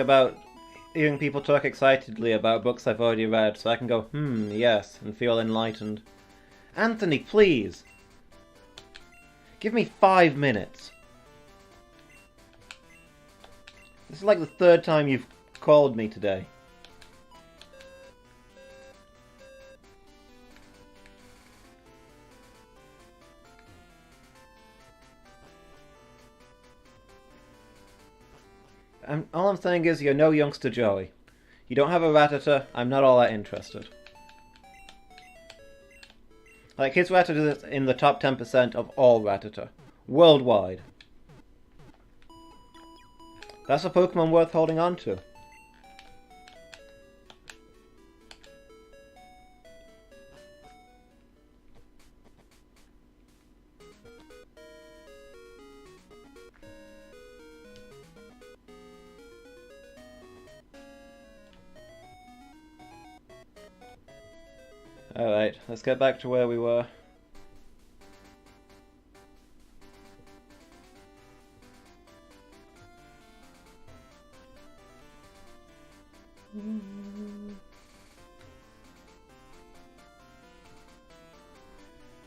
people talk excitedly about books I've already read, so I can go, yes, and feel enlightened. Anthony, please! Give me 5 minutes. This is like the 3rd time you've called me today. All I'm saying is you're no youngster Joey. You don't have a Rattata, I'm not all that interested. Like, his Rattata is in the top 10% of all Rattata. Worldwide. That's a Pokemon worth holding on to. Alright, let's get back to where we were.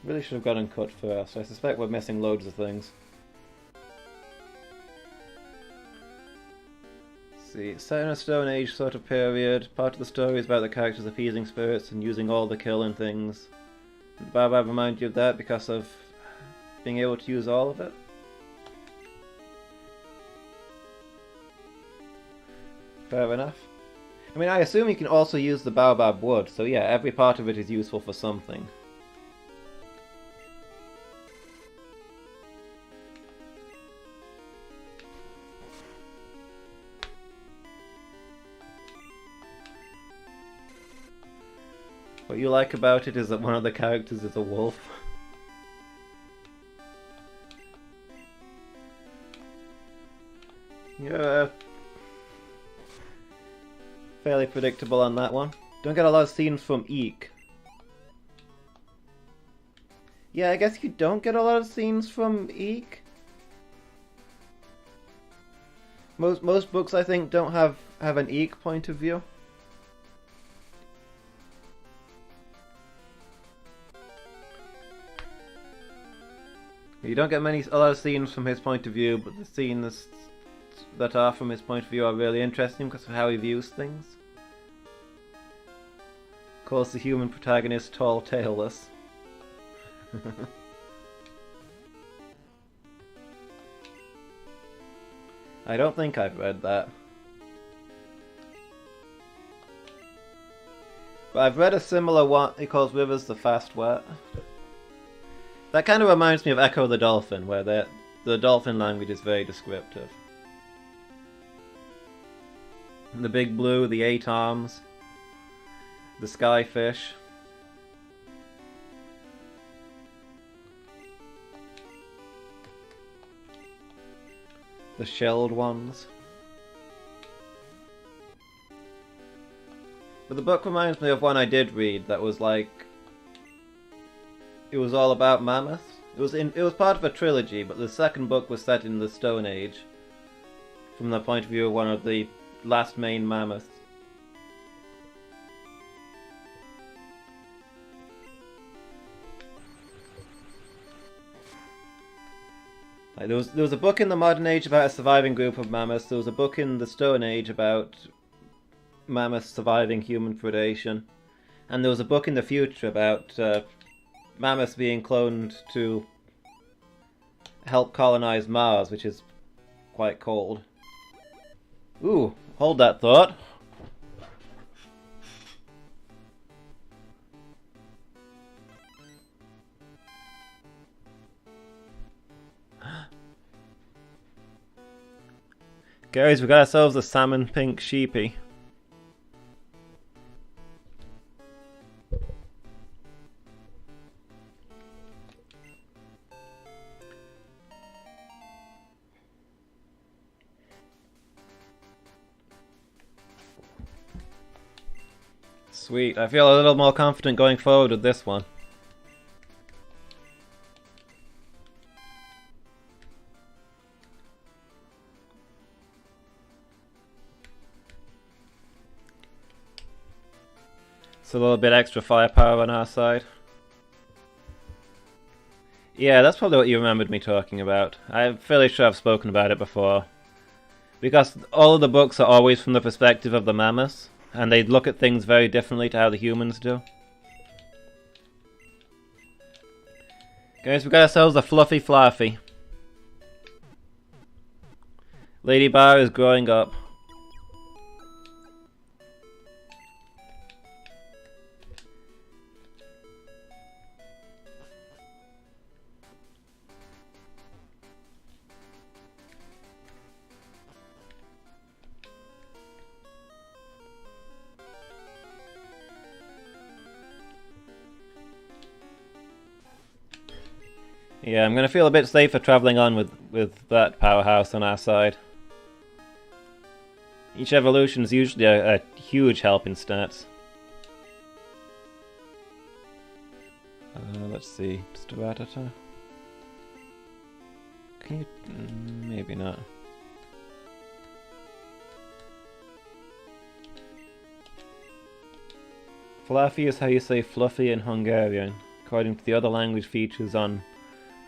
Really should have gotten cut first. I suspect we're missing loads of things. Let's see, set in a Stone Age sort of period. Part of the story is about the characters appeasing spirits and using all the killing things. Did Baobab remind you of that because of being able to use all of it? Fair enough. I mean, I assume you can also use the Baobab wood, so yeah, every part of it is useful for something. What you like about it is that one of the characters is a wolf. You're fairly predictable on that one. Don't get a lot of scenes from Eek. Yeah, I guess you don't get a lot of scenes from Eek. Most books, I think, don't have an eek point of view. You don't get a lot of scenes from his point of view, but the scenes that are from his point of view are really interesting because of how he views things. Calls the human protagonist tall, tailless. I don't think I've read that. But I've read a similar one. He calls rivers the fast wet. That kind of reminds me of Echo the Dolphin, where the dolphin language is very descriptive. The big blue, the 8 arms, the skyfish. The shelled ones. But the book reminds me of one I did read that was like... It was all about mammoths. It was part of a trilogy, but the second book was set in the Stone Age. From the point of view of one of the last main mammoths. Like there was a book in the Modern Age about a surviving group of mammoths. There was a book in the Stone Age about mammoths surviving human predation. And there was a book in the future about mammoths being cloned to help colonize Mars, which is quite cold. Ooh, hold that thought. Guys, we got ourselves a salmon pink sheepy. Sweet, I feel a little more confident going forward with this one. It's a little bit extra firepower on our side. Yeah, that's probably what you remembered me talking about. I'm fairly sure I've spoken about it before. Because all of the books are always from the perspective of the mammoths. And they look at things very differently to how the humans do. Guys, we got ourselves a fluffy fluffy. Lady Bar is growing up. Yeah, I'm gonna feel a bit safer travelling on with that powerhouse on our side. Each evolution is usually a huge help in stats. Let's see, Stratata. Can you... maybe not. Fluffy is how you say fluffy in Hungarian, according to the other language features on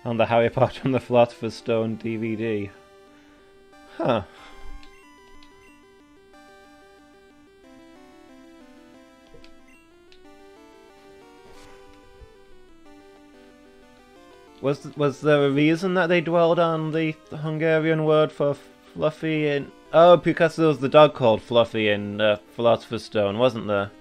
the Harry Potter and the Philosopher's Stone DVD. Huh. Was there a reason that they dwelled on the Hungarian word for fluffy in... Oh, because there was the dog called Fluffy in Philosopher's Stone, wasn't there?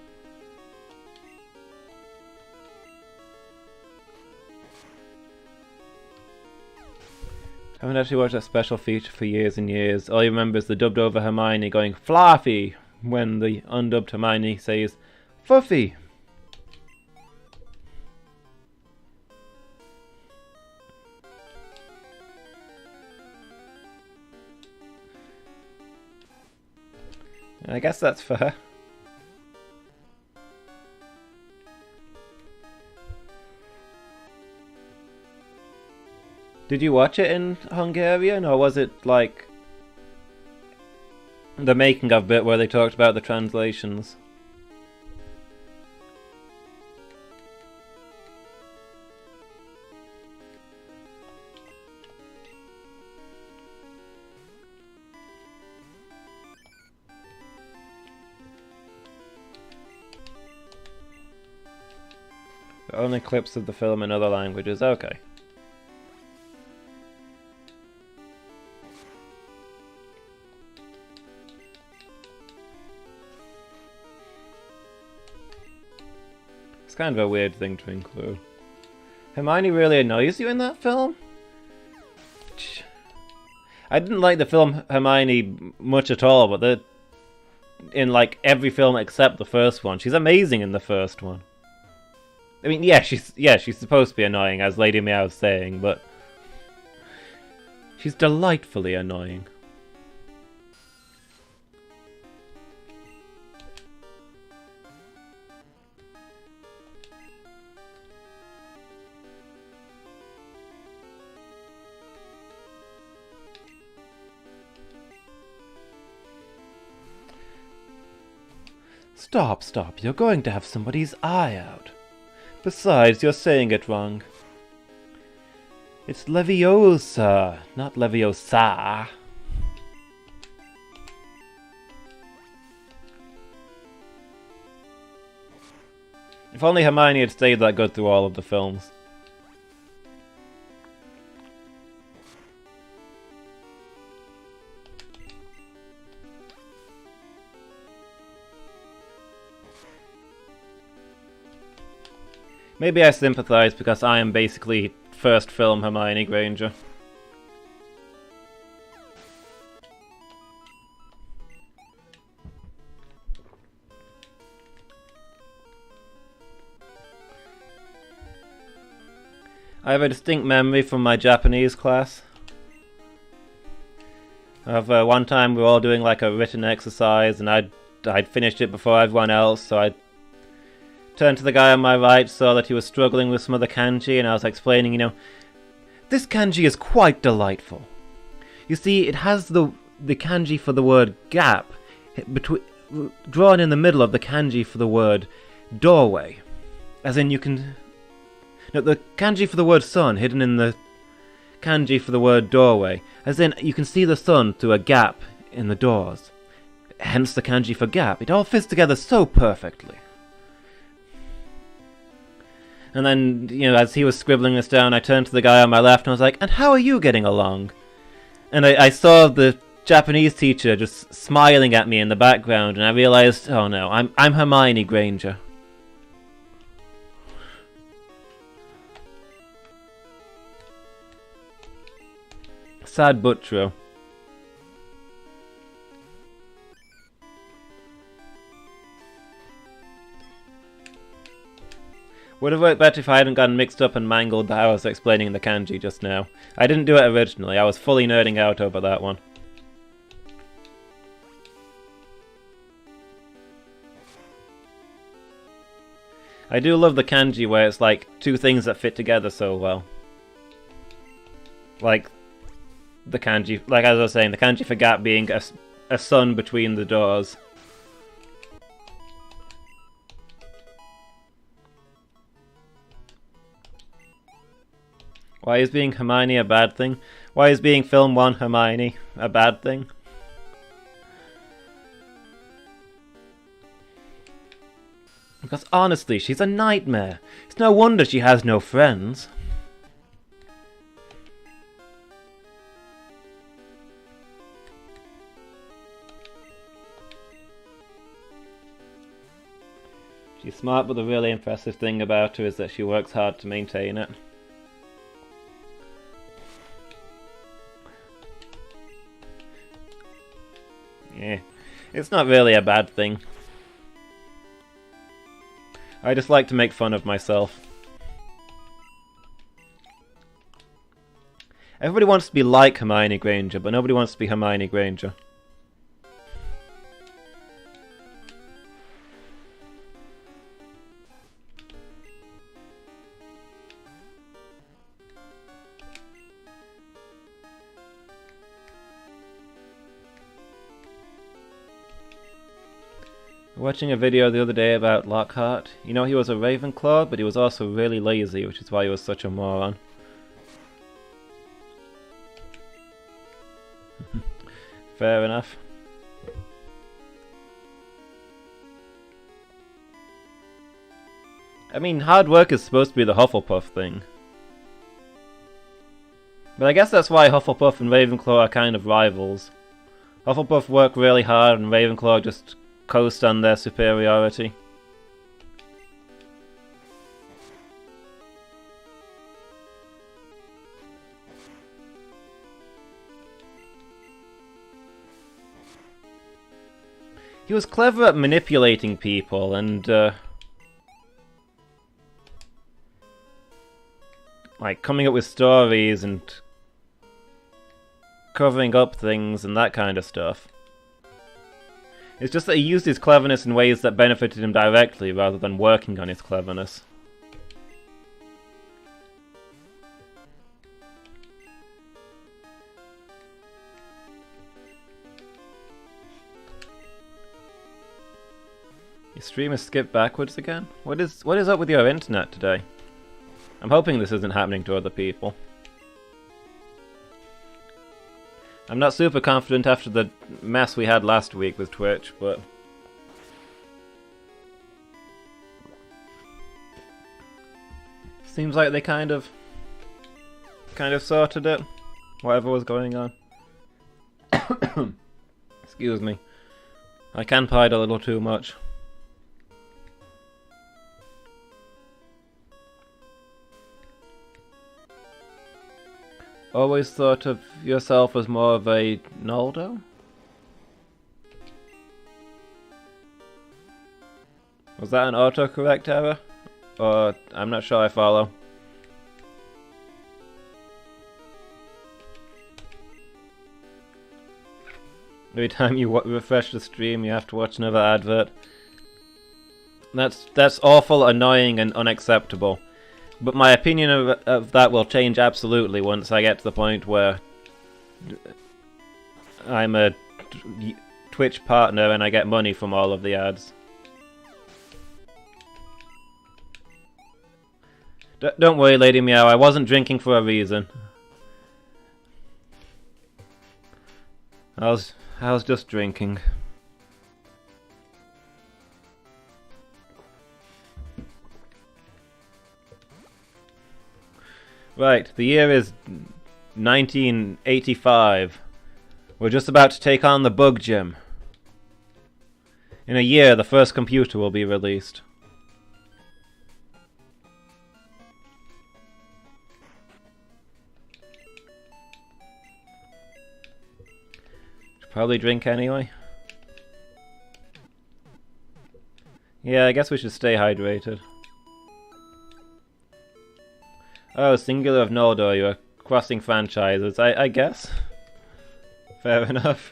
I haven't actually watched that special feature for years and years. All you remember is the dubbed over Hermione going Fluffy when the undubbed Hermione says Fluffy. I guess that's fair. Did you watch it in Hungarian, or was it like the making of bit where they talked about the translations. Only clips of the film in other languages, okay. It's kind of a weird thing to include. Hermione really annoys you in that film? I didn't like the film Hermione much at all, but in like every film except the first one, she's amazing in the first one. I mean, yeah, she's supposed to be annoying, as Lady Meow was saying, but she's delightfully annoying. Stop, you're going to have somebody's eye out. Besides, you're saying it wrong. It's Leviosa, not Leviosa. If only Hermione had stayed that good through all of the films. Maybe I sympathize because I am basically first film Hermione Granger. I have a distinct memory from my Japanese class. Of one time we were all doing like a written exercise and I'd finished it before everyone else, so I turned to the guy on my right, saw that he was struggling with some of the kanji, and I was explaining, this kanji is quite delightful. You see, it has the kanji for the word gap drawn in the middle of the kanji for the word doorway. As in, the kanji for the word sun hidden in the kanji for the word doorway. As in, you can see the sun through a gap in the doors. Hence the kanji for gap. It all fits together so perfectly. And then, as he was scribbling this down, I turned to the guy on my left and I was like, and how are you getting along? And I saw the Japanese teacher just smiling at me in the background, and I realized, oh no, I'm Hermione Granger. Sad but true. Would have worked better if I hadn't gotten mixed up and mangled how I was explaining the kanji just now. I didn't do it originally, I was fully nerding out over that one. I do love the kanji where it's like two things that fit together so well. Like the kanji, like as I was saying, the kanji for gap being a sun between the doors. Why is being Hermione a bad thing? Why is being film 1 Hermione a bad thing? Because honestly, she's a nightmare. It's no wonder she has no friends. She's smart, but the really impressive thing about her is that she works hard to maintain it. Yeah, it's not really a bad thing. I just like to make fun of myself. Everybody wants to be like Hermione Granger, but nobody wants to be Hermione Granger. Watching a video the other day about Lockhart. You know, he was a Ravenclaw, but he was also really lazy, which is why he was such a moron. Fair enough. I mean, hard work is supposed to be the Hufflepuff thing. But I guess that's why Hufflepuff and Ravenclaw are kind of rivals. Hufflepuff work really hard and Ravenclaw just coast on their superiority. He was clever at manipulating people and like coming up with stories and covering up things and that kind of stuff. It's just that he used his cleverness in ways that benefited him directly rather than working on his cleverness. Your stream has skipped backwards again? What is up with your internet today? I'm hoping this isn't happening to other people. I'm not super confident after the mess we had last week with Twitch, but seems like they kind of sorted it, whatever was going on. Excuse me. I can-pied a little too much. Always thought of yourself as more of a Noldo? Was that an autocorrect error? Or I'm not sure I follow. Every time you refresh the stream, you have to watch another advert. That's awful, annoying, and unacceptable. But my opinion of that will change absolutely once I get to the point where I'm a Twitch partner and I get money from all of the ads. Don't worry, Lady Meow, I wasn't drinking for a reason. I was just drinking. Right, the year is 1985. We're just about to take on the Bug Gym. In a year, the first computer will be released. Should probably drink anyway. Yeah, I guess we should stay hydrated. Oh, singular of Noldor, you're crossing franchises, I guess. Fair enough.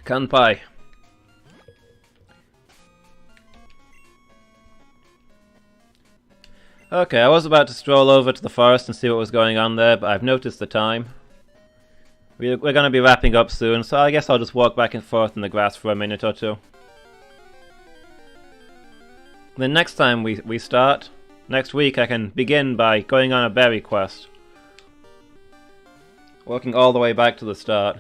Kanpai. Okay, I was about to stroll over to the forest and see what was going on there, but I've noticed the time. We're going to be wrapping up soon, so I guess I'll just walk back and forth in the grass for a minute or two. Then next time we start, next week I can begin by going on a berry quest. Walking all the way back to the start.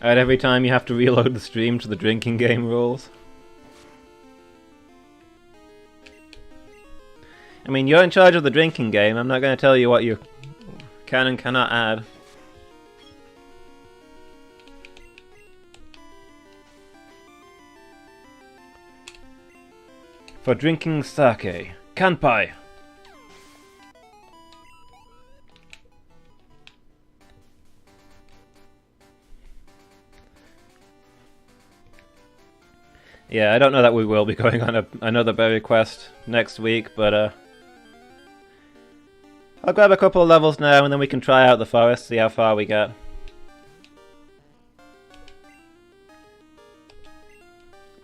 And every time you have to reload the stream to the drinking game rules. I mean, you're in charge of the drinking game, I'm not going to tell you what you can and cannot add. For drinking sake, kanpai! Yeah, I don't know that we will be going on another berry quest next week, but I'll grab a couple of levels now and then we can try out the forest, see how far we get.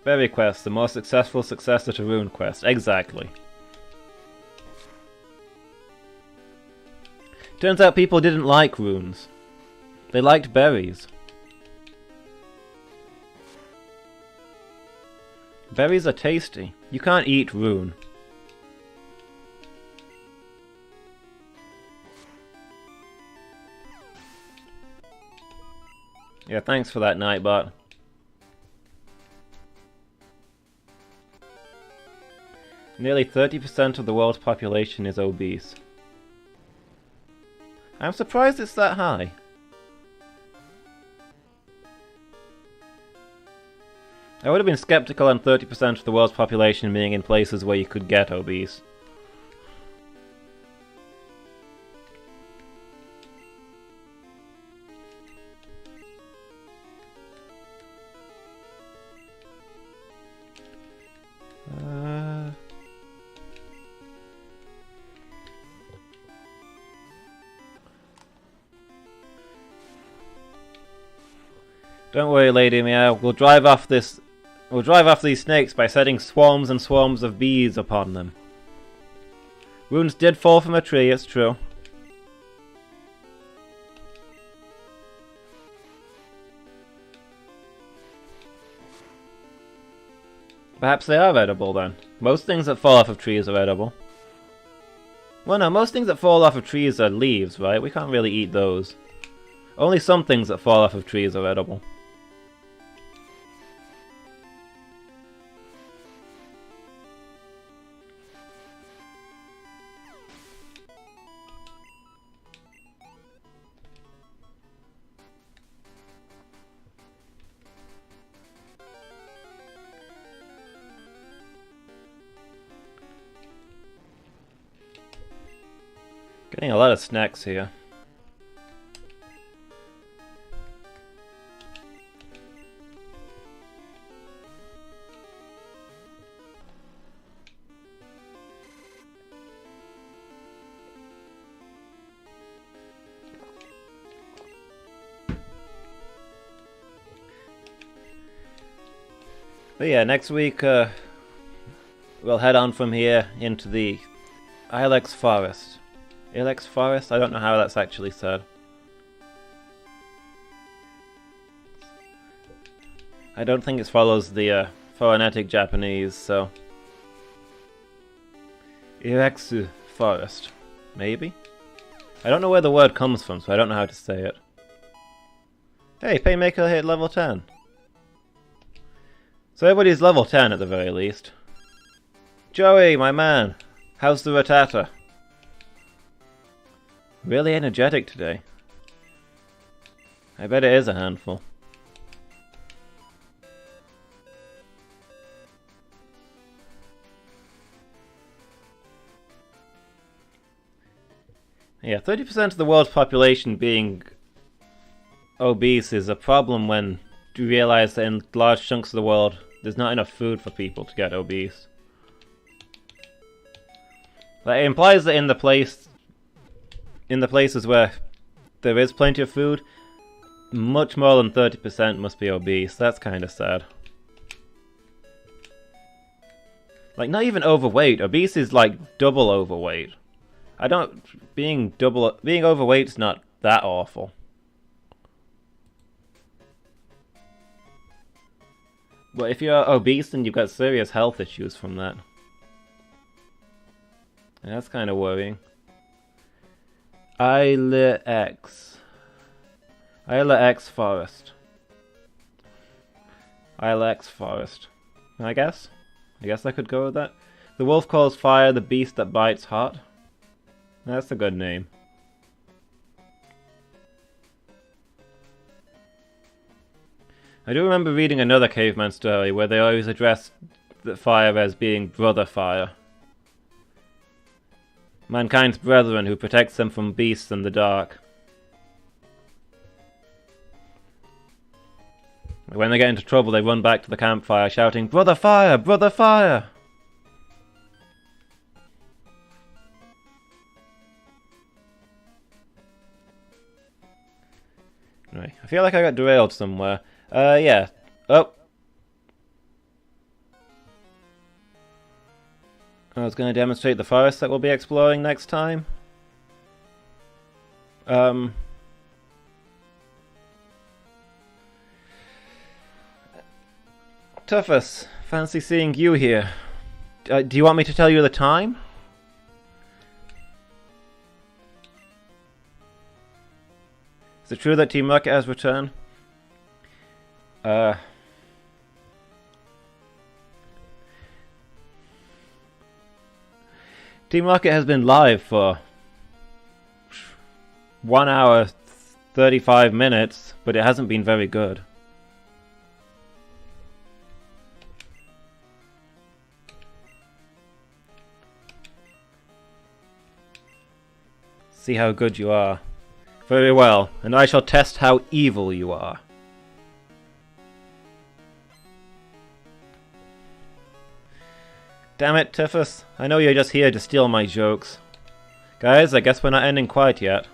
Berry Quest, the more successful successor to Rune Quest. Exactly. Turns out people didn't like runes. They liked berries. Berries are tasty. You can't eat rune. Yeah, thanks for that, Nightbot. Nearly 30% of the world's population is obese. I'm surprised it's that high. I would have been skeptical on 30% of the world's population being in places where you could get obese. Don't worry, Lady Meow. We'll drive off these snakes by setting swarms and swarms of bees upon them. Runes did fall from a tree, it's true. Perhaps they are edible then. Most things that fall off of trees are edible. Well, no, most things that fall off of trees are leaves, right? We can't really eat those. Only some things that fall off of trees are edible. Getting a lot of snacks here. But yeah, next week we'll head on from here into the Ilex Forest. Ilex Forest? I don't know how that's actually said. I don't think it follows the phonetic Japanese, so... Ilex Forest. Maybe? I don't know where the word comes from, so I don't know how to say it. Hey, Paymaker hit level 10. So everybody's level 10 at the very least. Joey, my man! How's the Rattata? Really energetic today. I bet it is a handful. Yeah, 30% of the world's population being obese is a problem when you realize that in large chunks of the world there's not enough food for people to get obese. Like, it implies that in the places where there is plenty of food, much more than 30% must be obese. That's kind of sad. Like, not even overweight. Obese is like double overweight. Being overweight is not that awful. But if you're obese, then you've got serious health issues from that. And that's kind of worrying. Ilex Forest. Ilex Forest. I guess I could go with that. The wolf calls fire the beast that bites hot. That's a good name. I do remember reading another caveman story where they always addressed the fire as being Brother Fire. Mankind's brethren who protects them from beasts in the dark. When they get into trouble, they run back to the campfire shouting, "Brother Fire! Brother Fire!" Right, I feel like I got derailed somewhere. Yeah. Oh. I was going to demonstrate the forest that we'll be exploring next time. Tuffus, fancy seeing you here. Do you want me to tell you the time? Is it true that Team Rocket has returned? Team Rocket has been live for 1 hour 35 minutes, but it hasn't been very good. See how good you are. Very well, and I shall test how evil you are. Damn it, Tiffus. I know you're just here to steal my jokes. Guys, I guess we're not ending quite yet.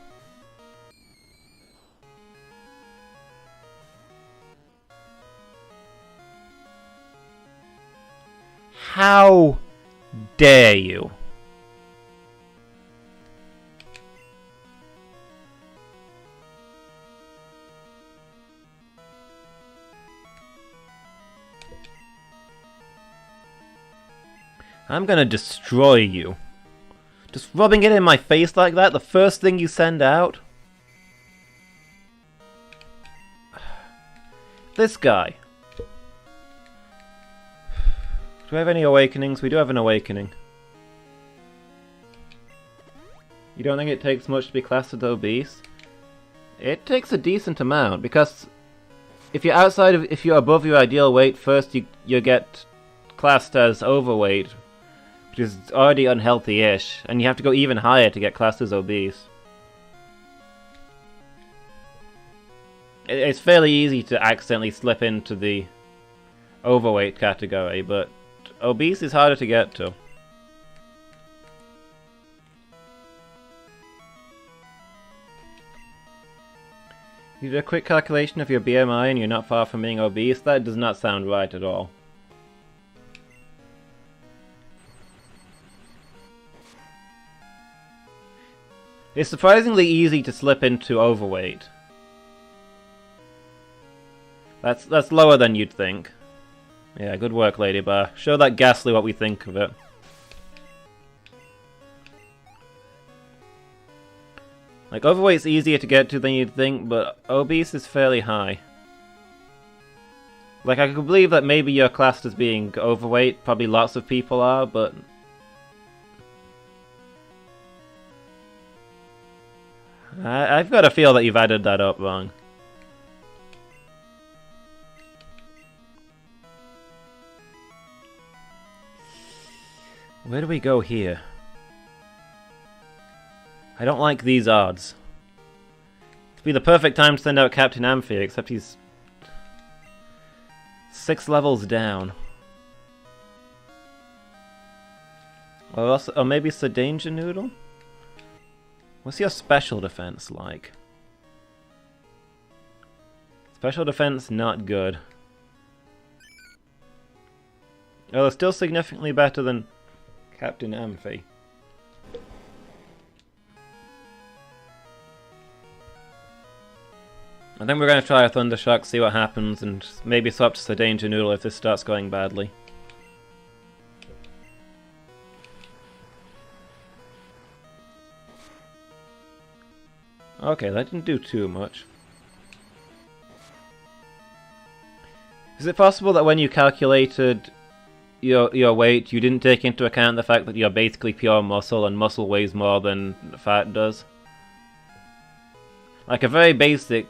How dare you? I'm gonna destroy you. Just rubbing it in my face like that, the first thing you send out? This guy. Do we have any awakenings? We do have an awakening. You don't think it takes much to be classed as obese? It takes a decent amount, because if you're above your ideal weight, first you get classed as overweight, which is already unhealthy-ish, and you have to go even higher to get classed as obese. It's fairly easy to accidentally slip into the overweight category, but obese is harder to get to. You did a quick calculation of your BMI and you're not far from being obese? That does not sound right at all. It's surprisingly easy to slip into overweight. That's lower than you'd think. Yeah, good work, Lady Bar. Show that Ghastly what we think of it. Like, overweight's easier to get to than you'd think, but obese is fairly high. Like, I could believe that maybe you're classed as being overweight, probably lots of people are, but I've got a feel that you've added that up wrong. Where do we go here? I don't like these odds. It'd be the perfect time to send out Captain Amphi, except he's 6 levels down. Or maybe it's the Danger Noodle? What's your special defense like? Special defense, not good. Oh, it's still significantly better than Captain Amphi. I think we're going to try a Thunder Shock, see what happens, and maybe swap to the Danger Noodle if this starts going badly. Okay, that didn't do too much. Is it possible that when you calculated your weight, you didn't take into account the fact that you're basically pure muscle, and muscle weighs more than fat does? Like, a very basic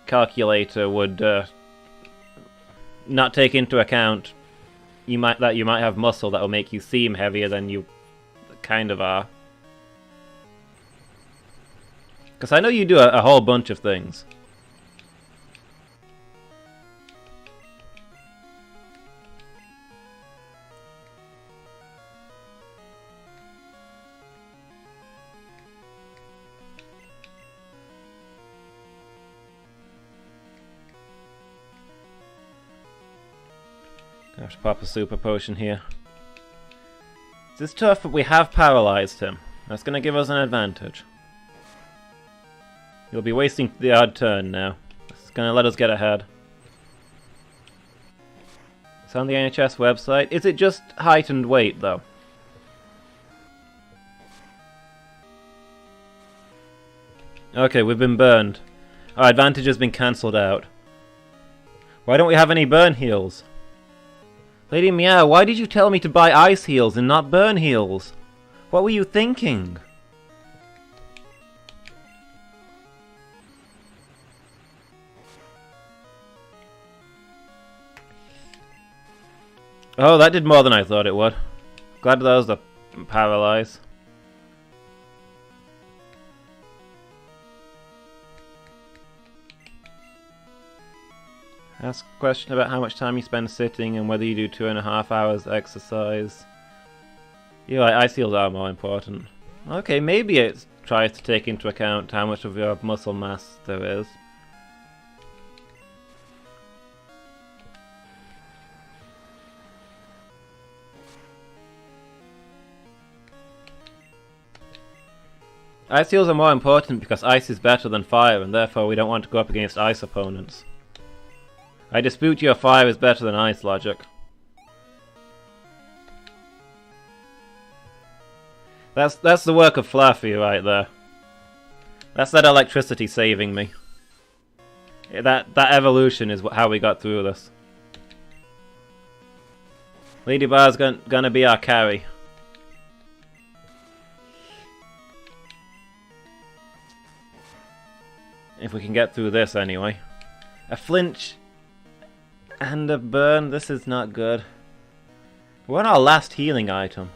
calculator would not take into account that you might have muscle that will make you seem heavier than you kind of are. Because I know you do a whole bunch of things. I have to pop a super potion here. This is tough, but we have paralyzed him. That's going to give us an advantage. You'll be wasting the odd turn now. It's gonna let us get ahead. It's on the NHS website. Is it just height and weight, though? Okay, we've been burned. Our advantage has been cancelled out. Why don't we have any burn heals? Lady Meow, why did you tell me to buy ice heals and not burn heals? What were you thinking? Oh, that did more than I thought it would. Glad that was the paralyze. Ask a question about how much time you spend sitting and whether you do 2.5 hours exercise. Yeah, ice heals are more important. Okay, maybe it tries to take into account how much of your muscle mass there is. Ice heals are more important because ice is better than fire, and therefore we don't want to go up against ice opponents. I dispute your fire is better than ice logic. That's the work of Fluffy right there. That's that electricity saving me. That evolution is how we got through this. Lady Bar's gonna be our carry. If we can get through this anyway. A flinch and a burn, this is not good. We're on our last healing item.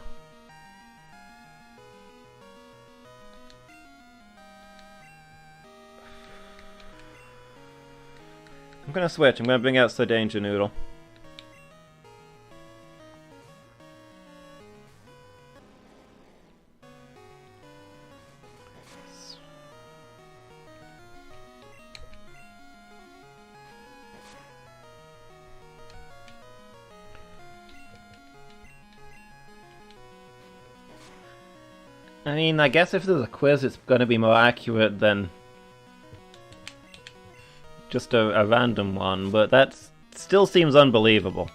I'm gonna switch, I'm gonna bring out the Danger Noodle. I mean, I guess if there's a quiz, it's going to be more accurate than just a random one, but that still seems unbelievable.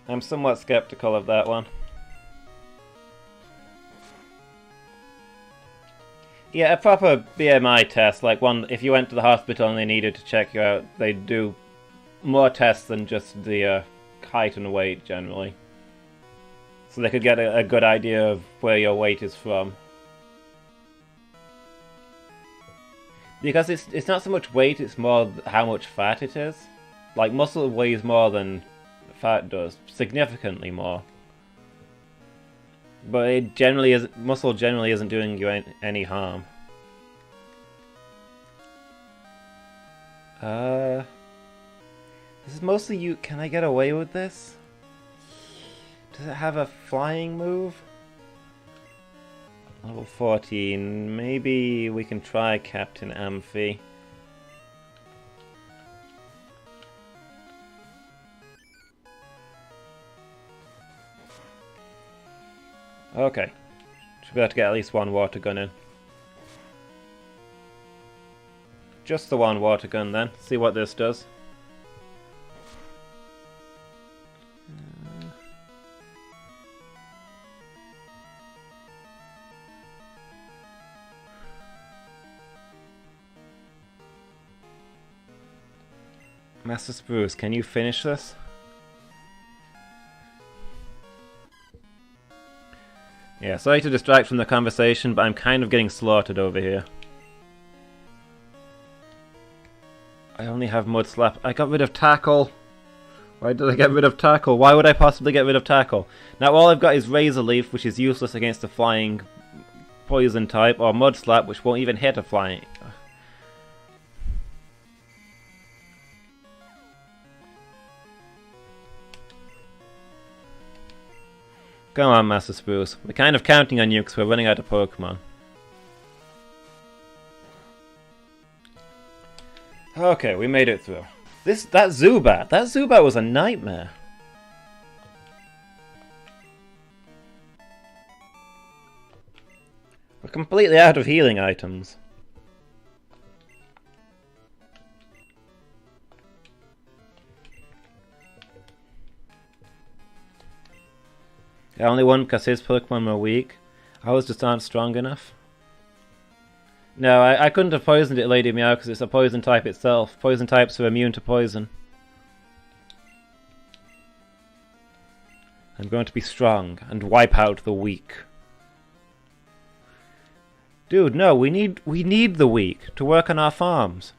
I'm somewhat skeptical of that one. Yeah, a proper BMI test, like one, if you went to the hospital and they needed to check you out, they'd do more tests than just the height and weight, generally. So they could get a good idea of where your weight is from. Because it's not so much weight, it's more how much fat it is. Like, muscle weighs more than fat does, significantly more. But it generally is, muscle generally isn't doing you any harm. This is mostly you. Can I get away with this? Does it have a flying move? Level 14. Maybe we can try Captain Amphi. Okay. Should be able to get at least one water gun in. Just the one water gun then. See what this does. Master Spruce, can you finish this? Yeah, sorry to distract from the conversation, but I'm kind of getting slaughtered over here. I only have Mud Slap. I got rid of Tackle. Why did I get rid of Tackle? Why would I possibly get rid of Tackle? Now all I've got is Razor Leaf, which is useless against a flying poison type, or Mud Slap, which won't even hit a flying... Come on, Master Spruce. We're kind of counting on you because we're running out of Pokemon. Okay, we made it through. That Zubat was a nightmare. We're completely out of healing items. I only won because his Pokemon were weak. Ours just aren't strong enough. No, I couldn't have poisoned it, Lady Meow, because it's a poison type itself. Poison types are immune to poison. I'm going to be strong and wipe out the weak. Dude, no, we need the weak to work on our farms.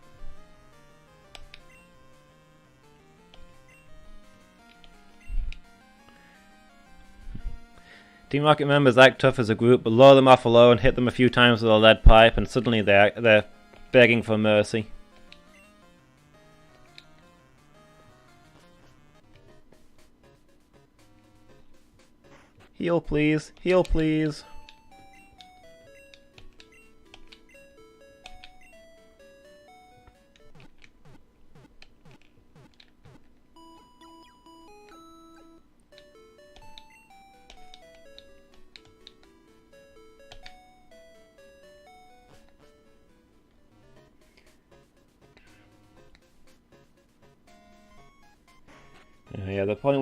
Team Rocket members act tough as a group, but lure them off alone, hit them a few times with a lead pipe, and suddenly they're begging for mercy. Heal please, heal please. Yeah, the point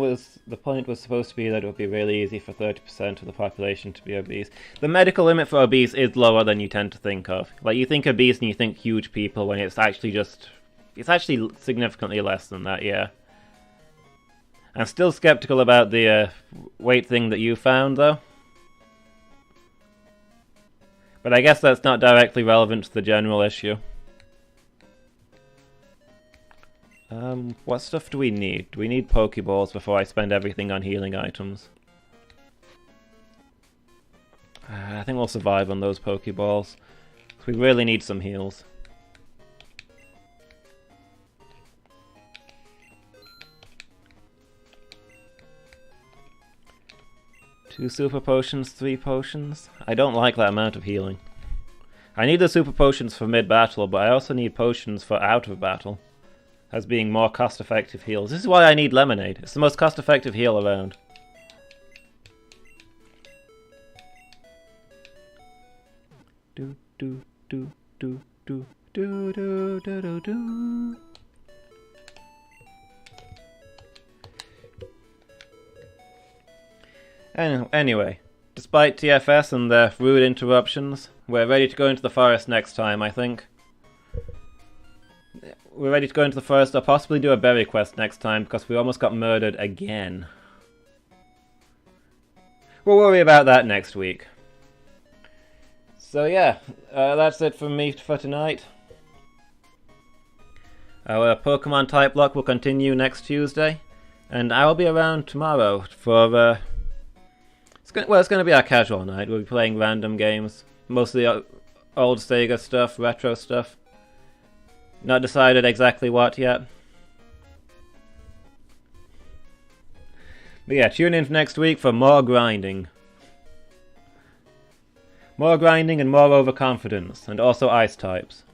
was supposed to be that it would be really easy for 30% of the population to be obese. The medical limit for obese is lower than you tend to think of. Like, you think obese and you think huge people when it's actually significantly less than that, yeah. I'm still skeptical about the weight thing that you found, though. But I guess that's not directly relevant to the general issue. What stuff do we need? Do we need Pokeballs before I spend everything on healing items? I think we'll survive on those Pokeballs. We really need some heals. Two super potions, 3 potions? I don't like that amount of healing. I need the super potions for mid-battle, but I also need potions for out of battle. As being more cost-effective heals. This is why I need Lemonade. It's the most cost-effective heal around. Do do do do do do do do do do. Anyway, despite TFS and their rude interruptions, we're ready to go into the forest next time, I think. We're ready to go into the forest or possibly do a berry quest next time because we almost got murdered again. We'll worry about that next week. So yeah, that's it from me for tonight. Our Pokemon Typelocke will continue next Tuesday, and I will be around tomorrow for it's going to be our casual night. We'll be playing random games, mostly old Sega stuff, retro stuff. Not decided exactly what yet. But yeah, tune in next week for more grinding. More grinding and more overconfidence, and also ice types.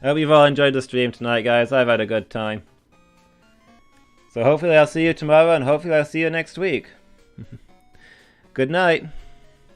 I hope you've all enjoyed the stream tonight, guys. I've had a good time. So hopefully I'll see you tomorrow, and hopefully I'll see you next week. Good night.